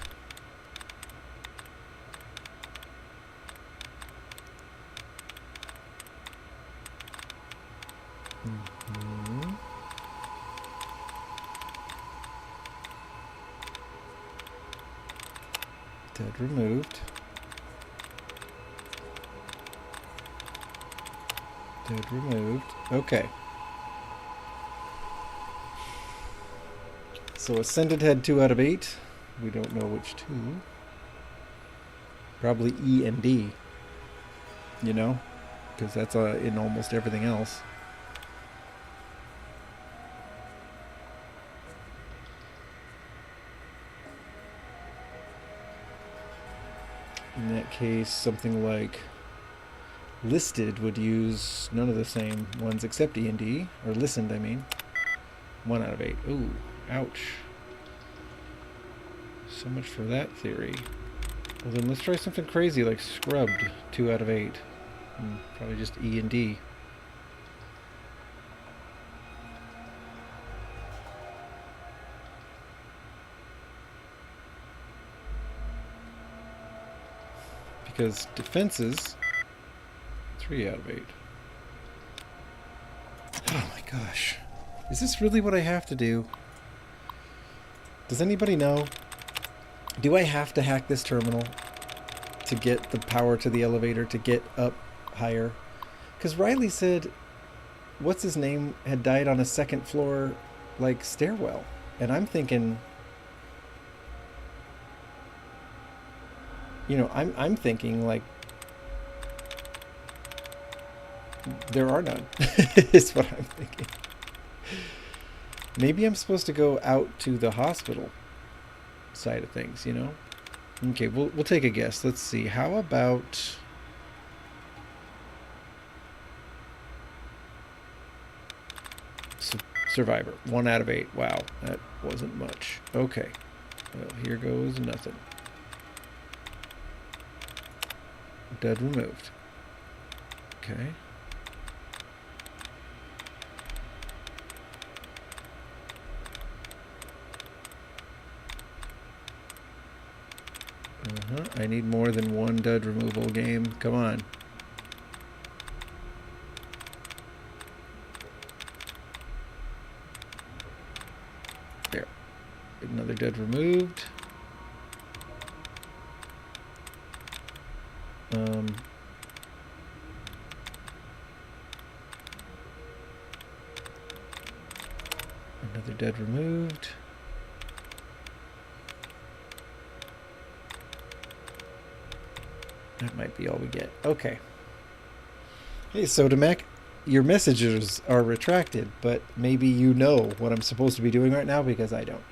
Dead removed. Dead removed. Okay. So Ascended had 2 out of 8. We don't know which 2. Probably E and D. You know? Because that's in almost everything else. In that case, something like listed would use none of the same ones except E and D. Or listened, I mean. 1 out of 8. Ooh, ouch. So much for that theory. Well then let's try something crazy like scrubbed. 2 out of 8. Probably just E and D. Because defenses, 3 out of 8. Oh my gosh. Is this really what I have to do? Does anybody know? Do I have to hack this terminal to get the power to the elevator to get up higher? Because Riley said, what's his name, had died on a 2nd floor, like, stairwell. And I'm thinking... You know, I'm thinking, like, there are none, is what I'm thinking. Maybe I'm supposed to go out to the hospital side of things, you know? Okay, we'll take a guess. Let's see. How about... Survivor. 1 out of 8. Wow, that wasn't much. Okay. Well, here goes nothing. Dead removed. Okay. I need more than 1 dud removal game. Come on. There. Another dud removed. Another dud removed. That might be all we get. Okay. Hey, Sodamac, your messages are retracted, but maybe you know what I'm supposed to be doing right now because I don't.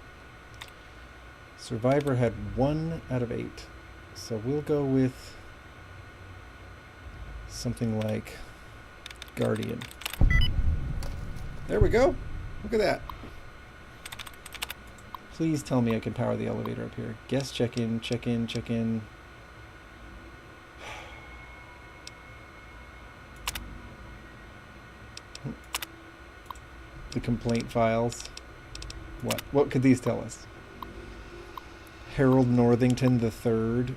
Survivor had 1 out of 8. So we'll go with something like Guardian. There we go. Look at that. Please tell me I can power the elevator up here. Guest check-in, check-in, check-in. The complaint files. What could these tell us? Harold Northington III,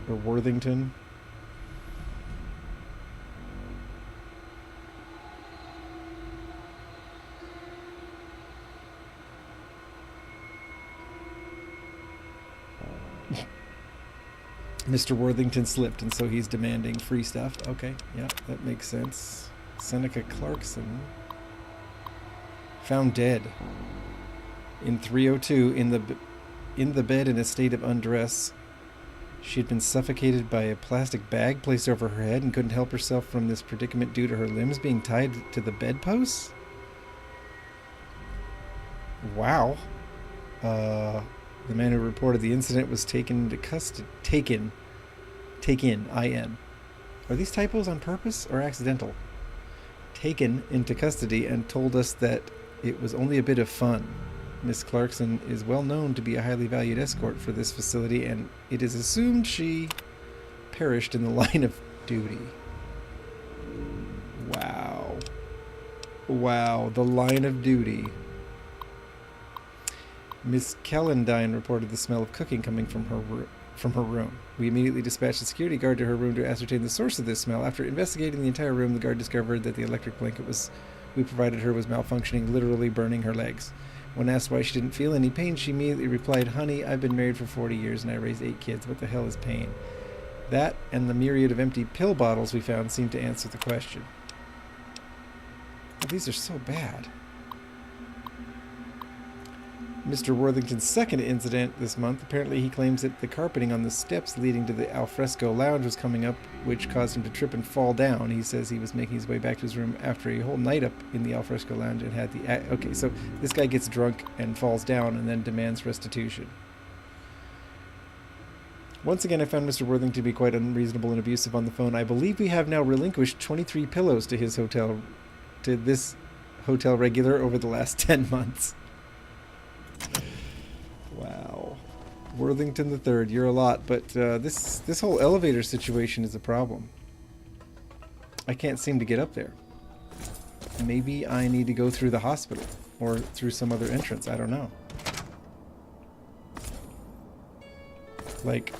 or Worthington. Mr. Worthington slipped, and so he's demanding free stuff. Okay, yeah, that makes sense. Seneca Clarkson found dead in 302 in the bed in a state of undress. She had been suffocated by a plastic bag placed over her head and couldn't help herself from this predicament due to her limbs being tied to the bedposts. Wow. The man who reported the incident was taken into custody. Taken, I-N. Are these typos on purpose or accidental? Taken into custody and told us that it was only a bit of fun. Miss Clarkson is well known to be a highly valued escort for this facility, and it is assumed she perished in the line of duty. Wow. Wow, the line of duty. Miss Kellendine reported the smell of cooking coming from her room. We immediately dispatched a security guard to her room to ascertain the source of this smell. After investigating the entire room, the guard discovered that the electric blanket we provided her was malfunctioning, literally burning her legs. When asked why she didn't feel any pain, she immediately replied, "Honey, I've been married for 40 years and I raised 8 kids. What the hell is pain?" That and the myriad of empty pill bottles we found seemed to answer the question. Oh, these are so bad. Mr. Worthington's second incident this month, apparently he claims that the carpeting on the steps leading to the alfresco lounge was coming up, which caused him to trip and fall down. He says he was making his way back to his room after a whole night up in the alfresco lounge and had the... Okay, so this guy gets drunk and falls down and then demands restitution. Once again, I found Mr. Worthington to be quite unreasonable and abusive on the phone. I believe we have now relinquished 23 pillows to this hotel regular over the last 10 months. Wow. Worthington III, you're a lot, but this whole elevator situation is a problem. I can't seem to get up there. Maybe I need to go through the hospital or through some other entrance. I don't know. Like,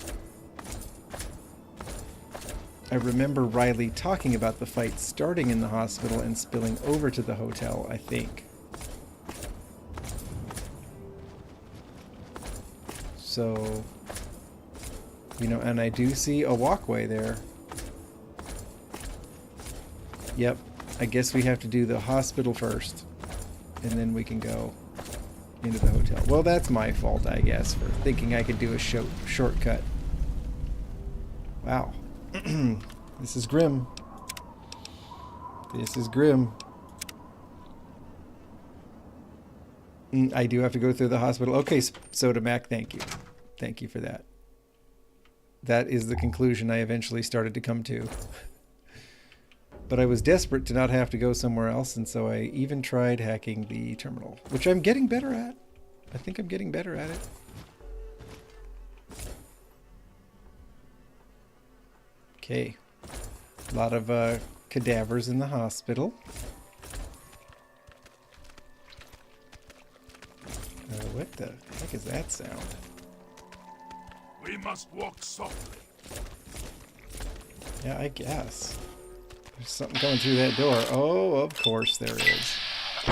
I remember Riley talking about the fight starting in the hospital and spilling over to the hotel, I think. So, you know, and I do see a walkway there. Yep, I guess we have to do the hospital first, and then we can go into the hotel. Well, that's my fault, I guess, for thinking I could do a shortcut. Wow. This is grim. This is grim. I do have to go through the hospital. Okay, Soda Mac, thank you. Thank you for that. That is the conclusion I eventually started to come to. But I was desperate to not have to go somewhere else, and so I even tried hacking the terminal, which I'm getting better at. I think I'm getting better at it. Okay. A lot of cadavers in the hospital. What the heck is that sound? We must walk softly. Yeah, I guess. There's something coming through that door. Oh, of course there is. I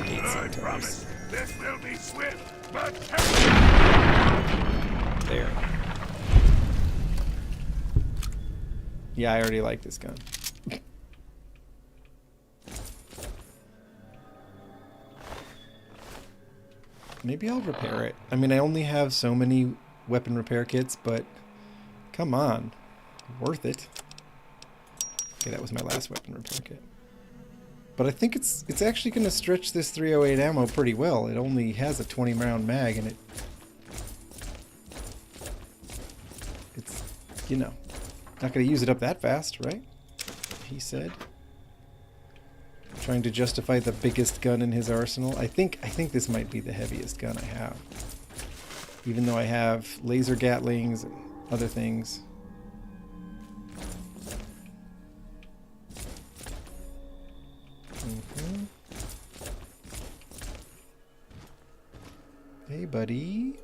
hate I centaurs. promise this will be swift, but There. Yeah, I already like this gun. Maybe I'll repair it. I mean, I only have so many weapon repair kits, but come on. Worth it. Okay, that was my last weapon repair kit. But I think it's actually going to stretch this 308 ammo pretty well. It only has a 20 round mag, and it's, you know, not going to use it up that fast, right? He said. Trying to justify the biggest gun in his arsenal. I think this might be the heaviest gun I have. Even though I have laser gatlings and other things. Hey, buddy.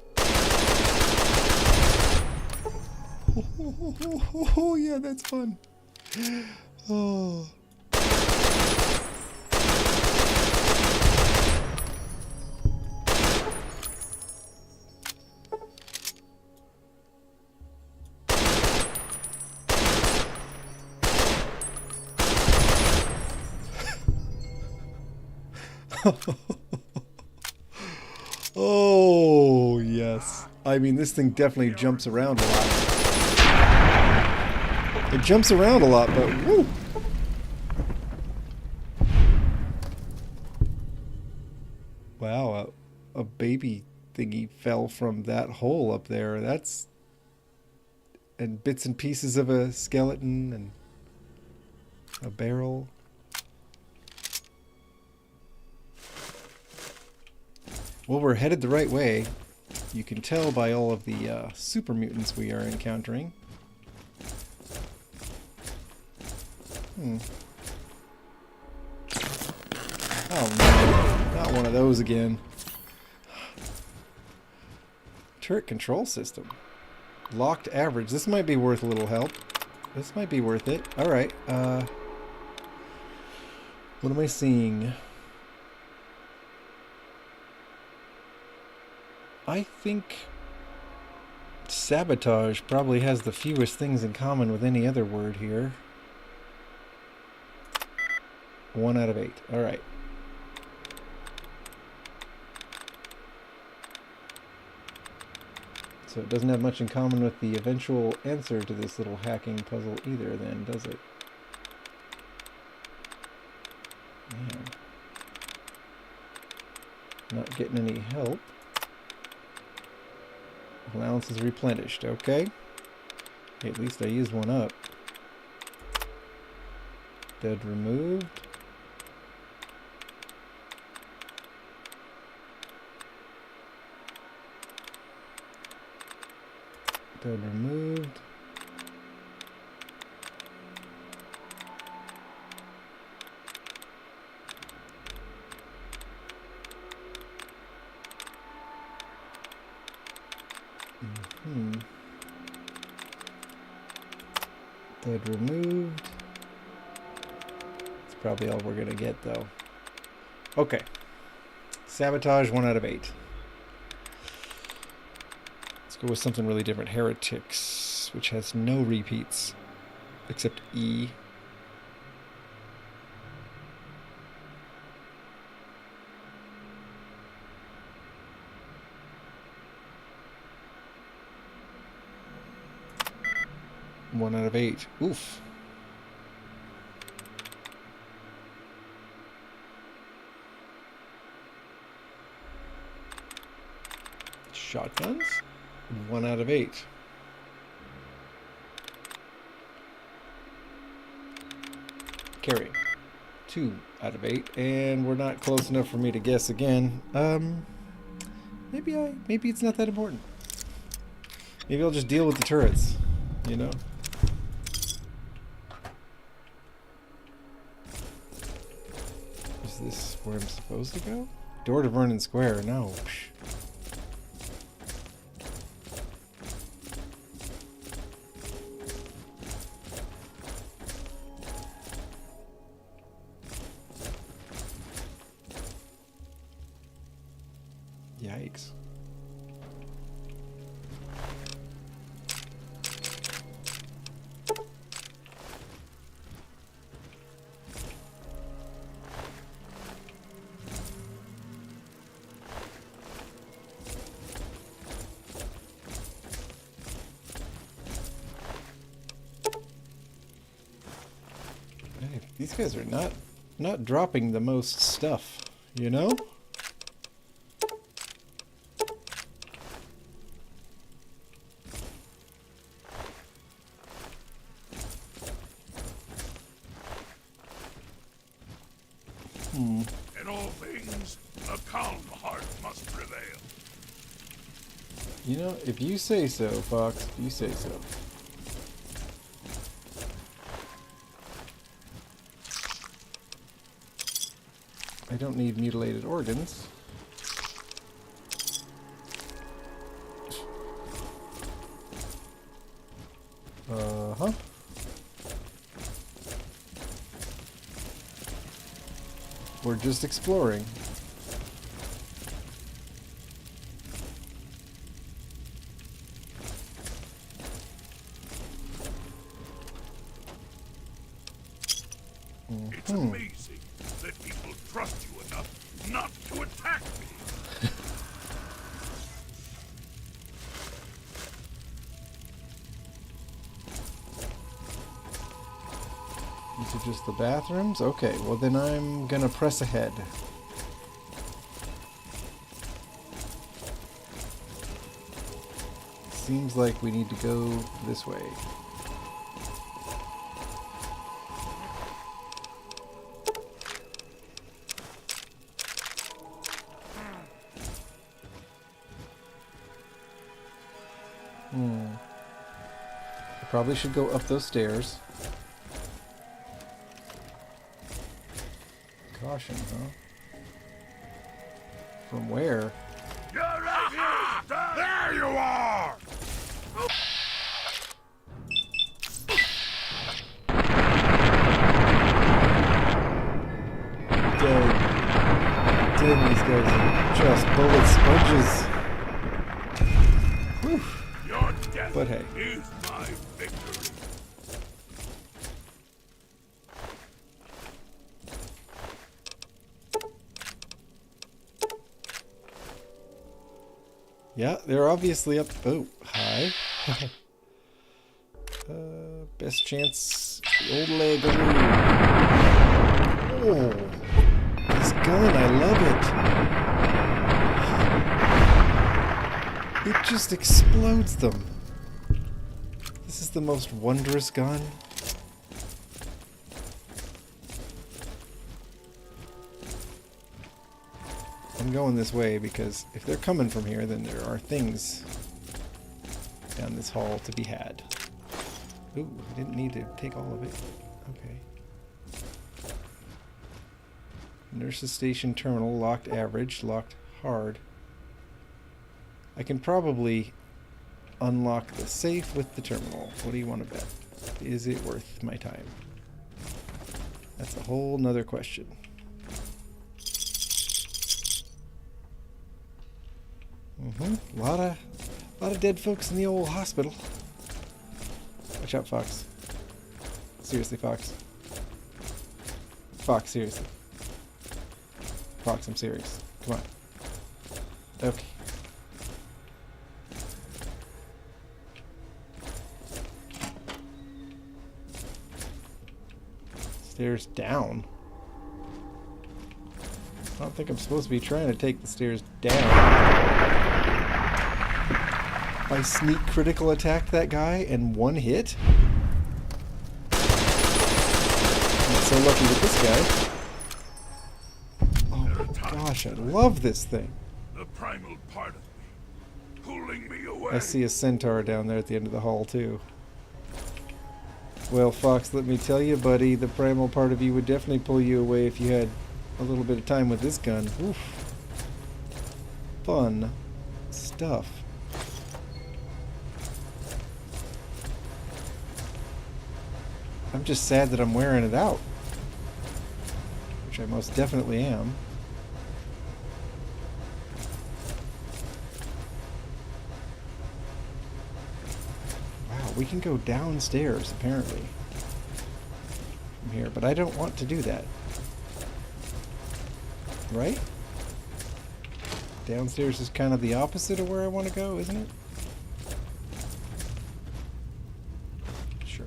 Oh, yeah, that's fun. Oh. Oh, yes. I mean, this thing definitely jumps around a lot. It jumps around a lot, but woo! Wow, a baby thingy fell from that hole up there. That's... And bits and pieces of a skeleton and a barrel. Well, we're headed the right way. You can tell by all of the super mutants we are encountering. Oh no, not one of those again. Turret control system. Locked average. This might be worth a little help. This might be worth it. Alright, what am I seeing? I think sabotage probably has the fewest things in common with any other word here. 1 out of 8. Alright. So it doesn't have much in common with the eventual answer to this little hacking puzzle either then, does it? Man. Not getting any help. Allowance is replenished, okay. Hey, at least I used one up. Dead removed. Dead removed. Dead removed. That's probably all we're gonna get though. Okay. Sabotage 1 out of 8. Let's go with something really different. Heretics, which has no repeats except E. One out of 8. Oof. Shotguns? 1 out of 8. Carry. 2 out of 8, and we're not close enough for me to guess again. Maybe it's not that important. Maybe I'll just deal with the turrets, you know? Is this where I'm supposed to go? Door to Vernon Square, no. Yikes. Hey, these guys are not dropping the most stuff, you know? In all things, a calm heart must prevail. You know, if you say so, Fox, if you say so. I don't need mutilated organs. Uh-huh. We're just exploring. It's amazing that people trust you enough not to attack me. These are just the bathrooms? Okay, well then I'm gonna press ahead. Seems like we need to go this way. I probably should go up those stairs. Caution, huh? From where? You're right here! There you are! Dang, these guys are just bullet sponges. Whew. Your death But hey. is my victory. Yeah, they're obviously up. Oh, hi. Best chance. The old leg. Oh, this gun, I love it. It just explodes them. This is the most wondrous gun. I'm going this way because if they're coming from here, then there are things down this hall to be had. Ooh, I didn't need to take all of it. Okay. Nurse's Station Terminal, locked average, locked hard. I can probably unlock the safe with the terminal. What do you want to bet? Is it worth my time? That's a whole nother question. A lot of dead folks in the old hospital. Watch out, Fox. Seriously, Fox. Fox, seriously. Fox, I'm serious. Come on. Okay. Stairs down? I don't think I'm supposed to be trying to take the stairs down. I sneak critical attacked that guy in one hit? Let's so lucky with this guy. Oh my gosh, I love this thing. The primal part of me, pulling me away. I see a centaur down there at the end of the hall, too. Well, Fox, let me tell you, buddy, the primal part of you would definitely pull you away if you had a little bit of time with this gun. Oof. Fun stuff. I'm just sad that I'm wearing it out. Which I most definitely am. Wow, we can go downstairs, apparently. From here, but I don't want to do that. Right? Downstairs is kind of the opposite of where I want to go, isn't it? Sure.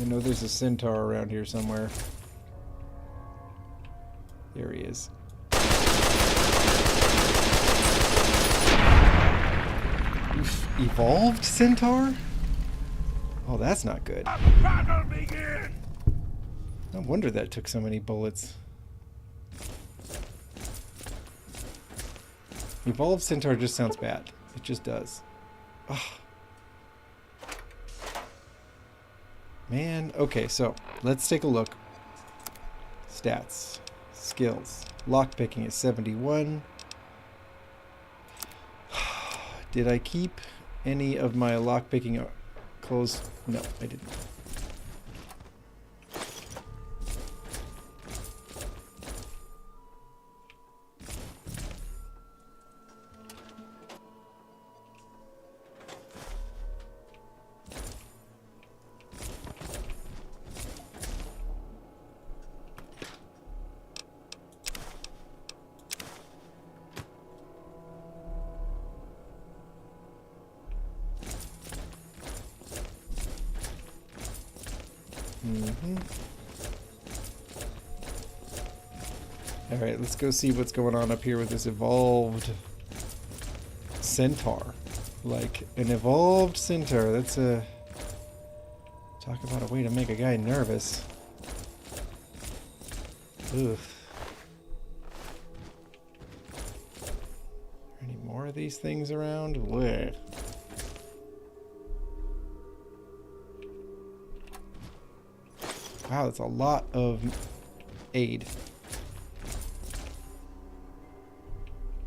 I know there's a centaur around here somewhere. There he is. Oof, evolved centaur? Oh, that's not good. Battle begin! No wonder that took so many bullets. Evolved centaur just sounds bad. It just does. Ugh. Man, okay, so let's take a look. Stats, skills. Lockpicking is 71. Did I keep any of my lockpicking clothes? No, I didn't. Alright, let's go see what's going on up here with this evolved centaur. Like, an evolved centaur, that's a... Talk about a way to make a guy nervous. Ugh. Any more of these things around? Blech. Wow, that's a lot of aid.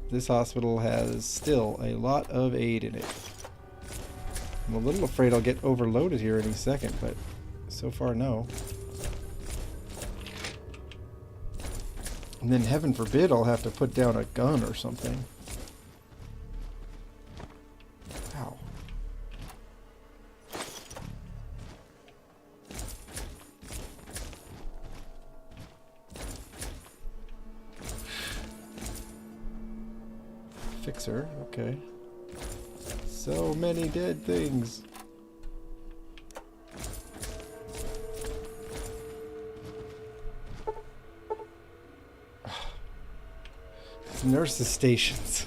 This hospital has still a lot of aid in it. I'm a little afraid I'll get overloaded here any second, but so far no. And then heaven forbid I'll have to put down a gun or something. Wow. Fixer, okay. So many dead things. Nurses stations.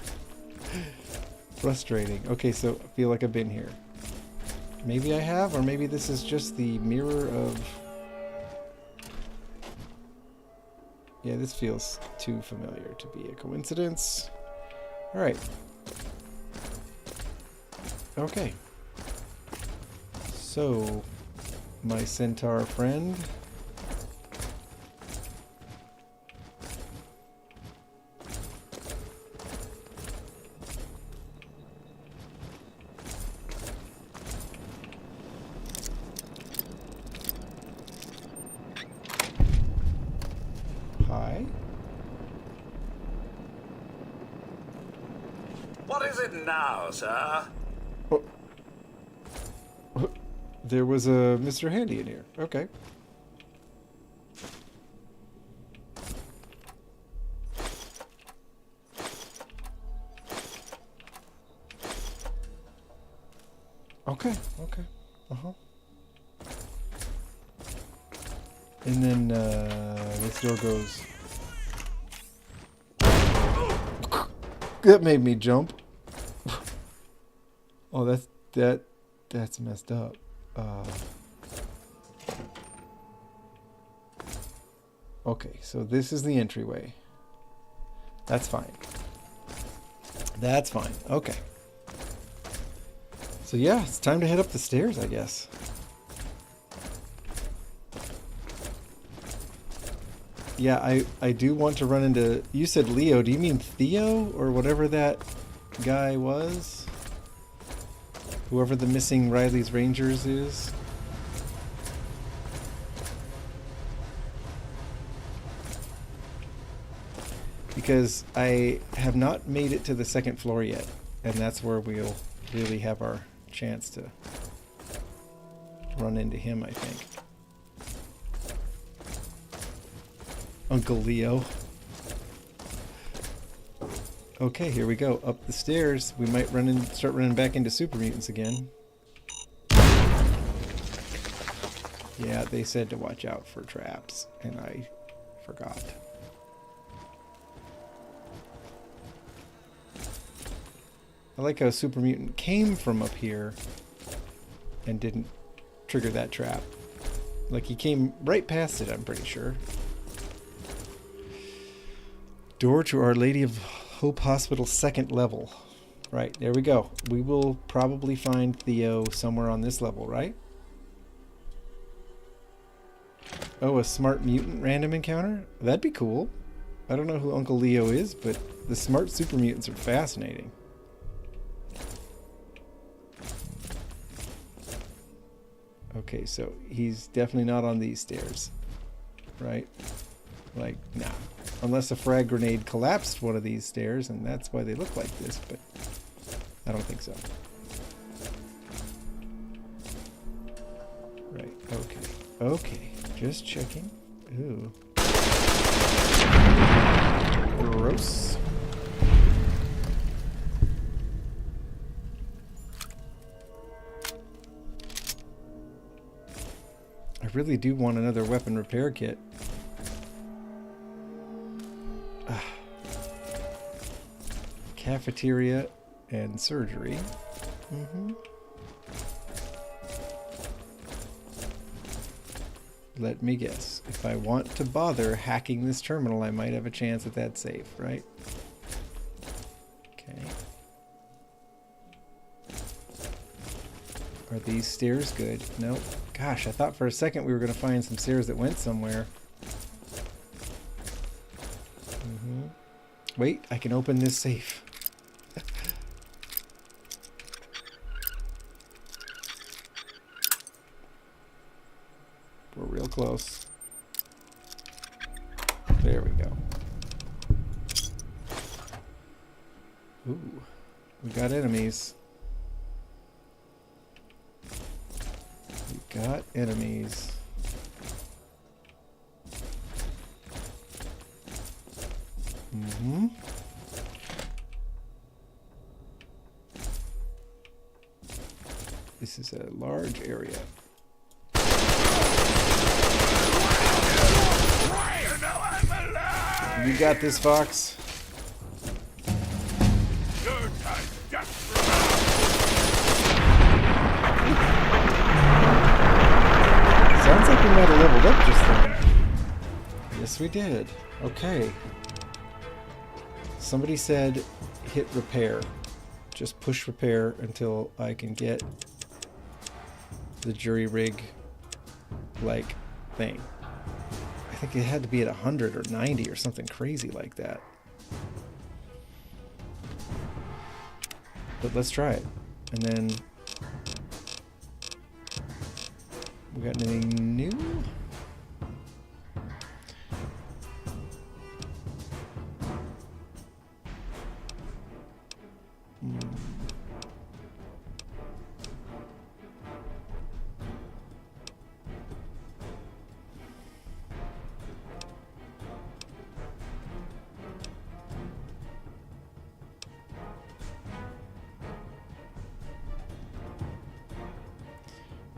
Frustrating. Okay, so I feel like I've been here. Maybe I have, or maybe this is just the mirror of... Yeah, this feels too familiar to be a coincidence. Alright. Okay. So, my centaur friend. Hi. What is it now, sir? Oh. There was a Mr. Handy in here. Okay. Okay, okay. Uh-huh. And then this door goes. That made me jump. Oh, that's messed up. Okay, so this is the entryway. That's fine. That's fine. Okay. So yeah, it's time to head up the stairs, I guess. Yeah, I do want to run into... You said Leo. Do you mean Theo? Or whatever that guy was? Whoever the missing Riley's Rangers is? Because I have not made it to the second floor yet. And that's where we'll really have our chance to run into him, I think. Uncle Leo. Okay, here we go. Up the stairs. We might start running back into super mutants again. Yeah, they said to watch out for traps, and I forgot. I like how super mutant came from up here and didn't trigger that trap. Like he came right past it, I'm pretty sure. Door to Our Lady of Hope Hospital, second level. Right, there we go. We will probably find Theo somewhere on this level, right? Oh, a smart mutant random encounter? That'd be cool. I don't know who Uncle Leo is, but the smart super mutants are fascinating. Okay, so he's definitely not on these stairs, right? Like, nah. Unless a frag grenade collapsed one of these stairs, and that's why they look like this, but I don't think so. Right, okay. Okay, just checking. Ooh. Gross. I really do want another weapon repair kit. Cafeteria and surgery. Let me guess. If I want to bother hacking this terminal, I might have a chance at that safe, right? Okay. Are these stairs good? Nope. Gosh, I thought for a second we were going to find some stairs that went somewhere. Wait, I can open this safe. We're real close. There we go. Ooh, we got enemies. We got enemies. This is a large area. You got this, Fox. Sounds like we might have leveled up just then. Yes, we did. Okay. Somebody said hit repair. Just push repair until I can get the jury rig like thing. I think it had to be at 100 or 90 or something crazy like that. But let's try it. And then we got anything new?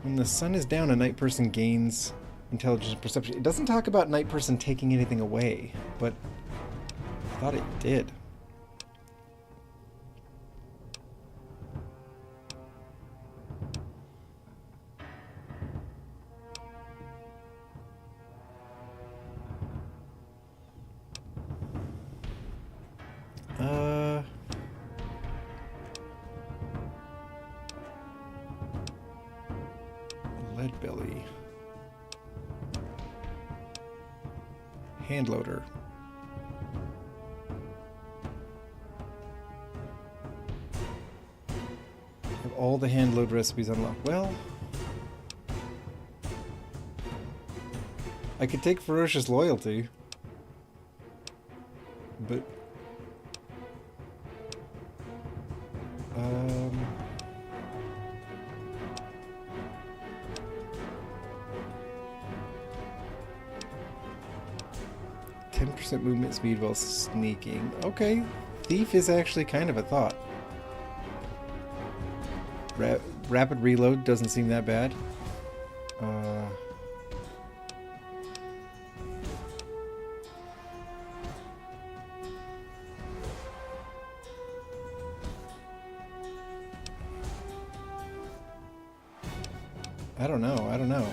When the sun is down, a night person gains intelligence and perception. It doesn't talk about night person taking anything away, but I thought it did. Lead belly. Hand loader. Have all the hand load recipes unlocked. Well, I could take ferocious loyalty, but 10% movement speed while sneaking. Okay, thief is actually kind of a thought. Rapid reload doesn't seem that bad. I don't know.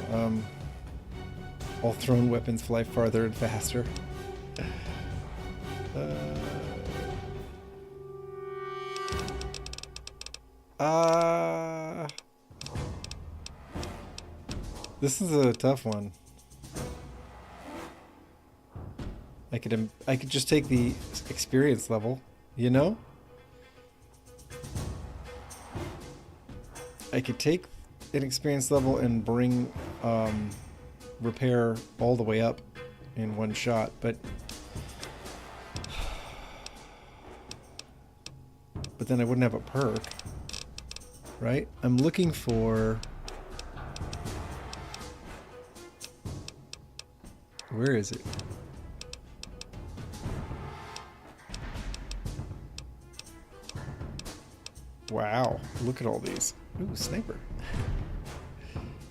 All thrown weapons fly farther and faster. This is a tough one. I could just take the experience level, you know? I could take an experience level and bring repair all the way up in one shot, but then I wouldn't have a perk, right? I'm looking for... Where is it? Wow, look at all these. Ooh, sniper.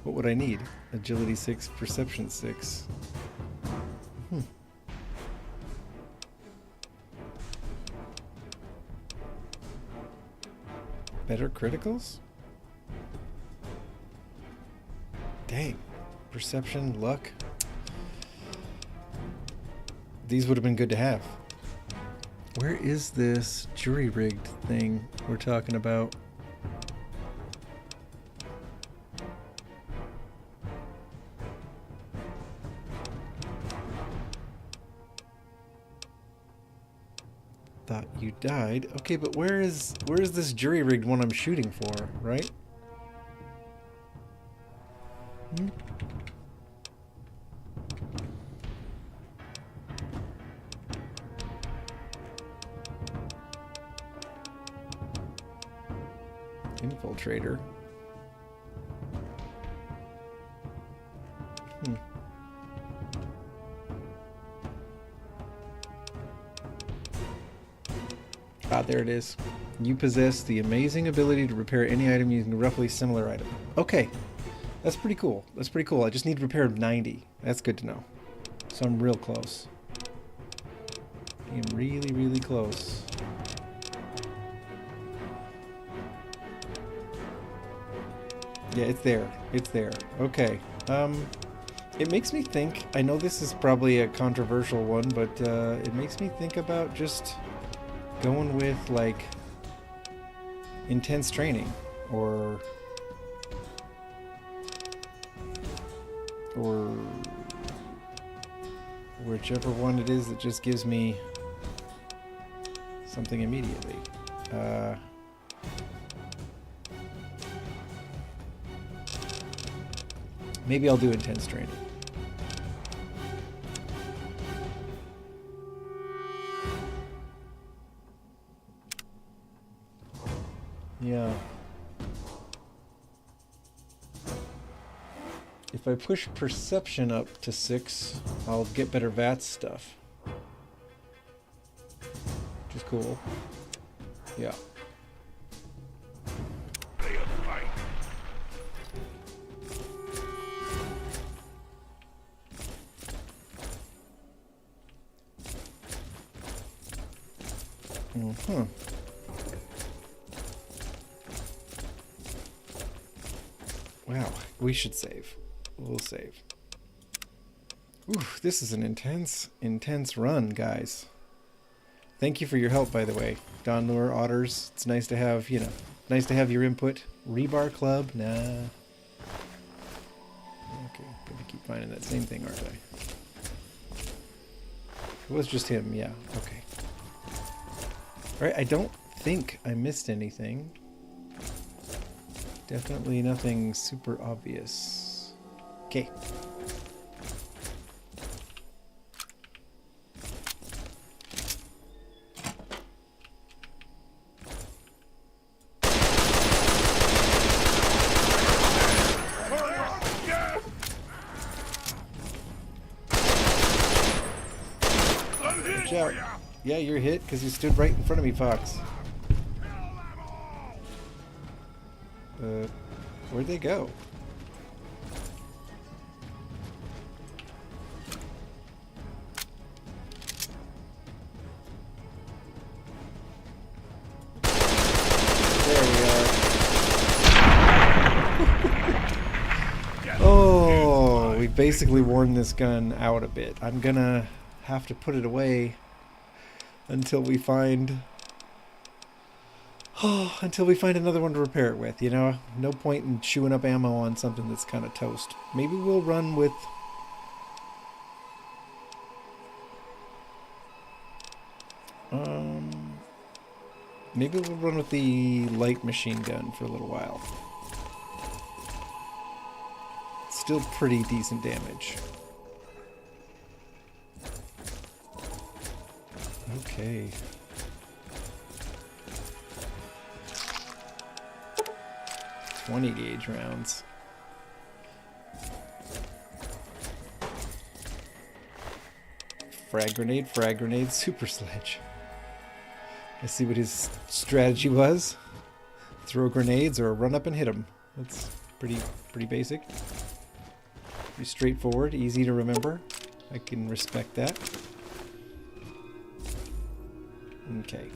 What would I need? Agility 6, perception 6. Better criticals? Dang. Perception, luck. These would have been good to have. Where is this jury-rigged thing we're talking about? Thought you died. Okay, but where is this jury-rigged one I'm shooting for, right? Infiltrator. Ah, there it is. You possess the amazing ability to repair any item using a roughly similar item. Okay. That's pretty cool. That's pretty cool. I just need repair of 90. That's good to know. So I'm real close. I'm really, really close. Yeah, it's there. It's there. Okay. It makes me think, I know this is probably a controversial one, but it makes me think about just going with, like, intense training, or whichever one it is that just gives me something immediately. Maybe I'll do intense training. Yeah. If I push perception up to 6, I'll get better VATS stuff. Which is cool. Yeah. Mm-hmm. Wow, we should save. We'll save. Ooh, this is an intense run, guys. Thank you for your help, by the way. Don Lure, Otters, it's nice to have, you know, nice to have your input. Rebar Club, nah. Okay, gonna keep finding that same thing, aren't I? It was just him, yeah, okay. Alright, I don't think I missed anything. Definitely nothing super obvious. Okay. Watch out. Yeah, you're hit because you stood right in front of me, Fox. Where'd they go? There we are. Oh, we basically worn this gun out a bit. I'm gonna have to put it away until we find another one to repair it with, you know? No point in chewing up ammo on something that's kind of toast. Maybe we'll run with maybe we'll run with the light machine gun for a little while. Still pretty decent damage. Okay. .20 gauge rounds. Frag grenade, super sledge. I see what his strategy was. Throw grenades or run up and hit him. That's pretty basic. Pretty straightforward, easy to remember. I can respect that. Okay.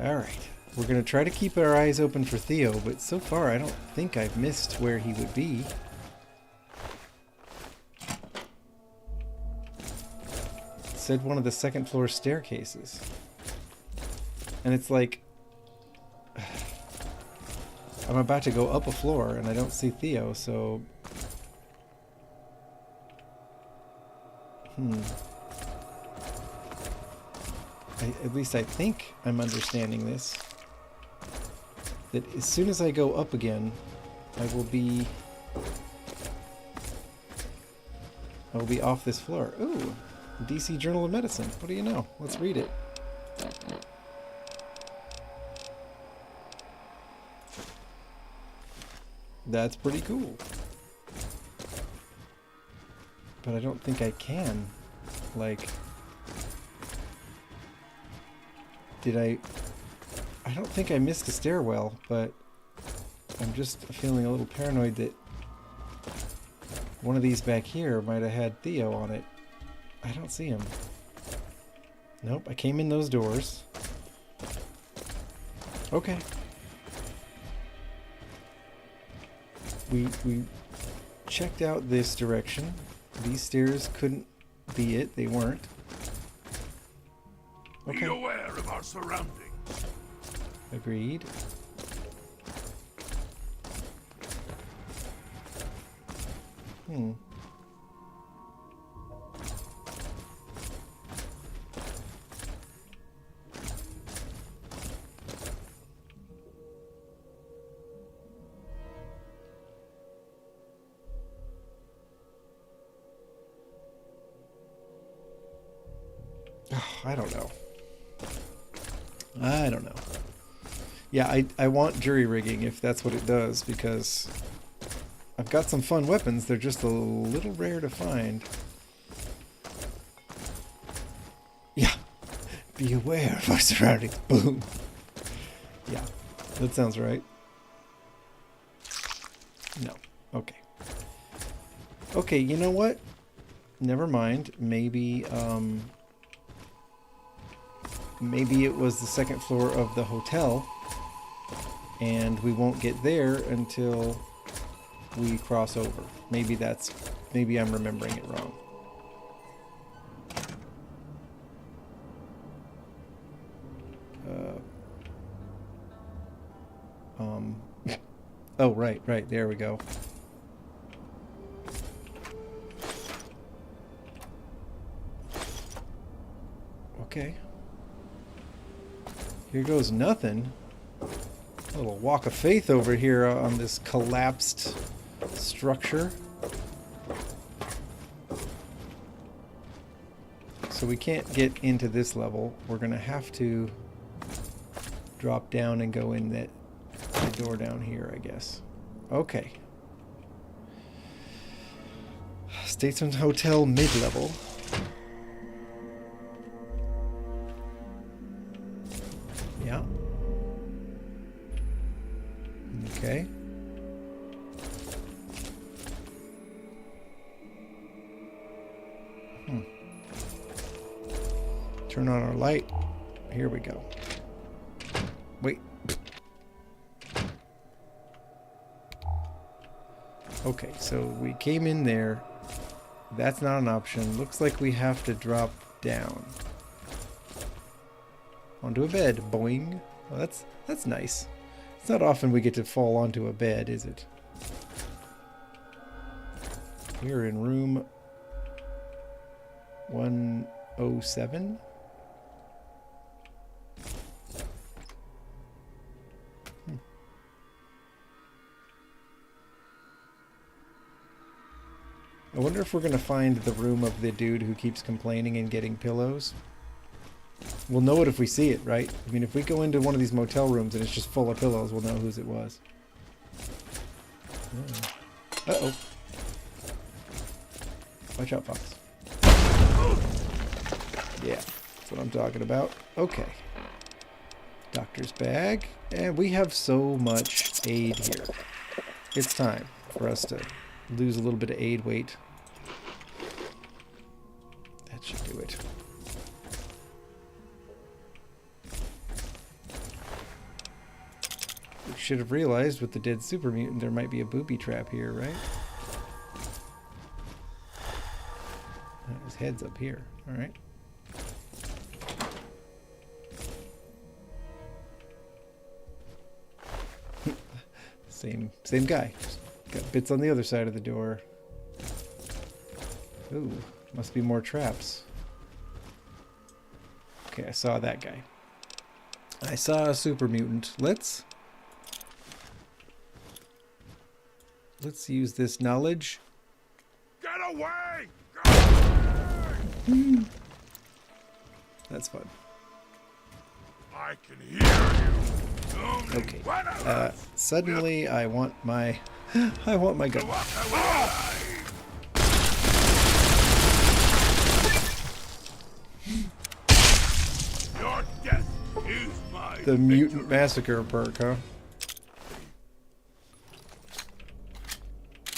Alright. We're going to try to keep our eyes open for Theo, but so far I don't think I've missed where he would be. It said one of the second floor staircases. And it's like... I'm about to go up a floor and I don't see Theo, so... At least I think I'm understanding this. That as soon as I go up again, I will be off this floor. Ooh, DC Journal of Medicine. What do you know? Let's read it. That's pretty cool. But I don't think I can. Like... I don't think I missed a stairwell, but I'm just feeling a little paranoid that one of these back here might have had Theo on it. I don't see him. Nope, I came in those doors. Okay. We checked out this direction. These stairs couldn't be it. They weren't. Okay. Be aware of our surroundings. Agreed. I don't know. I don't know. Yeah, I want jury rigging if that's what it does, because I've got some fun weapons. They're just a little rare to find. Yeah. Be aware of our surroundings. Boom. Yeah. That sounds right. No. Okay. Okay, you know what? Never mind. Maybe maybe it was the second floor of the hotel, and we won't get there until we cross over. Maybe I'm remembering it wrong. Oh, right, there we go. Okay. Here goes nothing. A little walk of faith over here on this collapsed structure. So we can't get into this level. We're gonna have to drop down and go in the door down here, I guess. Okay. Statesman Hotel mid-level. Yeah. Okay. Turn on our light. Here we go. Wait. Okay, so we came in there. That's not an option. Looks like we have to drop down. Onto a bed. Boing. Well, that's nice. It's not often we get to fall onto a bed, is it? We're in room 107. I wonder if we're going to find the room of the dude who keeps complaining and getting pillows. We'll know it if we see it, right? I mean, if we go into one of these motel rooms and it's just full of pillows, we'll know whose it was. Uh-oh. Watch out, Fox. Yeah, that's what I'm talking about. Okay. Doctor's bag. And we have so much aid here. It's time for us to lose a little bit of aid weight. That should do it. We should have realized with the dead super mutant there might be a booby trap here, right? His head's up here. Alright. Same guy. Got bits on the other side of the door. Ooh, must be more traps. Okay, I saw that guy. I saw a super mutant. Let's use this knowledge. Get away! That's fun. I can hear you. Okay. Suddenly I want my gun. Your death is my The mutant massacre perk, huh?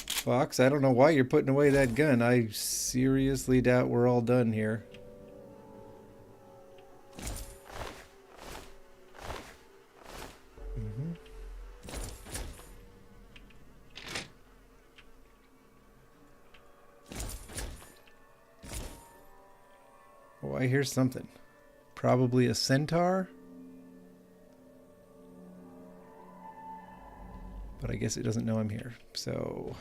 Fox, I don't know why you're putting away that gun. I seriously doubt we're all done here. Oh, I hear something. Probably a centaur? But I guess it doesn't know I'm here, so...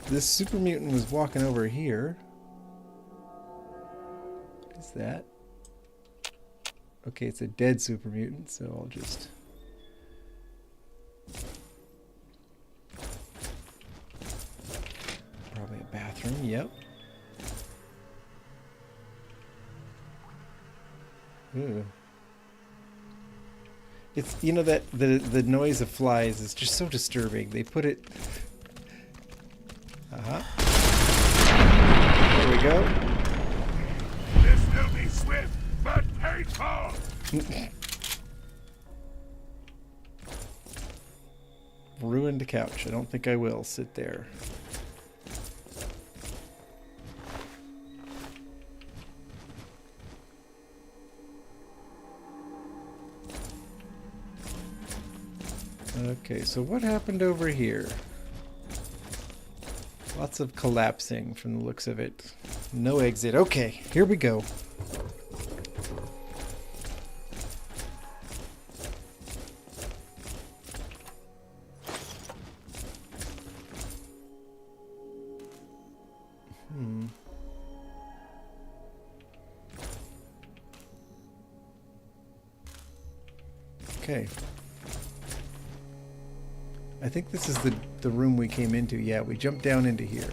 This super mutant was walking over here. What is that? Okay, it's a dead super mutant, so I'll just... Probably a bathroom, yep. Ooh. It's, you know, that the noise of flies is just so disturbing. They put it... There we go. This will be swift but painful. ruined couch. I don't think I will sit there. Okay, so what happened over here? Lots of collapsing from the looks of it. No exit. Okay, here we go. Okay. I think this is the room we came into. Yeah, we jumped down into here.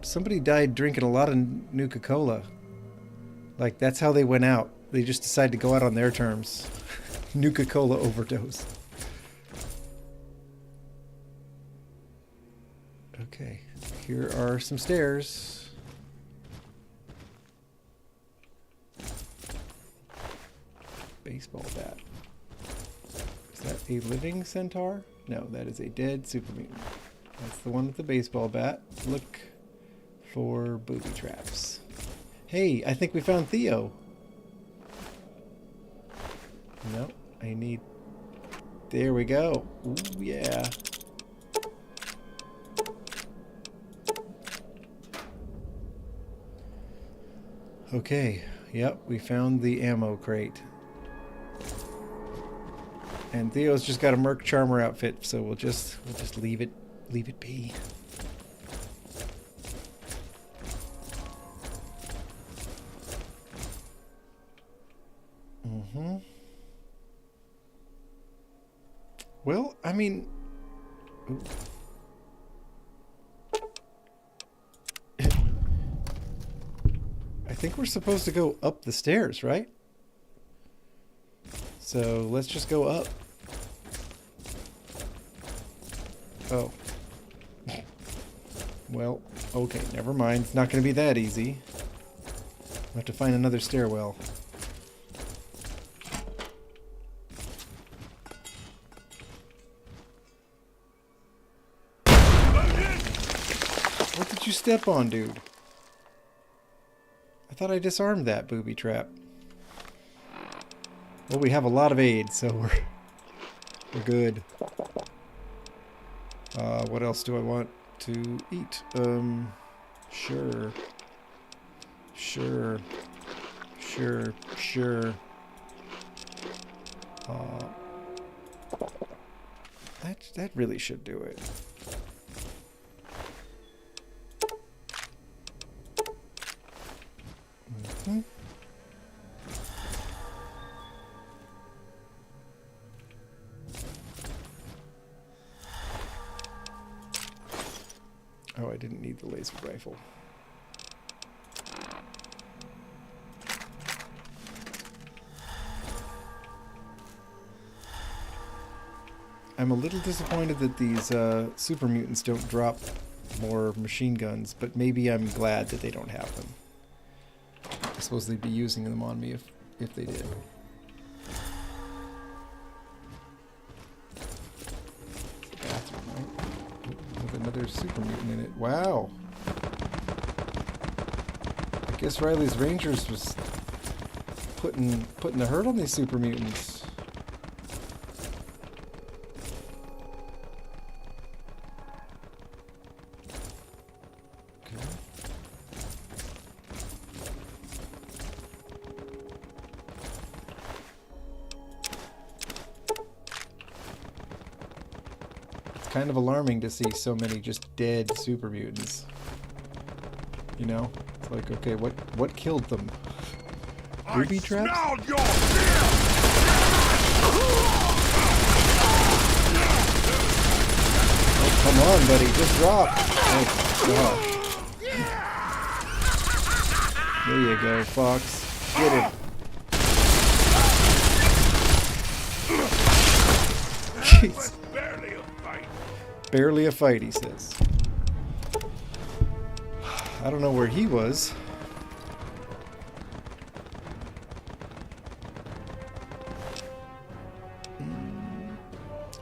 Somebody died drinking a lot of Nuka-Cola. Like, that's how they went out. They just decided to go out on their terms. Nuka-Cola overdose. Okay, here are some stairs. Baseball bat. Is that a living centaur? No, that is a dead super mutant. That's the one with the baseball bat. Look for booby traps. Hey, I think we found Theo. No, I need... There we go. Ooh, yeah. Okay, yep, we found the ammo crate. And Theo's just got a Merc Charmer outfit, so we'll just leave it be. Well, I mean, ooh. I think we're supposed to go up the stairs, right? So let's just go up. Oh. Well, okay, never mind. It's not going to be that easy. We'll have to find another stairwell. What did you step on, dude? I thought I disarmed that booby trap. Well, we have a lot of aid, so we're good. What else do I want to eat? Sure. That really should do it. Mm-hmm. Oh, I didn't need the laser rifle. I'm a little disappointed that these super mutants don't drop more machine guns, but maybe I'm glad that they don't have them. I suppose they'd be using them on me if they did. Bathroom, right? With another super mutant in it. Wow. I guess Riley's Rangers was putting the hurt on these super mutants. Kind of alarming to see so many just dead super mutants. You know? It's like, okay, what killed them? Booby traps? Oh, come on, buddy, just drop! Oh, gosh. There you go, Fox. Get him. Jeez. Barely a fight, he says. I don't know where he was.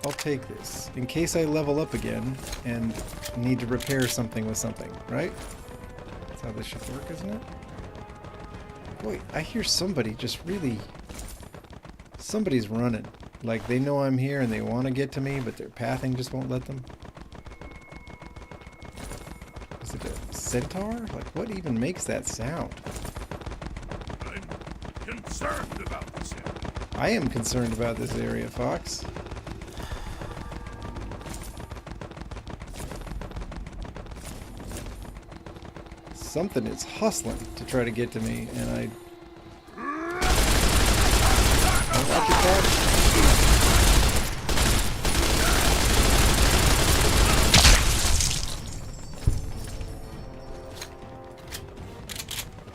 I'll take this. In case I level up again and need to repair something with something, right? That's how this should work, isn't it? Boy, I hear somebody just really... Somebody's running. Like, they know I'm here and they want to get to me, but their pathing just won't let them. Is it a centaur? Like, what even makes that sound? I'm concerned about this area. I am concerned about this area, Fox. Something is hustling to try to get to me, and I... Watch it, Fox.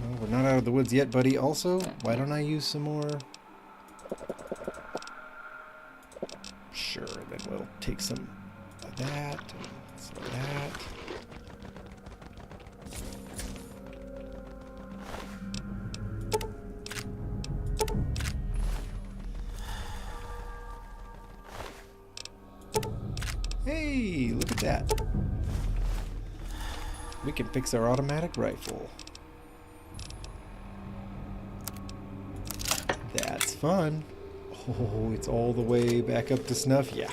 Well, we're not out of the woods yet, buddy. Also, why don't I use some more... Sure, then we'll take some of that, and some of that. Hey, look at that. We can fix our automatic rifle. That's fun. Oh, it's all the way back up to snuff? Yeah.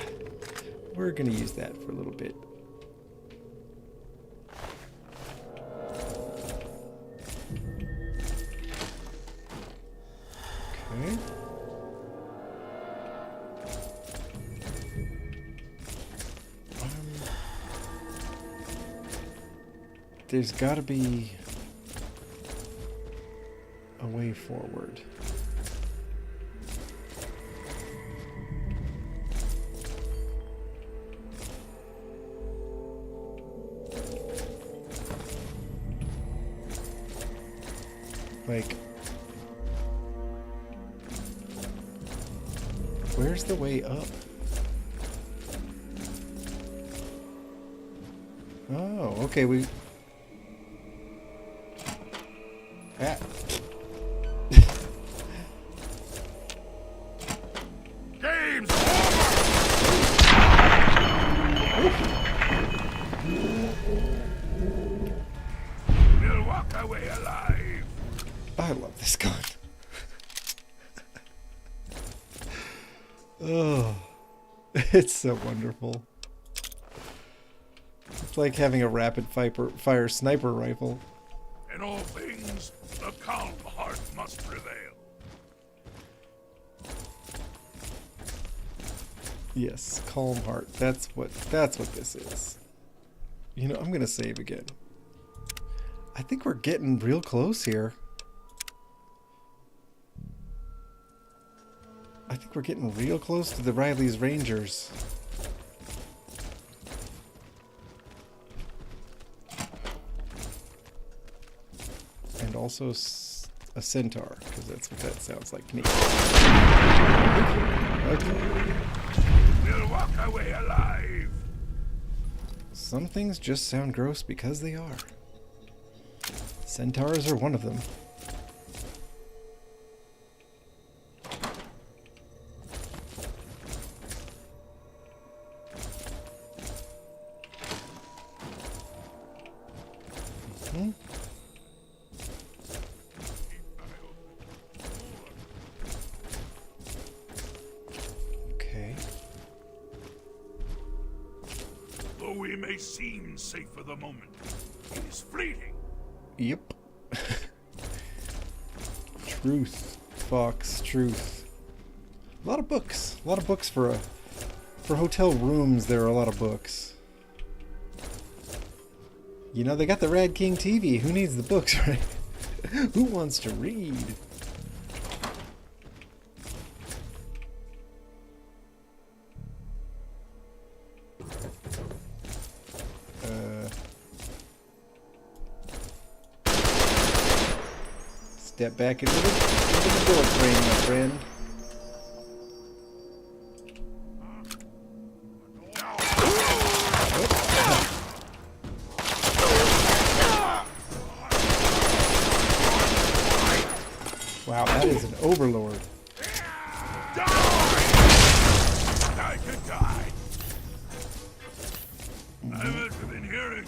We're gonna use that for a little bit. Okay. There's gotta be a way forward. Like, where's the way up? Oh, okay, we... Ah. Game's over! We'll walk away alive. I love this gun. Oh, it's so wonderful. It's like having a rapid fire sniper rifle. In all things, the calm heart must prevail. Yes, calm heart. That's what this is. You know, I'm gonna save again. I think we're getting real close here. I think we're getting real close to the Riley's Rangers. And also a centaur, because that's what that sounds like to me. Okay. We'll walk away alive. Some things just sound gross because they are. Centaurs are one of them. Okay. Though we may seem safe for the moment, it is fleeting. Yep. Truth, Fox, truth. A lot of books. A lot of books for hotel rooms. There are a lot of books. You know, they got the Rad King TV. Who needs the books, right? Who wants to read? Step back into the door frame, my friend. Wow, that is an overlord. I could die.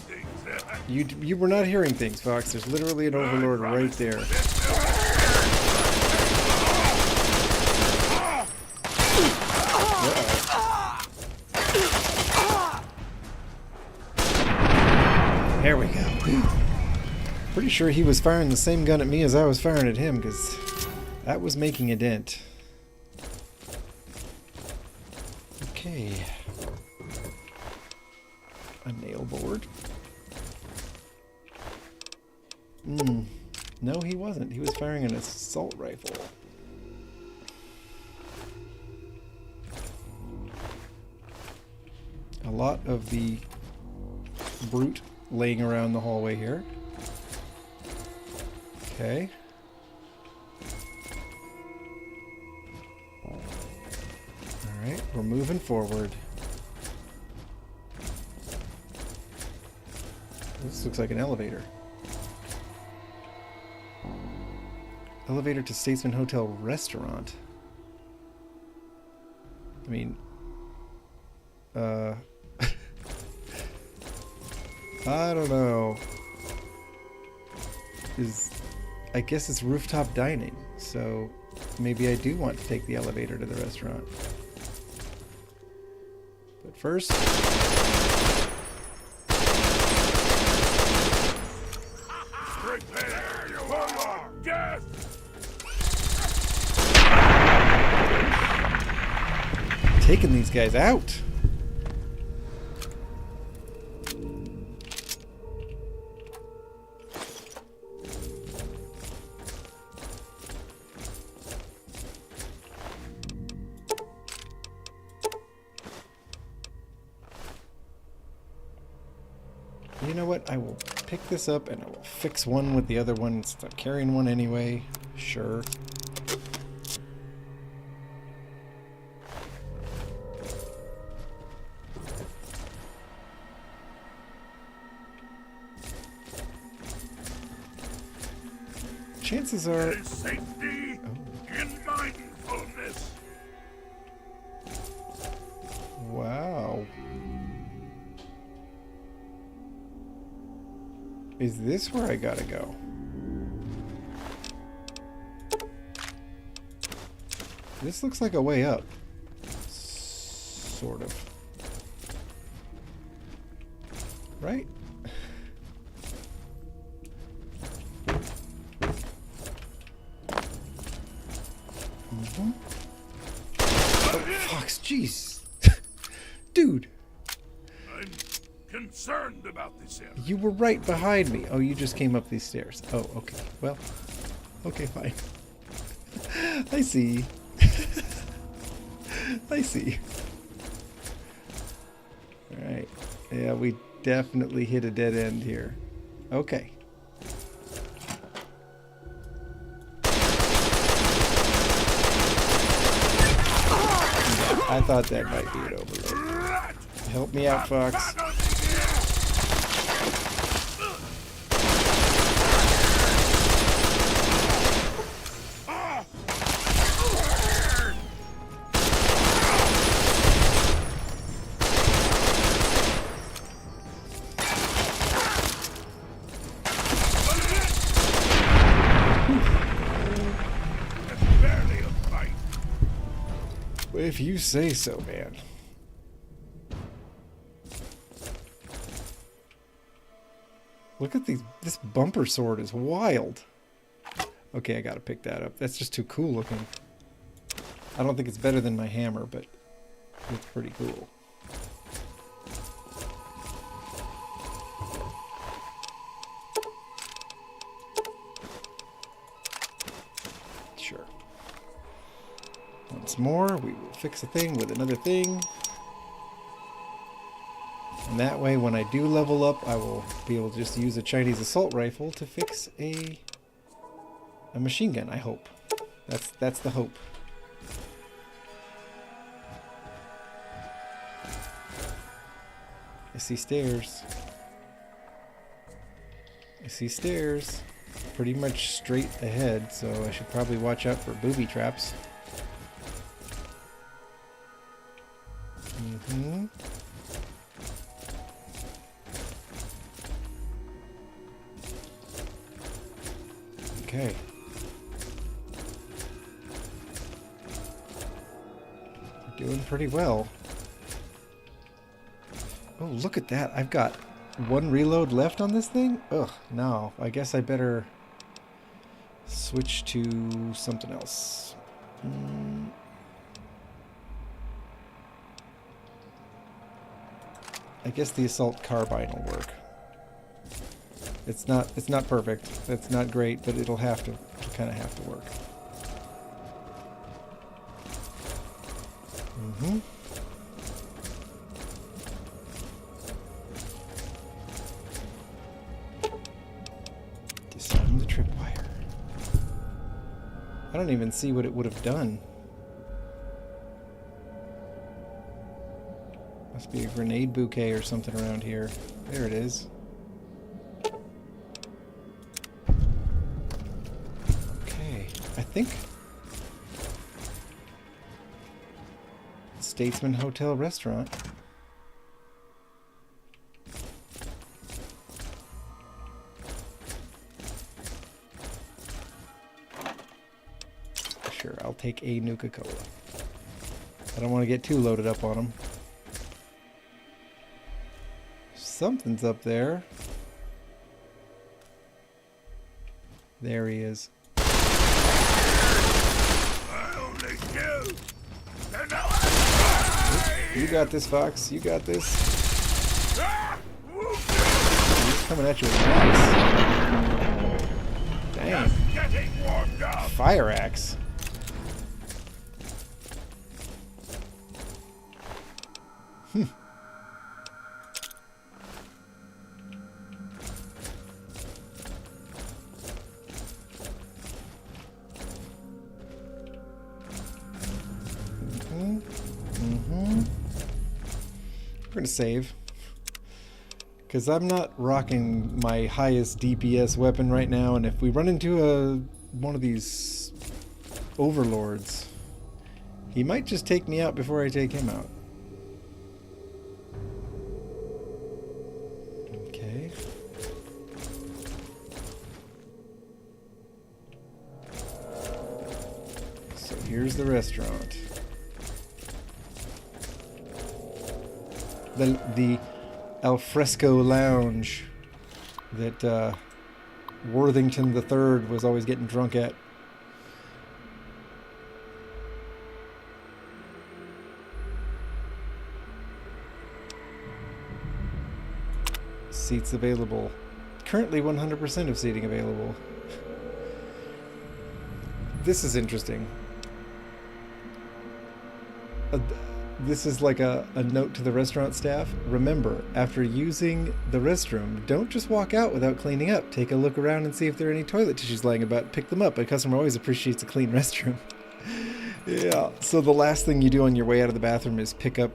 things. You were not hearing things, Fox. There's literally an overlord right there. There we go. Pretty sure he was firing the same gun at me as I was firing at him, because that was making a dent. Okay. A nail board. No, he wasn't. He was firing an assault rifle. A lot of the brute laying around the hallway here. Okay. Alright, we're moving forward. This looks like an elevator. Elevator to Statesman Hotel Restaurant. I mean... I don't know. I guess it's rooftop dining, so maybe I do want to take the elevator to the restaurant. But first... Prepare your death! Taking these guys out. You know what? I will pick this up and I will fix one with the other one since I'm carrying one anyway. Sure. Chances are... There is safety in mindfulness. Wow. Is this where I gotta go? This looks like a way up. Sort of. Right? Oh, Fox, jeez. Dude. I'm concerned about this area. You were right behind me. Oh, you just came up these stairs. Oh, okay. Well, okay, fine. I see. I see. Alright. Yeah, we definitely hit a dead end here. Okay. I thought that might be an overload. Help me out, Fox. If you say so, man. Look at these. This bumper sword is wild. Okay, I gotta pick that up. That's just too cool looking. I don't think it's better than my hammer, but it's pretty cool. Sure. Once more, we will fix a thing with another thing. And that way, when I do level up, I will be able to just use a Chinese assault rifle to fix a machine gun, I hope. That's the hope. I see stairs. I see stairs. Pretty much straight ahead, so I should probably watch out for booby traps. Okay. We're doing pretty well. Oh, look at that. I've got one reload left on this thing? Ugh, no. I guess I better switch to something else. I guess the assault carbine will work. It's not perfect. It's not great, but it'll have to kind of have to work. Mm-hmm. Disarm the tripwire. I don't even see what it would have done. Must be a grenade bouquet or something around here. There it is. Okay, I think Statesman Hotel Restaurant. Sure, I'll take a Nuka-Cola. I don't want to get too loaded up on them. Something's up there. There he is. You got this, Fox. You got this. He's coming at you with an axe. Dang. Fire axe. We're gonna save, because I'm not rocking my highest DPS weapon right now, and if we run into one of these overlords, he might just take me out before I take him out. Okay. So here's the restaurant. The alfresco lounge that Worthington III was always getting drunk at. Seats available. Currently 100% of seating available. This is interesting. This is like a note to the restaurant staff. Remember, after using the restroom, don't just walk out without cleaning up. Take a look around and see if there are any toilet tissues laying about. Pick them up. A customer always appreciates a clean restroom. Yeah, so the last thing you do on your way out of the bathroom is pick up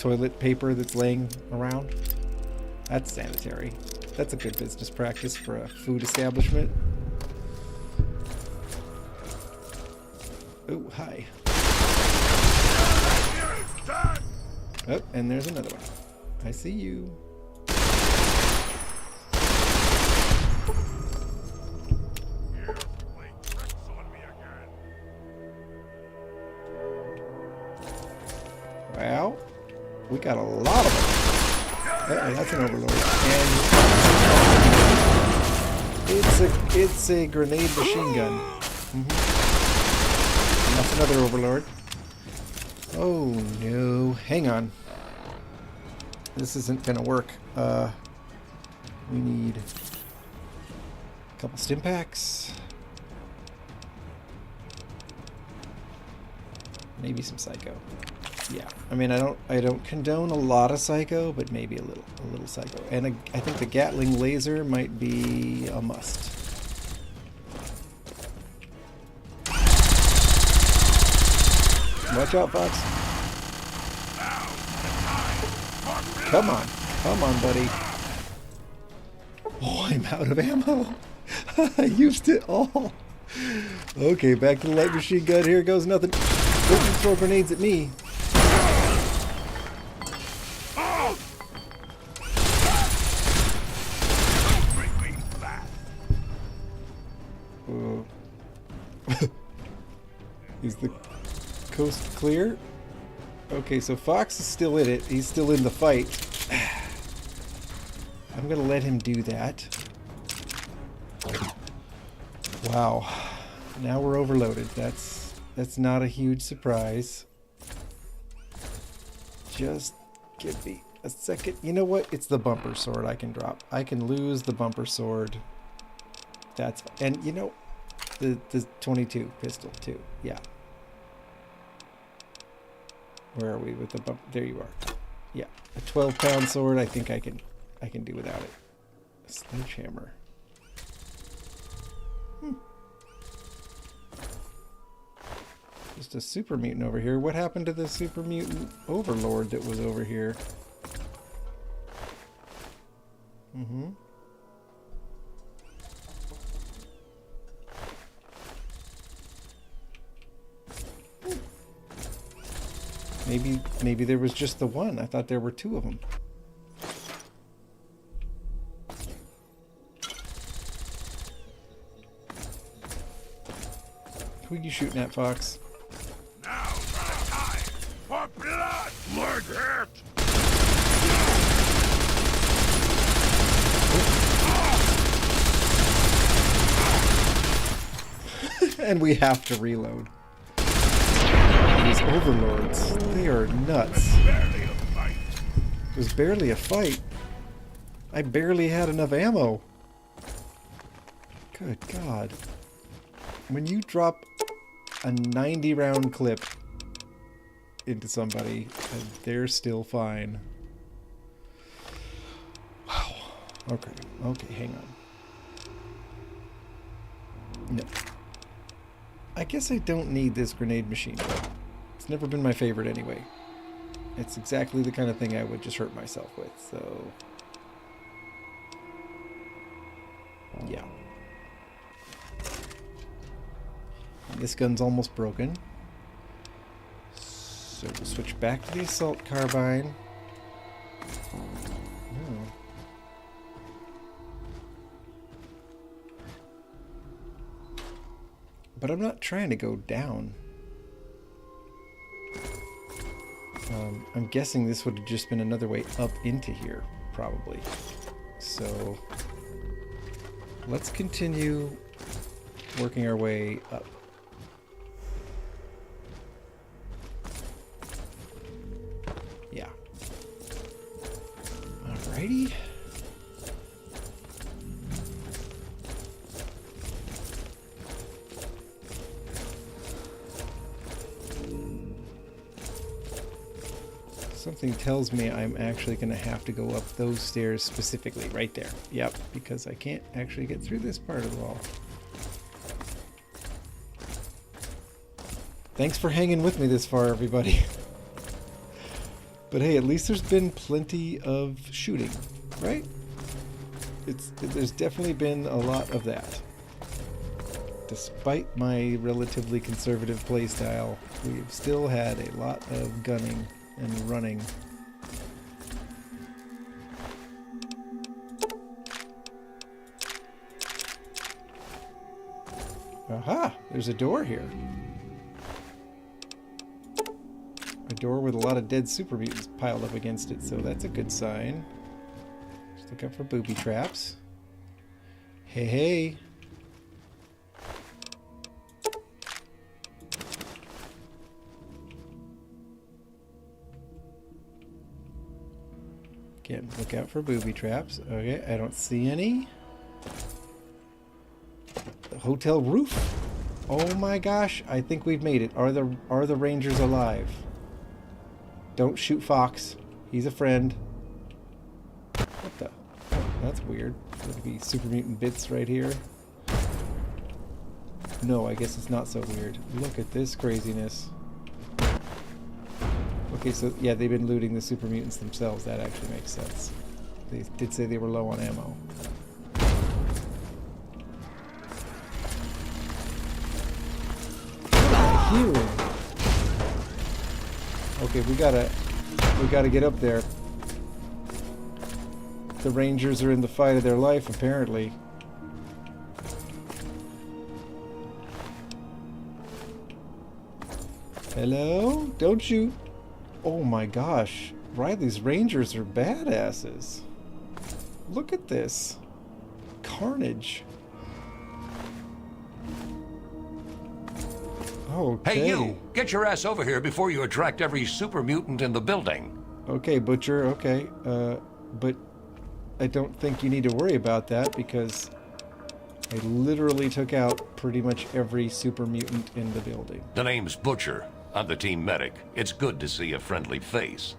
toilet paper that's laying around. That's sanitary. That's a good business practice for a food establishment. Oh, hi. Oh, and there's another one. I see you. Well, we got a lot of them. That's an overlord. And it's a grenade machine gun. And that's another overlord. Oh no, hang on. This isn't gonna work. We need a couple stim packs. Maybe some psycho. Yeah, I mean I don't condone a lot of psycho, but maybe a little psycho. And I think the Gatling laser might be a must. Watch out, Fox. Come on, buddy. Oh, I'm out of ammo. I used it all. Okay, back to the light machine gun. Here goes nothing. Don't you throw grenades at me. Coast clear. Okay, so Fox is still in it. He's still in the fight. I'm gonna let him do that. Wow. Now we're overloaded. That's not a huge surprise. Just give me a second. You know what? It's the bumper sword I can drop. I can lose the bumper sword. That's... And you know, the 22 pistol too. Yeah. Where are we with the bump? There you are. Yeah. A 12-pound sword, I think I can do without it. A sledgehammer. Just a super mutant over here. What happened to the super mutant overlord that was over here? Maybe there was just the one. I thought there were two of them. Who are you shooting at, Fox? Now's the time for blood! Like it! And we have to reload. These overlords, they are nuts. It was barely a fight. I barely had enough ammo. Good God. When you drop a 90-round clip into somebody and they're still fine. Wow. Okay, hang on. No. I guess I don't need this grenade machine gun. It's never been my favorite anyway. It's exactly the kind of thing I would just hurt myself with, so... yeah. This gun's almost broken. So we'll switch back to the assault carbine. Oh. But I'm not trying to go down. I'm guessing this would have just been another way up into here, probably. So let's continue working our way up. Yeah. Alrighty. Something tells me I'm actually going to have to go up those stairs specifically, right there. Yep, because I can't actually get through this part of the wall. Thanks for hanging with me this far, everybody. But hey, at least there's been plenty of shooting, right? There's definitely been a lot of that. Despite my relatively conservative playstyle, we've still had a lot of gunning and running. Aha! There's a door here. A door with a lot of dead super mutants piled up against it, so that's a good sign. Just look out for booby traps. Hey, hey! Again, look out for booby traps. Okay, I don't see any. The hotel roof. Oh my gosh, I think we've made it. Are the Rangers alive? Don't shoot Fox. He's a friend. What the? Oh, that's weird. There'd be super mutant bits right here. No, I guess it's not so weird. Look at this craziness. Okay, so yeah, they've been looting the super mutants themselves. That actually makes sense. They did say they were low on ammo. Healing. Okay, we gotta get up there. The Rangers are in the fight of their life, apparently. Hello? Don't shoot. Oh my gosh. Riley's Rangers are badasses. Look at this. Carnage. Okay. Hey, you! Get your ass over here before you attract every super mutant in the building. Okay, Butcher, okay. But I don't think you need to worry about that because I literally took out pretty much every super mutant in the building. The name's Butcher. I'm the team medic. It's good to see a friendly face.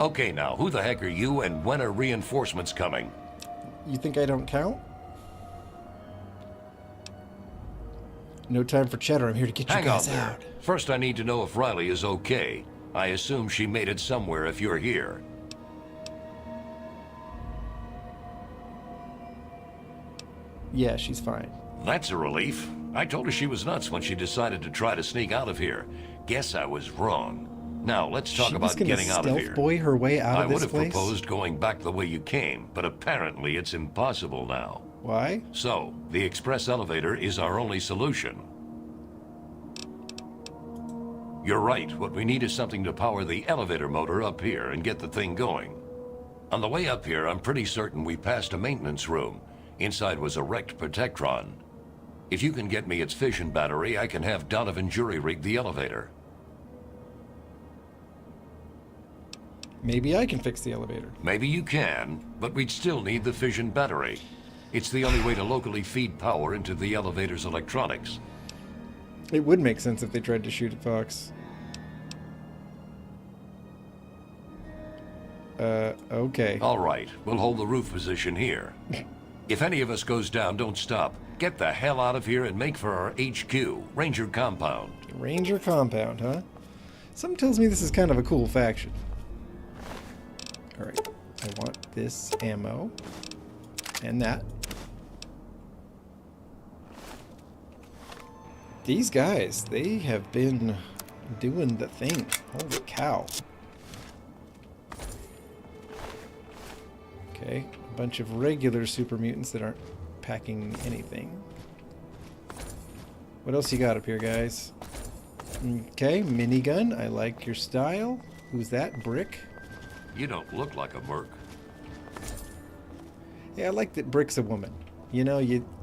Okay, now, who the heck are you and when are reinforcements coming? You think I don't count? No time for chatter. I'm here to get you guys out. First, I need to know if Riley is okay. I assume she made it somewhere if you're here. Yeah, she's fine. That's a relief. I told her she was nuts when she decided to try to sneak out of here. Guess I was wrong. Now, let's talk about getting out of here. Stealth boy her way out of this place? I would have proposed going back the way you came, but apparently it's impossible now. Why? So, the express elevator is our only solution. You're right. What we need is something to power the elevator motor up here and get the thing going. On the way up here, I'm pretty certain we passed a maintenance room. Inside was a wrecked Protectron. If you can get me its fission battery, I can have Donovan jury-rig the elevator. Maybe I can fix the elevator. Maybe you can, but we'd still need the fission battery. It's the only way to locally feed power into the elevator's electronics. It would make sense if they tried to shoot at Fox. Okay. All right, we'll hold the roof position here. If any of us goes down, don't stop. Get the hell out of here and make for our HQ, Ranger Compound. Ranger Compound, huh? Something tells me this is kind of a cool faction. Alright, I want this ammo. And that. These guys, they have been doing the thing. Holy cow. Okay, a bunch of regular super mutants that aren't packing anything. What else you got up here, guys? Okay, minigun. I like your style. Who's that? Brick? You don't look like a merc. Yeah, I like that Brick's a woman. You know,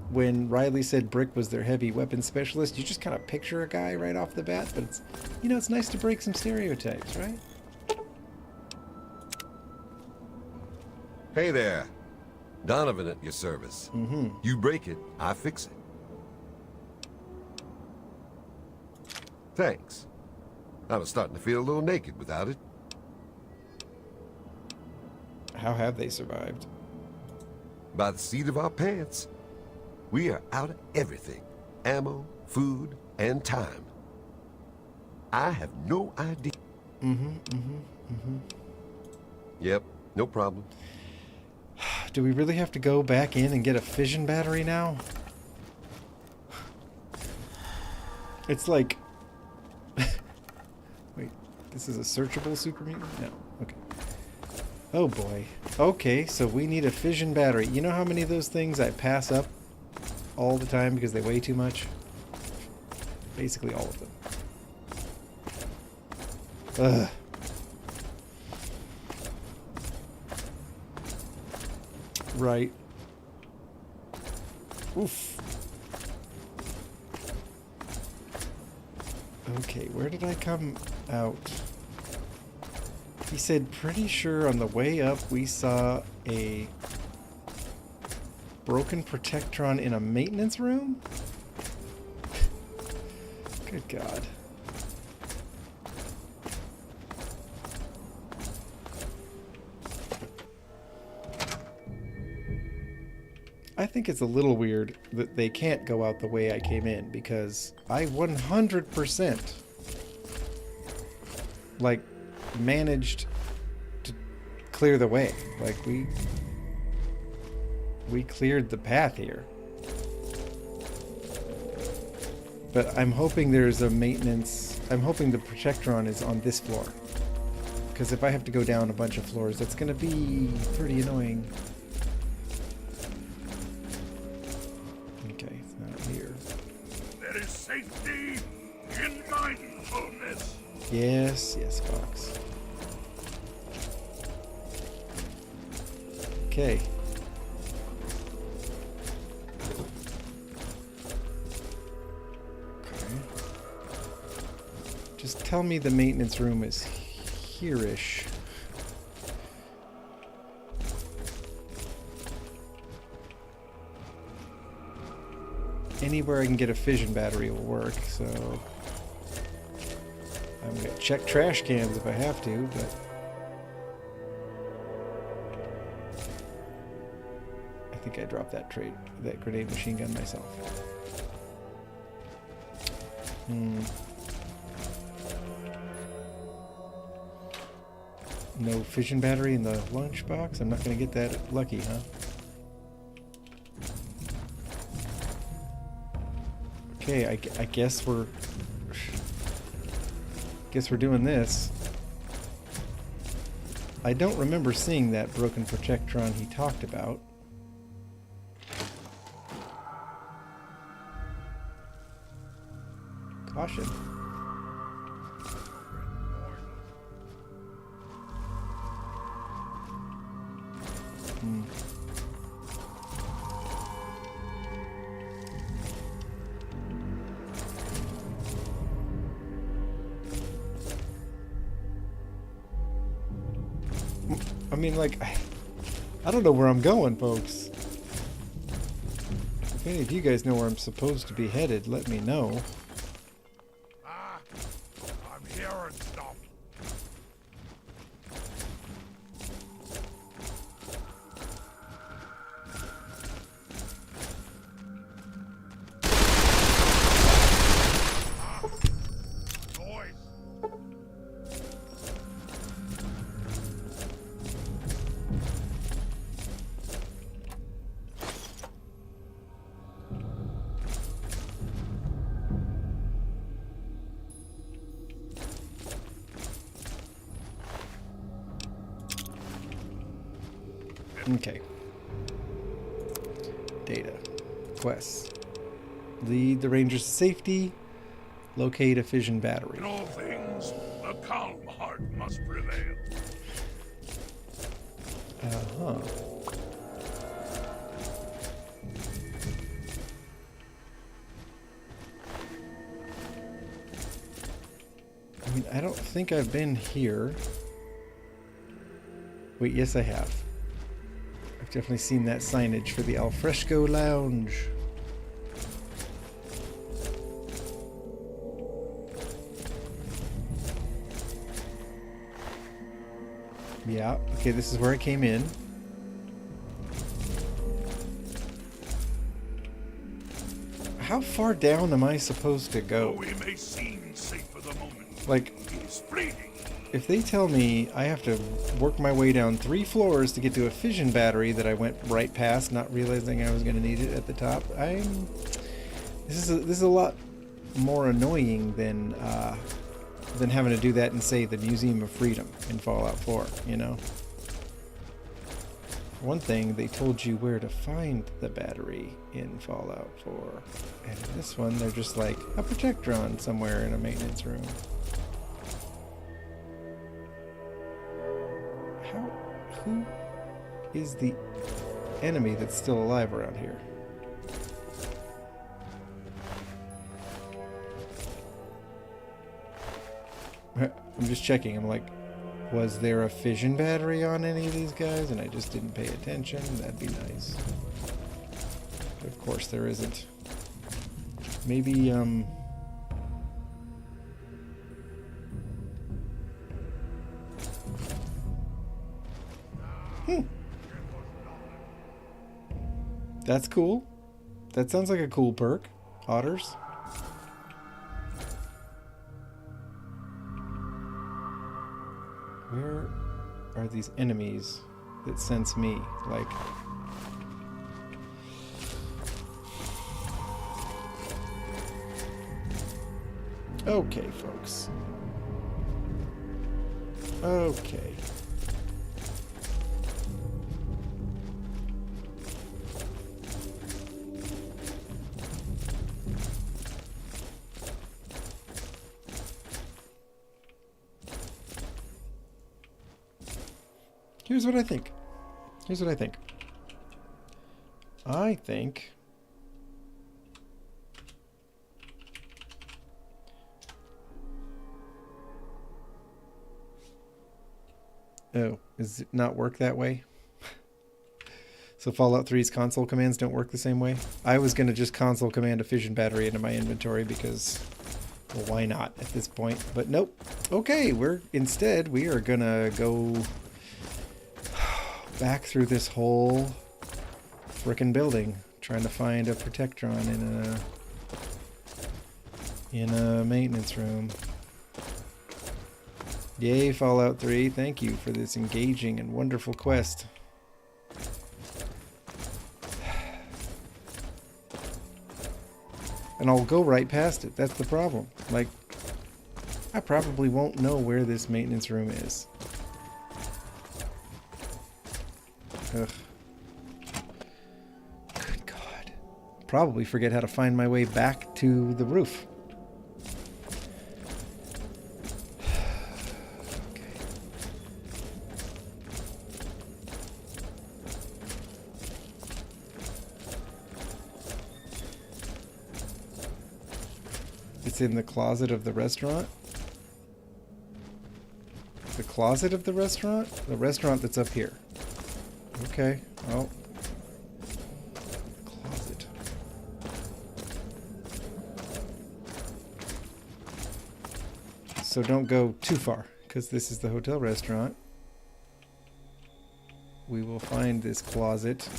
when Riley said Brick was their heavy weapons specialist, you just kind of picture a guy right off the bat, but it's, you know, it's nice to break some stereotypes, right? Hey there. Donovan at your service. You break it, I fix it. Thanks. I was starting to feel a little naked without it. How have they survived? By the seat of our pants. We are out of everything. Ammo, food, and time. I have no idea. Yep, no problem. Do we really have to go back in and get a fission battery now? It's like... Wait, this is a searchable super mutant? No, okay. Oh boy. Okay, so we need a fission battery. You know how many of those things I pass up all the time because they weigh too much? Basically all of them. Ugh. Right. Oof. Okay, where did I come out? He said, pretty sure on the way up we saw a broken Protectron in a maintenance room? Good God. I think it's a little weird that they can't go out the way I came in, because I 100% like managed to clear the way. Like we cleared the path here. But I'm hoping there's a maintenance. I'm hoping the Protectron is on this floor, because if I have to go down a bunch of floors, that's gonna be pretty annoying. There is safety in mindfulness. Yes, yes, Fox. Okay. Just tell me the maintenance room is here-ish. Anywhere I can get a fission battery will work, so I'm gonna check trash cans if I have to, but I think I dropped that grenade machine gun myself. No fission battery in the lunchbox? I'm not gonna get that lucky, huh? Okay, I guess we're doing this. I don't remember seeing that broken Protectron he talked about. Caution. I mean, like, I don't know where I'm going, folks. If any of you guys know where I'm supposed to be headed, let me know. I'm hearing stuff. Noise. Okay. Data. Quests. Lead the Rangers to safety. Locate a fission battery. In all things, a calm heart must prevail. Uh-huh. I mean, I don't think I've been here. Wait, yes I have. I've definitely seen that signage for the Alfresco Lounge. Yeah, okay, this is where I came in. How far down am I supposed to go? Though he may seem safe for the moment, Like, he's fleeting. if they tell me I have to work my way down 3 floors to get to a fission battery that I went right past, not realizing I was going to need it at the top, this is a lot more annoying than having to do that in, say, the Museum of Freedom in Fallout 4, you know? For one thing, they told you where to find the battery in Fallout 4. And in this one, they're just like, a Protectron somewhere in a maintenance room. Who is the enemy that's still alive around here? I'm just checking. I'm like, was there a fission battery on any of these guys and I just didn't pay attention? That'd be nice. But of course there isn't. Maybe, That's cool. That sounds like a cool perk. Otters. Where are these enemies that sense me? Like... Okay, folks. Okay. Here's what I think. Here's what I think. I think... Oh, does it not work that way? So Fallout 3's console commands don't work the same way? I was going to just console command a fission battery into my inventory because, well, why not at this point? But nope. Okay, instead we are going to go back through this whole frickin' building trying to find a Protectron in a maintenance room. Yay, Fallout 3. Thank you for this engaging and wonderful quest. And I'll go right past it. That's the problem. Like, I probably won't know where this maintenance room is. Ugh. Good God. Probably forget how to find my way back to the roof. It's in the closet of the restaurant? The closet of the restaurant? The restaurant that's up here. Okay, well. Closet. So don't go too far, because this is the hotel restaurant. We will find this closet.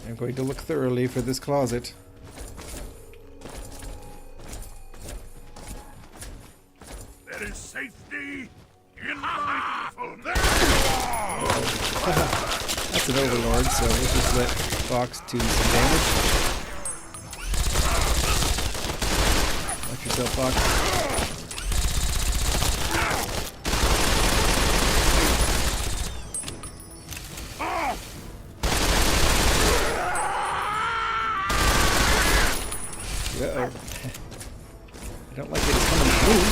I'm going to look thoroughly for this closet. There is safety in mindful. That's an overlord, so we'll just let Fox do some damage. Watch yourself, Fox. Uh-oh. I don't like it. It's coming through.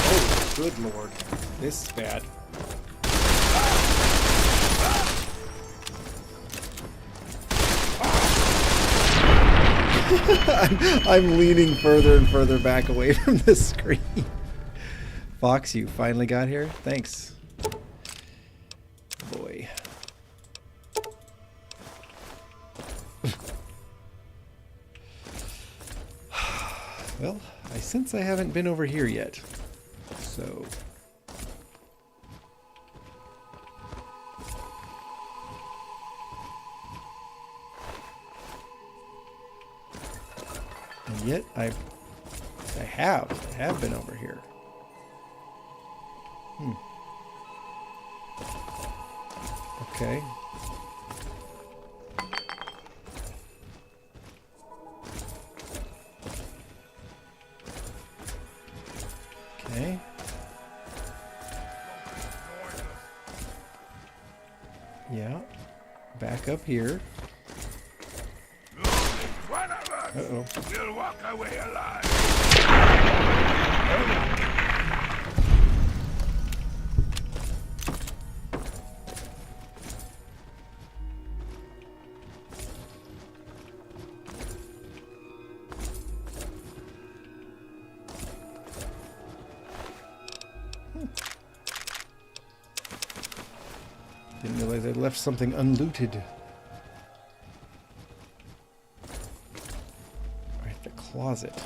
Oh, good lord. This is bad. I'm leaning further and further back away from the screen. Fox, you finally got here? Thanks. Boy. Well, I sense I haven't been over here yet, so... And yet, I have been over here. Okay. Okay. Yeah. Back up here. One of us Uh-oh. will walk away alive. Didn't realize I left something unlooted. Alright, the closet.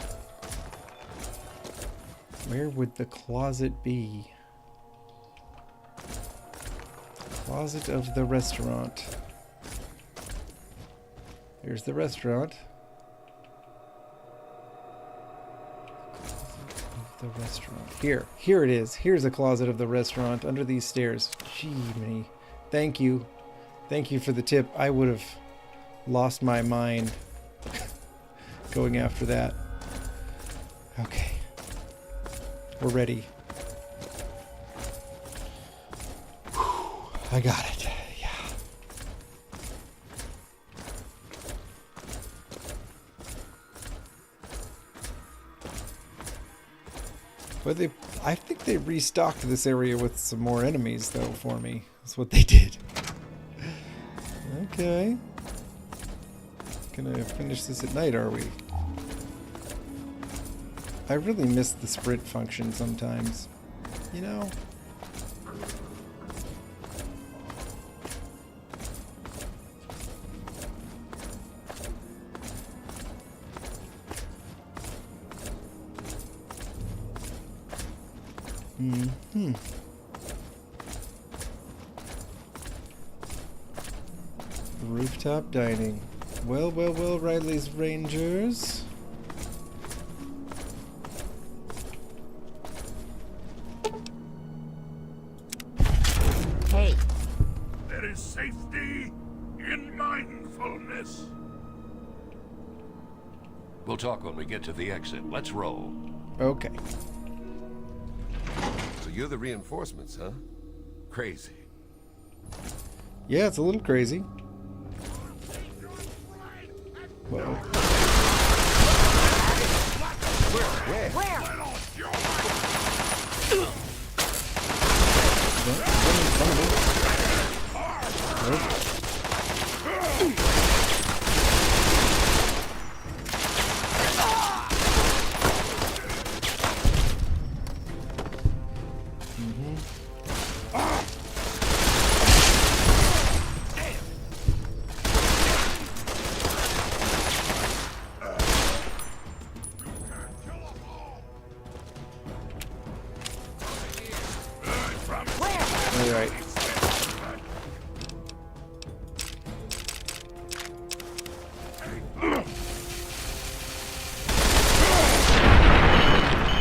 Where would the closet be? Closet of the restaurant. There's the restaurant. Closet of the restaurant. Here it is. Here's the closet of the restaurant under these stairs. Gee, me. Thank you. Thank you for the tip. I would have lost my mind going after that. Okay. We're ready. Whew, I got it. Yeah. But I think they restocked this area with some more enemies, though, for me. That's what they did. Okay. Gonna finish this at night, are we? I really miss the sprint function sometimes. You know? Mm-hmm. Rooftop dining. Well, well, well, Riley's Rangers. Hey. There is safety in mindfulness. We'll talk when we get to the exit. Let's roll. Okay. So you're the reinforcements, huh? Crazy. Yeah, it's a little crazy. Whoa. Where? Alright.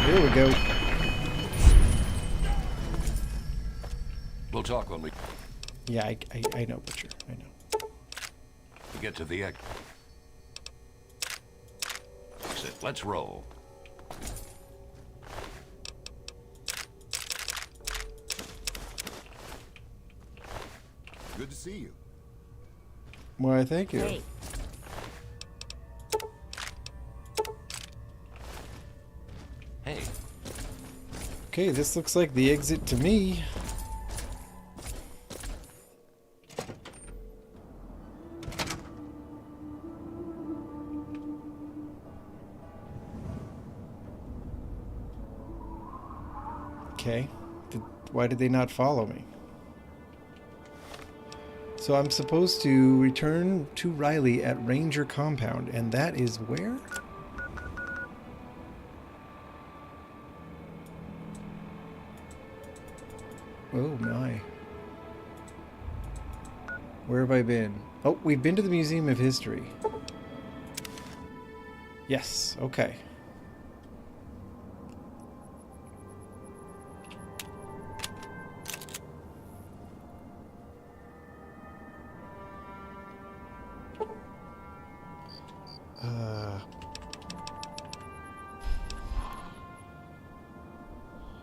Here we go. We'll talk when we Yeah, I know, Butcher. I know. get to the exit. Let's roll. Good to see you. Why, thank you. Hey. Hey. Okay, this looks like the exit to me. Okay. Why did they not follow me? So I'm supposed to return to Riley at Ranger Compound, and that is where? Oh my. Where have I been? Oh, we've been to the Museum of History. Yes, okay.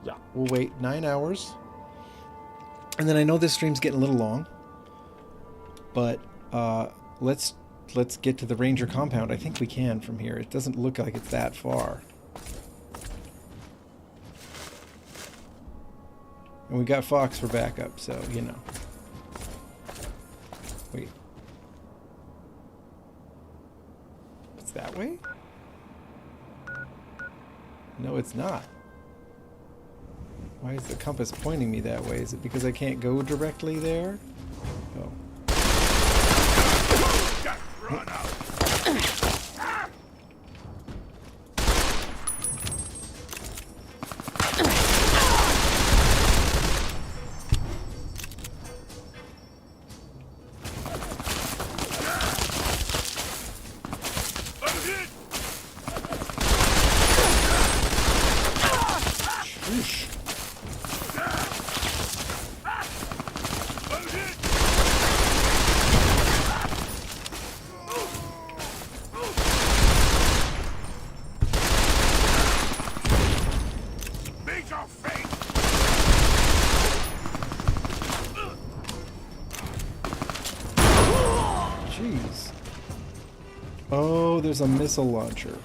Yeah, we'll wait 9 hours. And then I know this stream's getting a little long, but let's get to the Ranger Compound. I think we can from here. It doesn't look like it's that far. And we got Fox for backup, so, you know. Wait. It's that way? No, it's not. Why is the compass pointing me that way? Is it because I can't go directly there? Oh. Run out. there's a missile launcher.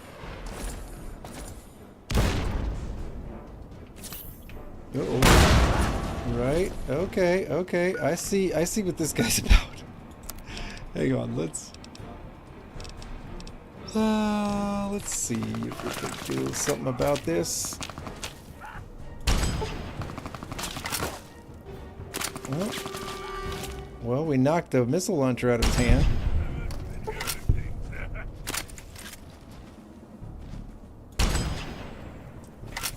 Uh-oh. Right. Okay. Okay. I see what this guy's about. Hang on. Let's see if we can do something about this. Well, we knocked the missile launcher out of his hand.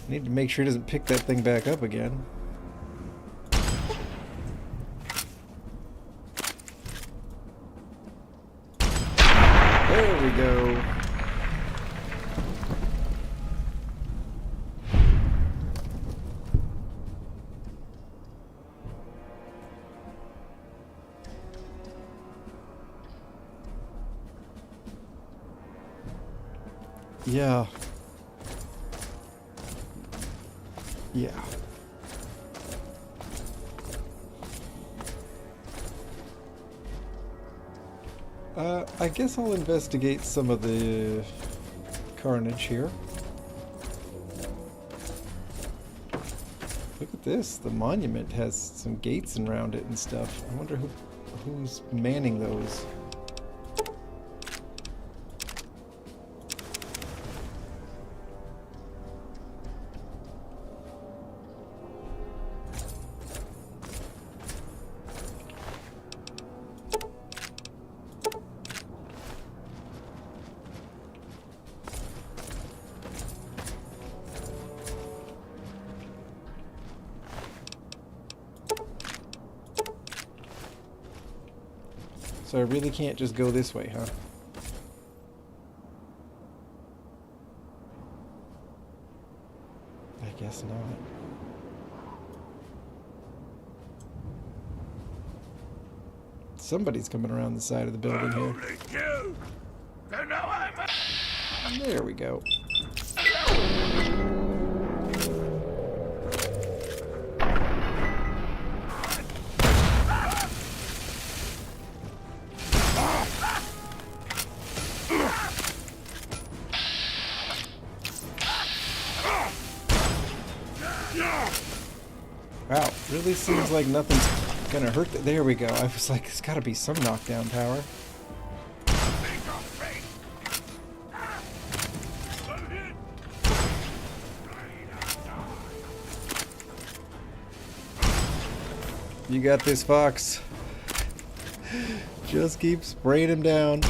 Need to make sure he doesn't pick that thing back up again. There we go. Yeah. Yeah. I guess I'll investigate some of the carnage here. Look at this. The monument has some gates around it and stuff. I wonder who's manning those. So I really can't just go this way, huh? I guess not. Somebody's coming around the side of the building here. There we go. Wow, really seems like nothing's gonna hurt. There we go. I was like, there's gotta be some knockdown power. You got this, Fox. Just keep spraying him down.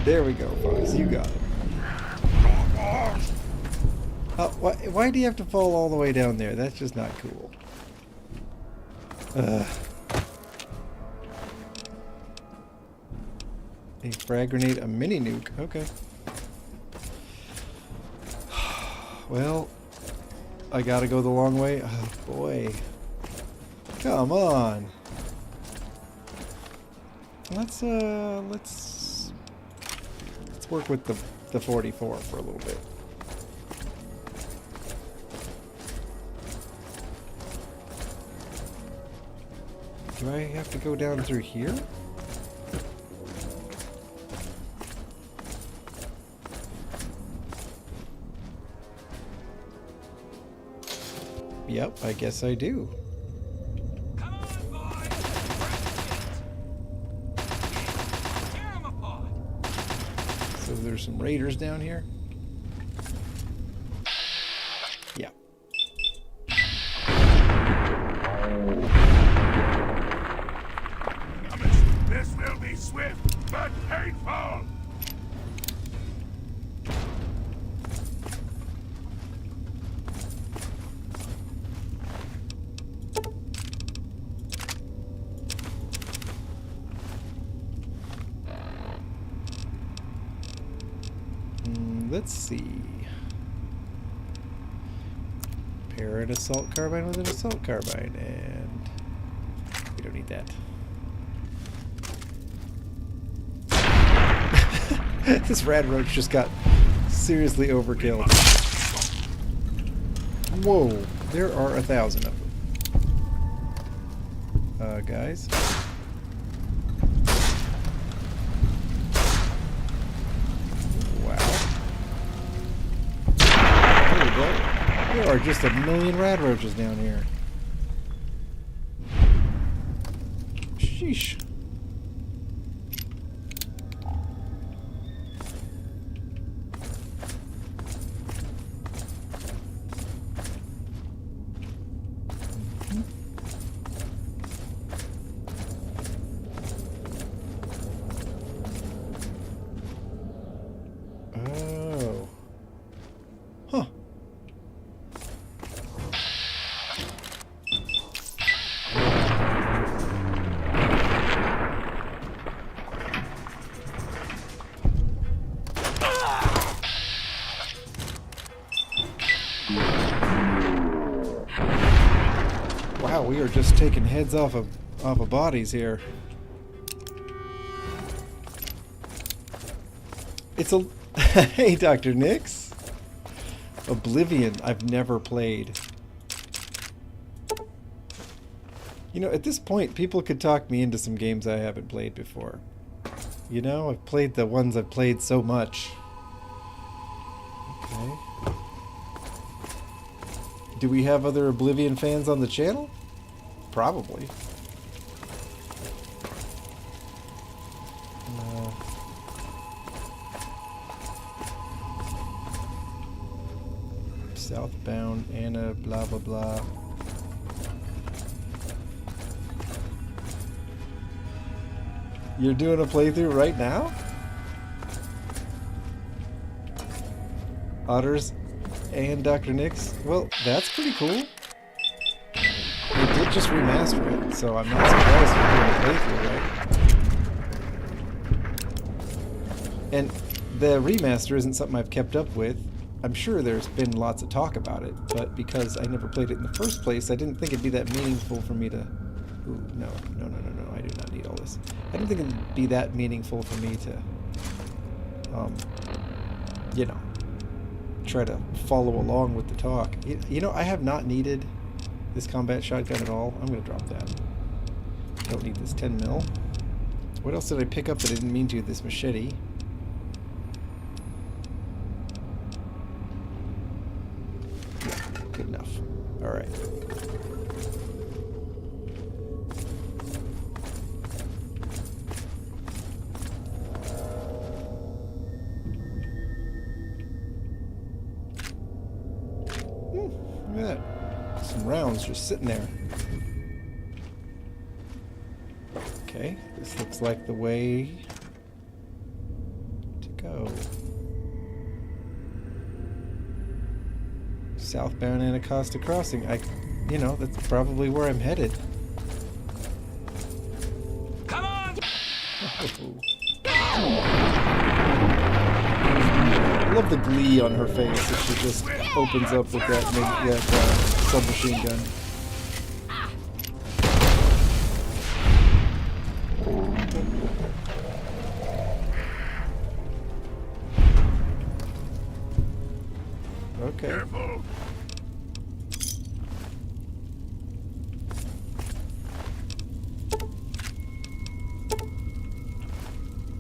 There we go, Fox. You got it. Why do you have to fall all the way down there? That's just not cool. A frag grenade, a mini nuke. Okay. Well, I gotta go the long way. Oh boy. Come on. Let's work with the 44 for a little bit. Do I have to go down through here? Yep, I guess I do. So there's some raiders down here. Yeah. This will be swift but painful. Let's see. Pair an assault carbine with an assault carbine, and we don't need that. This rad roach just got seriously overkill. Whoa, there are 1,000 of them. Guys. Wow. There we go. There are just a million rad roaches down here. Sheesh. Oh. Huh. Wow, we are just taking heads off of bodies here. It's a hey, Dr. Nix. Oblivion, I've never played. You know, at this point, people could talk me into some games I haven't played before. You know, I've played the ones I've played so much. Okay. Do we have other Oblivion fans on the channel? Probably. Southbound, Anna, blah blah blah. You're doing a playthrough right now? Otters and Dr. Nix? Well, that's pretty cool. They did just remaster it, so I'm not surprised you're doing a playthrough, right? And the remaster isn't something I've kept up with. I'm sure there's been lots of talk about it, but because I never played it in the first place, I didn't think it'd be that meaningful for me to... Ooh, no, I do not need all this. I didn't think it'd be that meaningful for me to, you know, try to follow along with the talk. You know, I have not needed this combat shotgun at all. I'm going to drop that. Don't need this 10 mil. What else did I pick up that I didn't mean to? This machete. Good enough. All right. Look at that. Some rounds just sitting there. Okay, this looks like the way to go. Southbound Anacostia Crossing. You know, that's probably where I'm headed. Come on! I love the glee on her face as she just opens up with that submachine gun. Okay. Careful.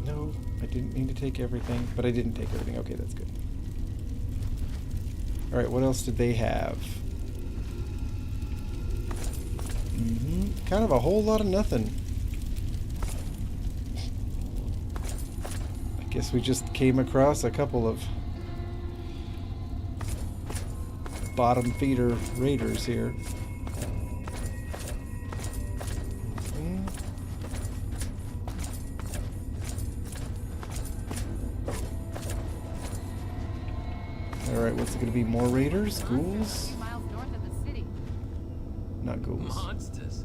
No, I didn't mean to take everything, but I didn't take everything. Okay, that's good. Alright, what else did they have? Kind of a whole lot of nothing. I guess we just came across a couple of bottom feeder raiders here. Alright, what's it going to be? More raiders? Ghouls? Not ghouls. Monsters.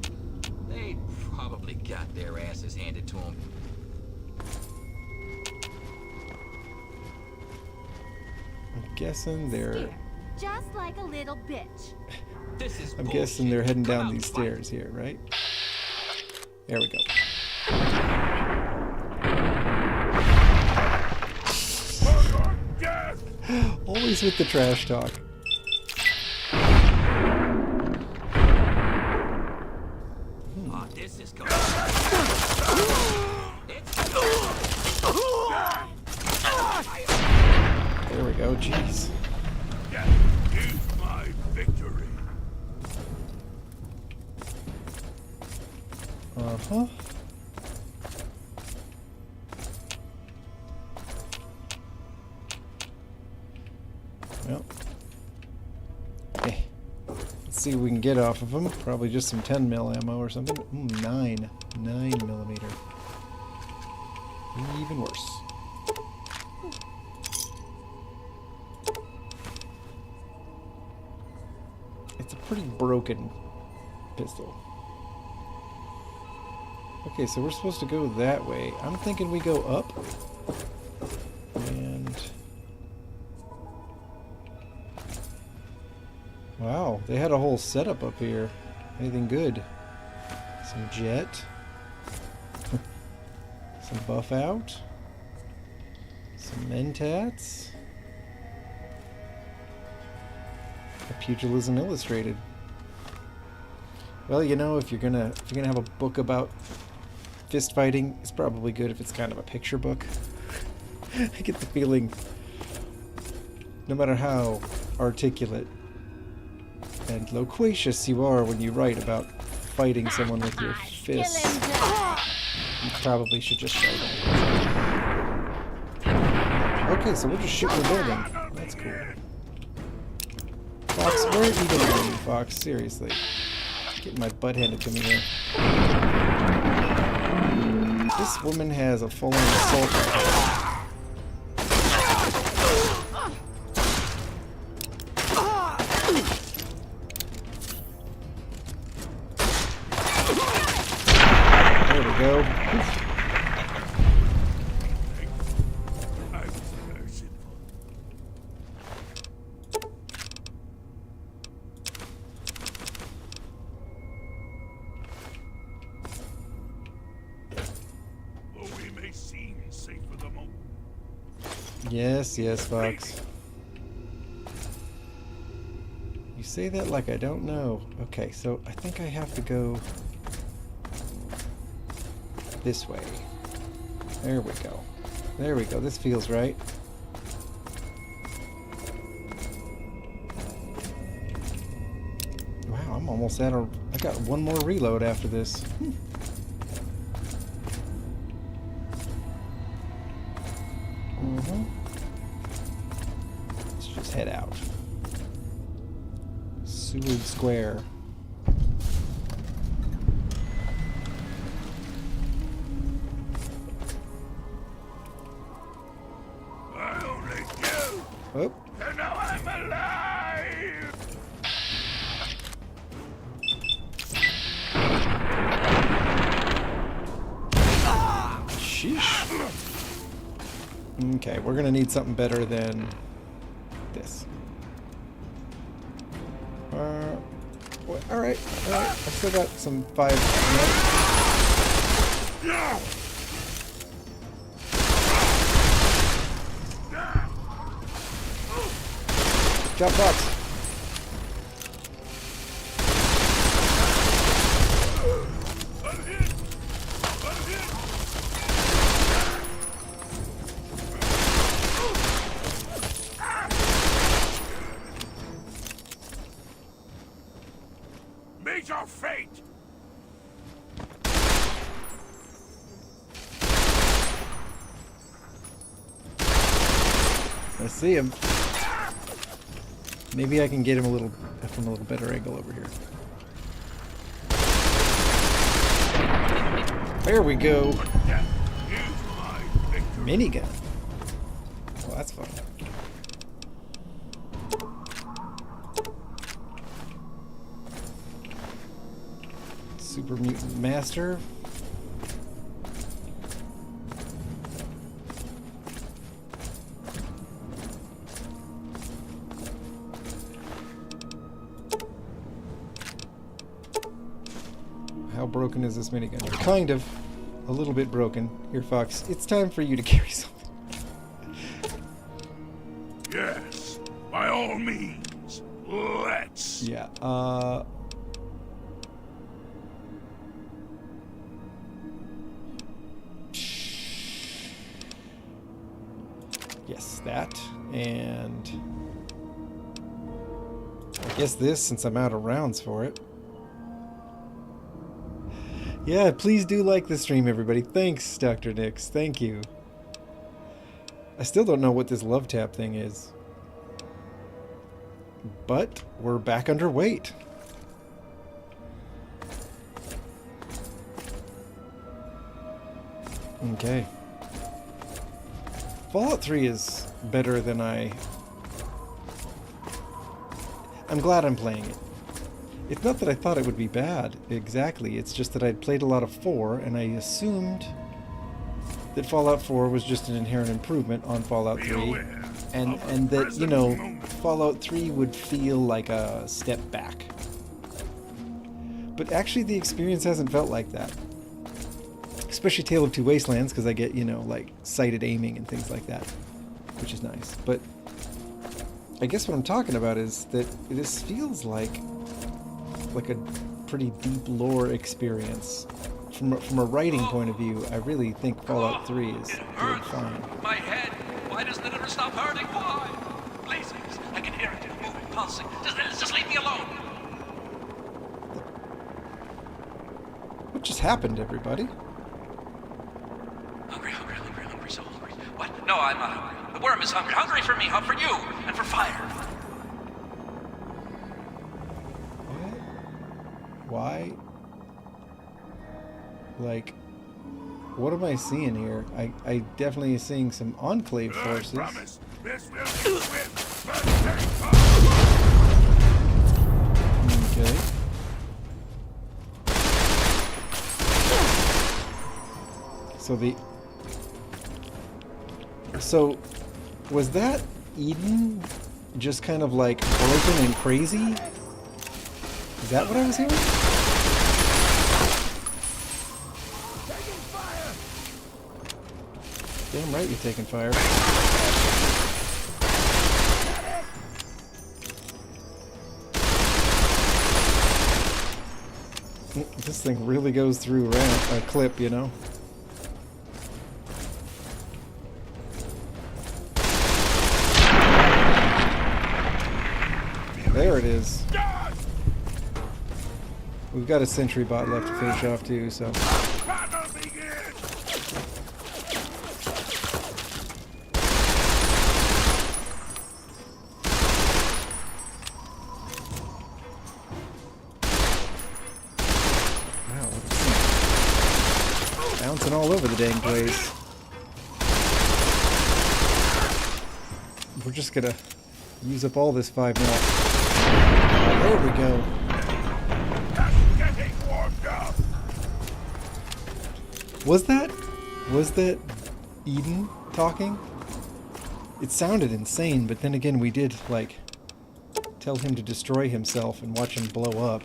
They probably got their asses handed to them. I'm guessing they're... Just like a little bitch. I'm guessing they're heading down these stairs here, right? There we go. Always with the trash talk. Uh-huh. Well. Okay. Let's see what we can get off of them. Probably just some 10 mil ammo or something. 9 millimeter. Even worse. It's a pretty broken pistol. Okay, so we're supposed to go that way. I'm thinking we go up. And... wow, they had a whole setup up here. Anything good? Some jet. Some buff out. Some mentats. A pugilism illustrated. Well, you know, if you're gonna have a book about fist fighting, it's probably good if it's kind of a picture book. I get the feeling, no matter how articulate and loquacious you are when you write about fighting someone with your fists, you probably should just show them. Okay, so we're just shooting the building. That's cool. Fox, where are you gonna be, Fox? Seriously. Getting my butt handed to me here. This woman has a full-on assault rifle. There we go. Oof. Yes, yes, Fox. You say that like I don't know. Okay, so I think I have to go this way. There we go. There we go. This feels right. Wow, I'm almost at a... I got one more reload after this. Let's just head out. Seward Square. I only killed. Oh. And now I'm alive. Sheesh. Okay, we're gonna need something better than this. Alright, alright. I still got some 5 minutes. Jump Fox. Meet your fate. I see him. Maybe I can get him from a little better angle over here. There we go. Minigun. Well, that's fun. Super Mutant Master. How broken is this minigun? Kind of. A little bit broken. Here, Fox. It's time for you to carry something. Yes, by all means. Let's. Yeah, yes, that. And I guess this, since I'm out of rounds for it. Yeah, please do like the stream, everybody. Thanks, Dr. Nix. Thank you. I still don't know what this love tap thing is. But we're back underweight. Okay. Fallout 3 is better than I'm glad I'm playing it. It's not that I thought it would be bad, exactly. It's just that I'd played a lot of 4, and I assumed that Fallout 4 was just an inherent improvement on Fallout 3, and that, you know, Fallout 3 would feel like a step back. But actually the experience hasn't felt like that. Especially Tale of Two Wastelands, because I get, you know, like, sighted aiming and things like that, which is nice. But I guess what I'm talking about is that this feels like a pretty deep lore experience. From a writing point of view, I really think Fallout 3 is doing fine. My head! Why doesn't it ever stop hurting? Why? Please, I can hear it moving, pulsing. Just leave me alone! What just happened, everybody? Hungry, so hungry. What? No, I'm not hungry. The worm is hungry. Hungry for me, for you, and for fire. Why? Like, what am I seeing here? I definitely seeing some Enclave forces. Okay. So was that Eden just kind of like broken and crazy? Is that what I was hearing? Damn right you're taking fire. This thing really goes through a clip, you know? There it is. We've got a sentry bot left to finish off too, so. Wow, bouncing all over the dang place. We're just gonna use up all this 5 mil. There we go. Was that Eden talking? It sounded insane, but then again we did, like, tell him to destroy himself and watch him blow up.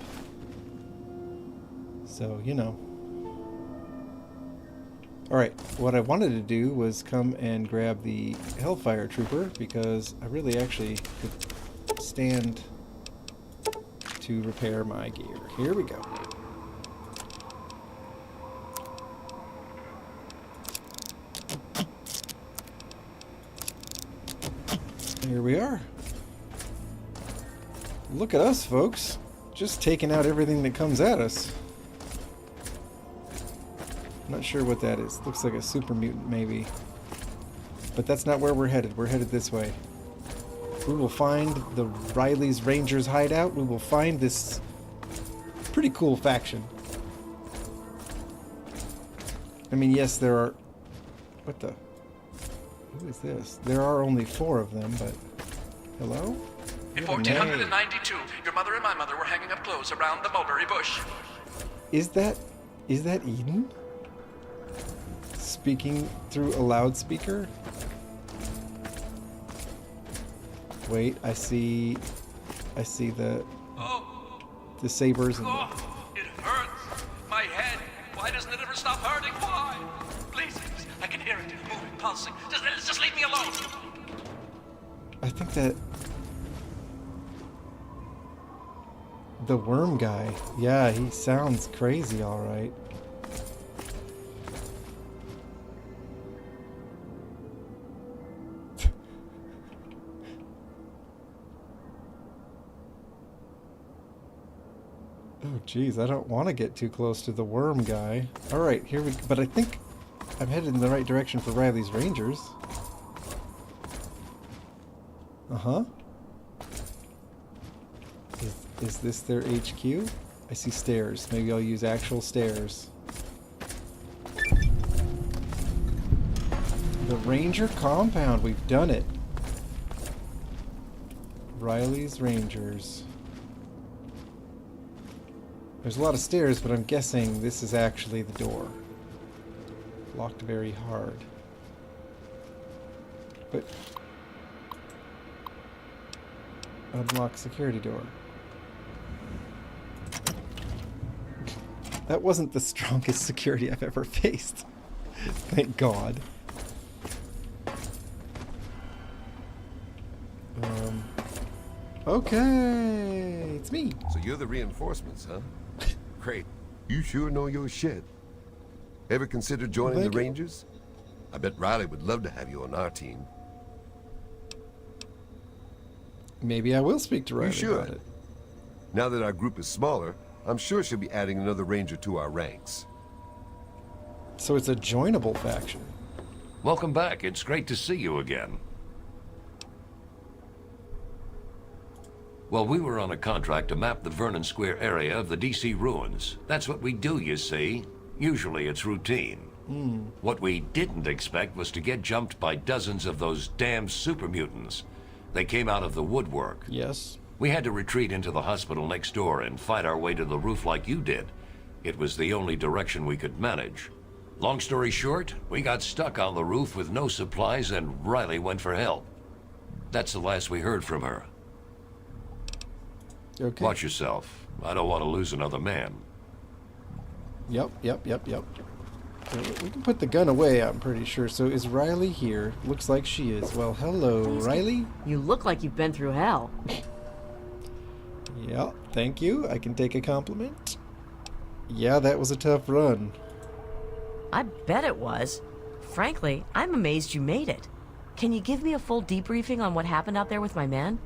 So, you know. Alright, what I wanted to do was come and grab the Hellfire Trooper, because I really actually could stand to repair my gear. Here we go. Here we are. Look at us, folks. Just taking out everything that comes at us. Not sure what that is. Looks like a super mutant, maybe. But that's not where we're headed. We're headed this way. We will find the Riley's Rangers hideout. We will find this pretty cool faction. I mean, yes, there are... What the... Who is this? There are only 4 of them, but... Hello? In 1492, your mother and my mother were hanging up clothes around the mulberry bush. Is that Eden? Speaking through a loudspeaker? Wait, I see the sabers and it hurts. My head. Why doesn't it ever stop hurting? Why? Please, I can hear it moving, pulsing. Just leave me alone. I think that the worm guy, yeah, he sounds crazy, all right. Oh, geez, I don't want to get too close to the worm guy. All right, here we go. But I think I'm headed in the right direction for Riley's Rangers. Uh-huh. Is this their HQ? I see stairs. Maybe I'll use actual stairs. The Ranger compound. We've done it. Riley's Rangers. There's a lot of stairs, but I'm guessing this is actually the door. Locked very hard. But... unlock security door. That wasn't the strongest security I've ever faced. Thank God. Okay, it's me. So you're the reinforcements, huh? Great. You sure know your shit. Ever consider joining the Rangers? I bet Riley would love to have you on our team. Maybe I will speak to Riley You should. about it. Now that our group is smaller, I'm sure she'll be adding another Ranger to our ranks. So it's a joinable faction. Welcome back. It's great to see you again. Well, we were on a contract to map the Vernon Square area of the DC ruins. That's what we do, you see. Usually it's routine. What we didn't expect was to get jumped by dozens of those damn super mutants. They came out of the woodwork. Yes. We had to retreat into the hospital next door and fight our way to the roof like you did. It was the only direction we could manage. Long story short, we got stuck on the roof with no supplies and Riley went for help. That's the last we heard from her. Okay. Watch yourself. I don't want to lose another man. Yep. So we can put the gun away, I'm pretty sure. So is Riley here? Looks like she is. Well, hello, Riley. You look like you've been through hell. Yeah, thank you. I can take a compliment. Yeah, that was a tough run. I bet it was. Frankly, I'm amazed you made it. Can you give me a full debriefing on what happened out there with my men?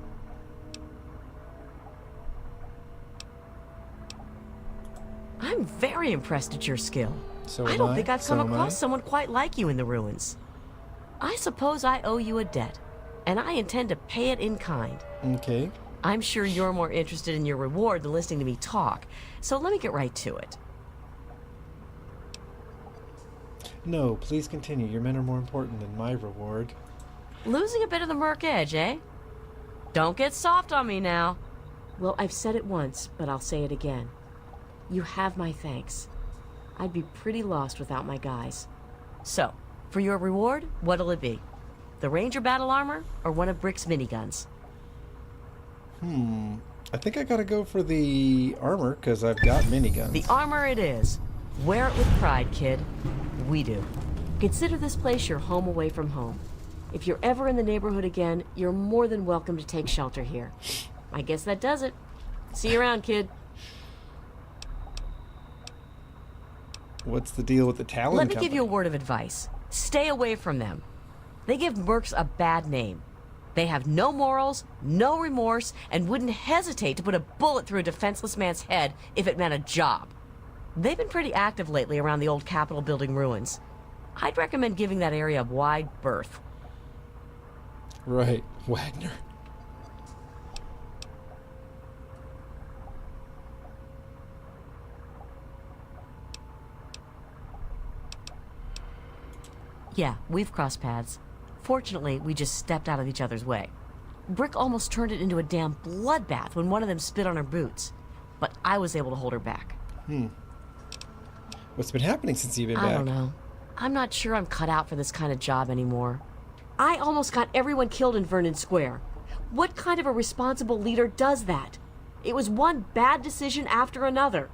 I'm very impressed at your skill. So I am don't think I've So come am across I. someone quite like you in the ruins. I suppose I owe you a debt, and I intend to pay it in kind. Okay. I'm sure you're more interested in your reward than listening to me talk, so let me get right to it. No, please continue. Your men are more important than my reward. Losing a bit of the merc edge, eh? Don't get soft on me now. Well, I've said it once, but I'll say it again. You have my thanks. I'd be pretty lost without my guys. So, for your reward, what'll it be? The Ranger battle armor, or one of Brick's miniguns? I think I gotta go for the armor, because I've got miniguns. The armor it is. Wear it with pride, kid. We do. Consider this place your home away from home. If you're ever in the neighborhood again, you're more than welcome to take shelter here. I guess that does it. See you around, kid. What's the deal with the Talon Let me Company? give you a word of advice. Stay away from them. They give mercs a bad name. They have no morals, no remorse, and wouldn't hesitate to put a bullet through a defenseless man's head if it meant a job. They've been pretty active lately around the old Capitol building ruins. I'd recommend giving that area a wide berth. Right, Wagner. Yeah, we've crossed paths. Fortunately, we just stepped out of each other's way. Brick almost turned it into a damn bloodbath when one of them spit on her boots. But I was able to hold her back. What's been happening since you've been back? I don't know. I'm not sure I'm cut out for this kind of job anymore. I almost got everyone killed in Vernon Square. What kind of a responsible leader does that? It was one bad decision after another.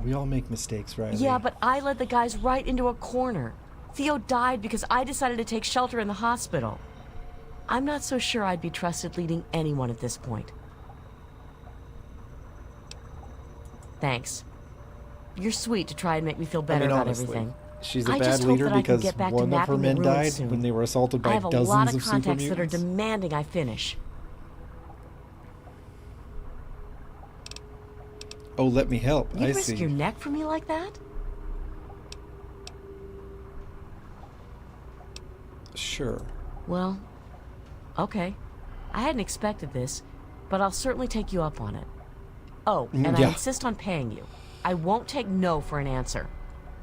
We all make mistakes, Riley. Yeah, but I led the guys right into a corner. Theo died because I decided to take shelter in the hospital. I'm not so sure I'd be trusted leading anyone at this point. Thanks. You're sweet to try and make me feel better about honestly, everything. She's a I bad just hope leader that I can because get back to one of her mapping the men ruins died soon. when they were assaulted I by have a dozens lot of of super contacts that are mutants. demanding I finish. Oh, let me help. You'd I risk see. your neck for me like that? Sure. Well, okay. I hadn't expected this, but I'll certainly take you up on it. Oh, and I insist on paying you. I won't take no for an answer.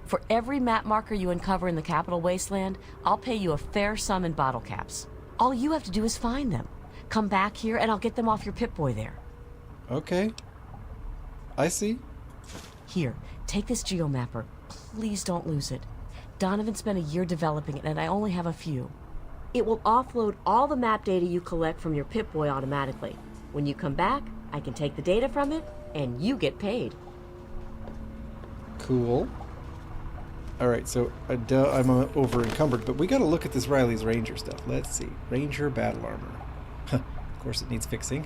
For every map marker you uncover in the Capital Wasteland, I'll pay you a fair sum in bottle caps. All you have to do is find them. Come back here and I'll get them off your Pip-Boy there. Okay. I see. Here, take this geomapper. Please don't lose it. Donovan spent a year developing it and I only have a few. It will offload all the map data you collect from your Pip-Boy automatically. When you come back, I can take the data from it and you get paid. Cool. Alright, so I'm over encumbered, but we gotta look at this Riley's Ranger stuff. Let's see. Ranger battle armor. Of course it needs fixing.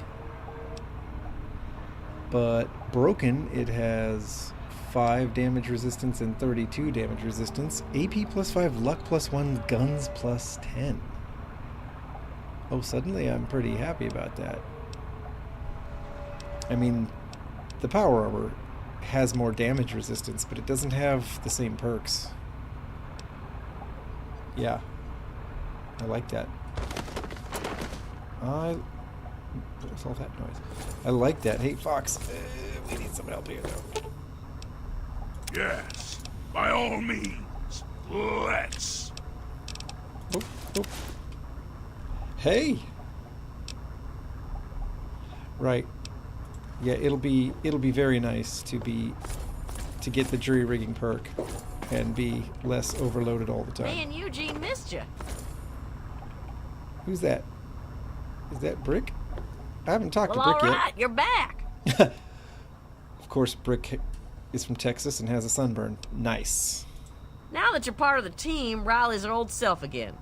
But broken, it has 5 damage resistance and 32 damage resistance. AP plus 5, luck plus 1, guns plus 10. Oh, suddenly I'm pretty happy about that. I mean, the power armor has more damage resistance, but it doesn't have the same perks. Yeah. I like that. What's all that noise? I like that. Hey, Fox. We need some help here, though. Yes, by all means. Let's. Oop, oop. Hey. Right. Yeah, it'll be very nice to get the jury rigging perk and be less overloaded all the time. Me and Eugene missed you. Who's that? Is that Brick? I haven't talked to Well, Brick all right, you're back. yet. Of course, Brick is from Texas and has a sunburn. Nice. Now that you're part of the team, Riley's her old self again.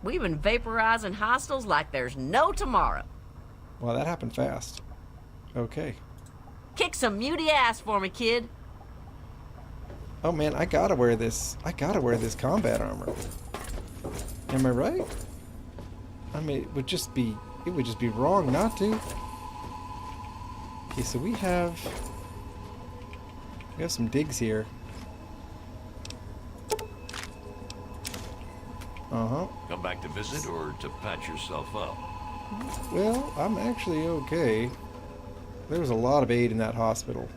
We've been vaporizing hostiles like there's no tomorrow. Well, that happened fast. Okay. Kick some muty ass for me, kid. Oh man, I gotta wear this. I gotta wear this combat armor. Am I right? I mean, it would just be wrong not to. Okay, so we have some digs here. Uh-huh. Come back to visit or to patch yourself up? Well, I'm actually okay. There was a lot of aid in that hospital.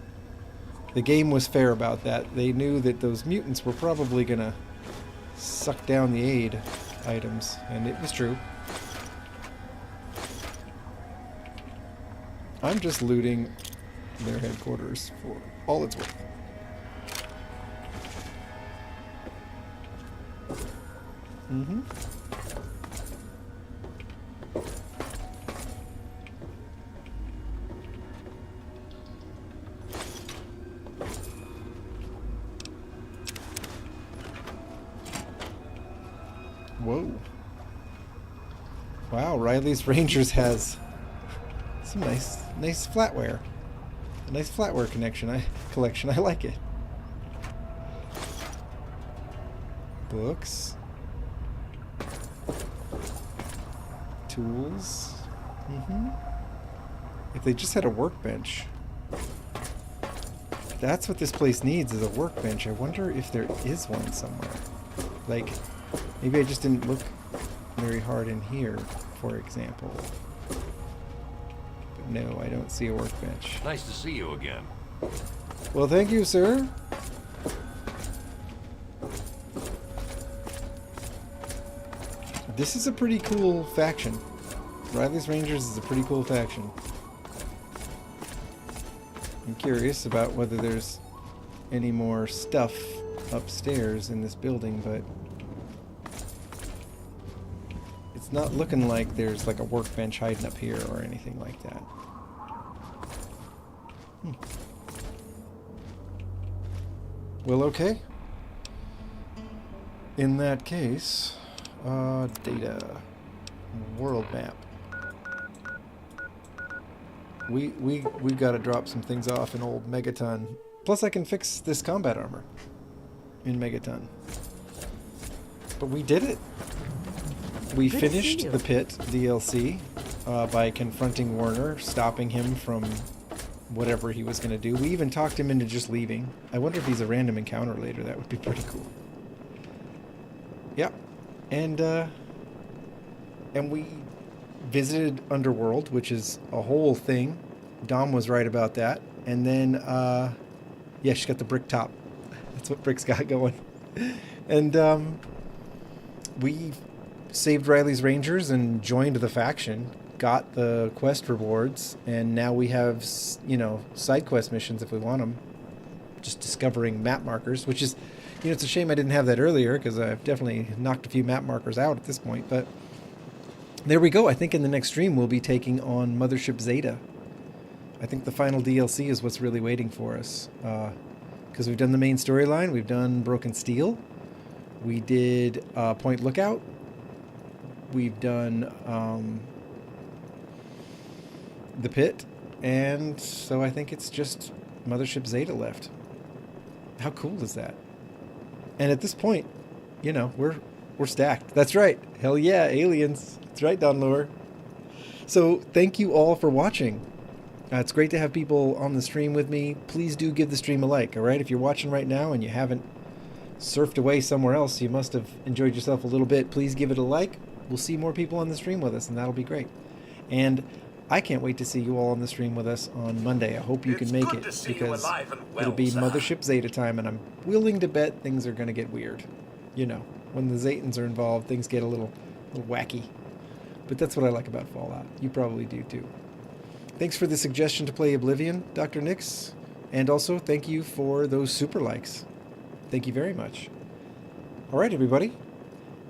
The game was fair about that. They knew that those mutants were probably gonna suck down the aid items, and it was true. I'm just looting their headquarters for all it's worth. Mm-hmm. Whoa. Wow, Riley's Rangers has some nice flatware. A nice flatware collection. I like it. Books. Tools. Mm-hmm. If they just had a workbench. That's what this place needs, is a workbench. I wonder if there is one somewhere. Like, maybe I just didn't look very hard in here, for example. But no, I don't see a workbench. Nice to see you again. Well, thank you, sir. This is a pretty cool faction. Riley's Rangers is a pretty cool faction. I'm curious about whether there's any more stuff upstairs in this building, but it's not looking like there's like a workbench hiding up here or anything like that. Well, okay. In that case, data, world map. We've got to drop some things off in old Megaton. Plus, I can fix this combat armor in Megaton. But we did it. We finished the Pit DLC by confronting Werner, stopping him from whatever he was going to do. We even talked him into just leaving. I wonder if he's a random encounter later. That would be pretty cool. Yep. And we visited Underworld, which is a whole thing. Dom was right about that. And then, yeah, she's got the brick top. That's what Brick's got going. And we saved Riley's Rangers and joined the faction, got the quest rewards, and now we have, you know, side quest missions if we want them. Just discovering map markers, which is, you know, it's a shame I didn't have that earlier, because I've definitely knocked a few map markers out at this point. But there we go. I think in the next stream we'll be taking on Mothership Zeta. I think the final DLC is what's really waiting for us. Because we've done the main storyline, we've done Broken Steel, we did Point Lookout, we've done the Pit, and so I think it's just Mothership Zeta left. How cool is that? And at this point, you know, we're stacked. That's right. Hell yeah, aliens. That's right, Don Lure. So thank you all for watching. It's great to have people on the stream with me. Please do give the stream a like, all right? If you're watching right now and you haven't surfed away somewhere else, you must have enjoyed yourself a little bit. Please give it a like. We'll see more people on the stream with us, and that'll be great. And I can't wait to see you all on the stream with us on Monday. I hope you can make it, because it'll be Mothership Zeta time, and I'm willing to bet things are going to get weird. You know, when the Zetans are involved, things get a little wacky. But that's what I like about Fallout. You probably do too. Thanks for the suggestion to play Oblivion, Dr. Nix. And also, thank you for those super likes. Thank you very much. All right, everybody.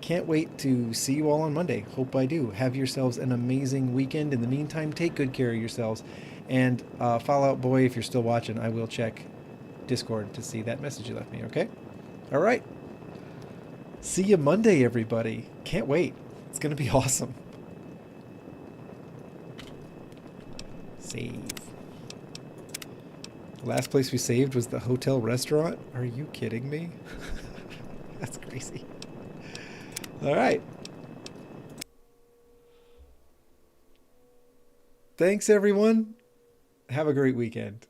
Can't wait to see you all on Monday. Hope I do. Have yourselves an amazing weekend. In the meantime, take good care of yourselves. And Fallout Boy, if you're still watching, I will check Discord to see that message you left me, okay? All right. See you Monday, everybody. Can't wait. It's going to be awesome. Save. The last place we saved was the hotel restaurant? Are you kidding me? That's crazy. All right. Thanks, everyone. Have a great weekend.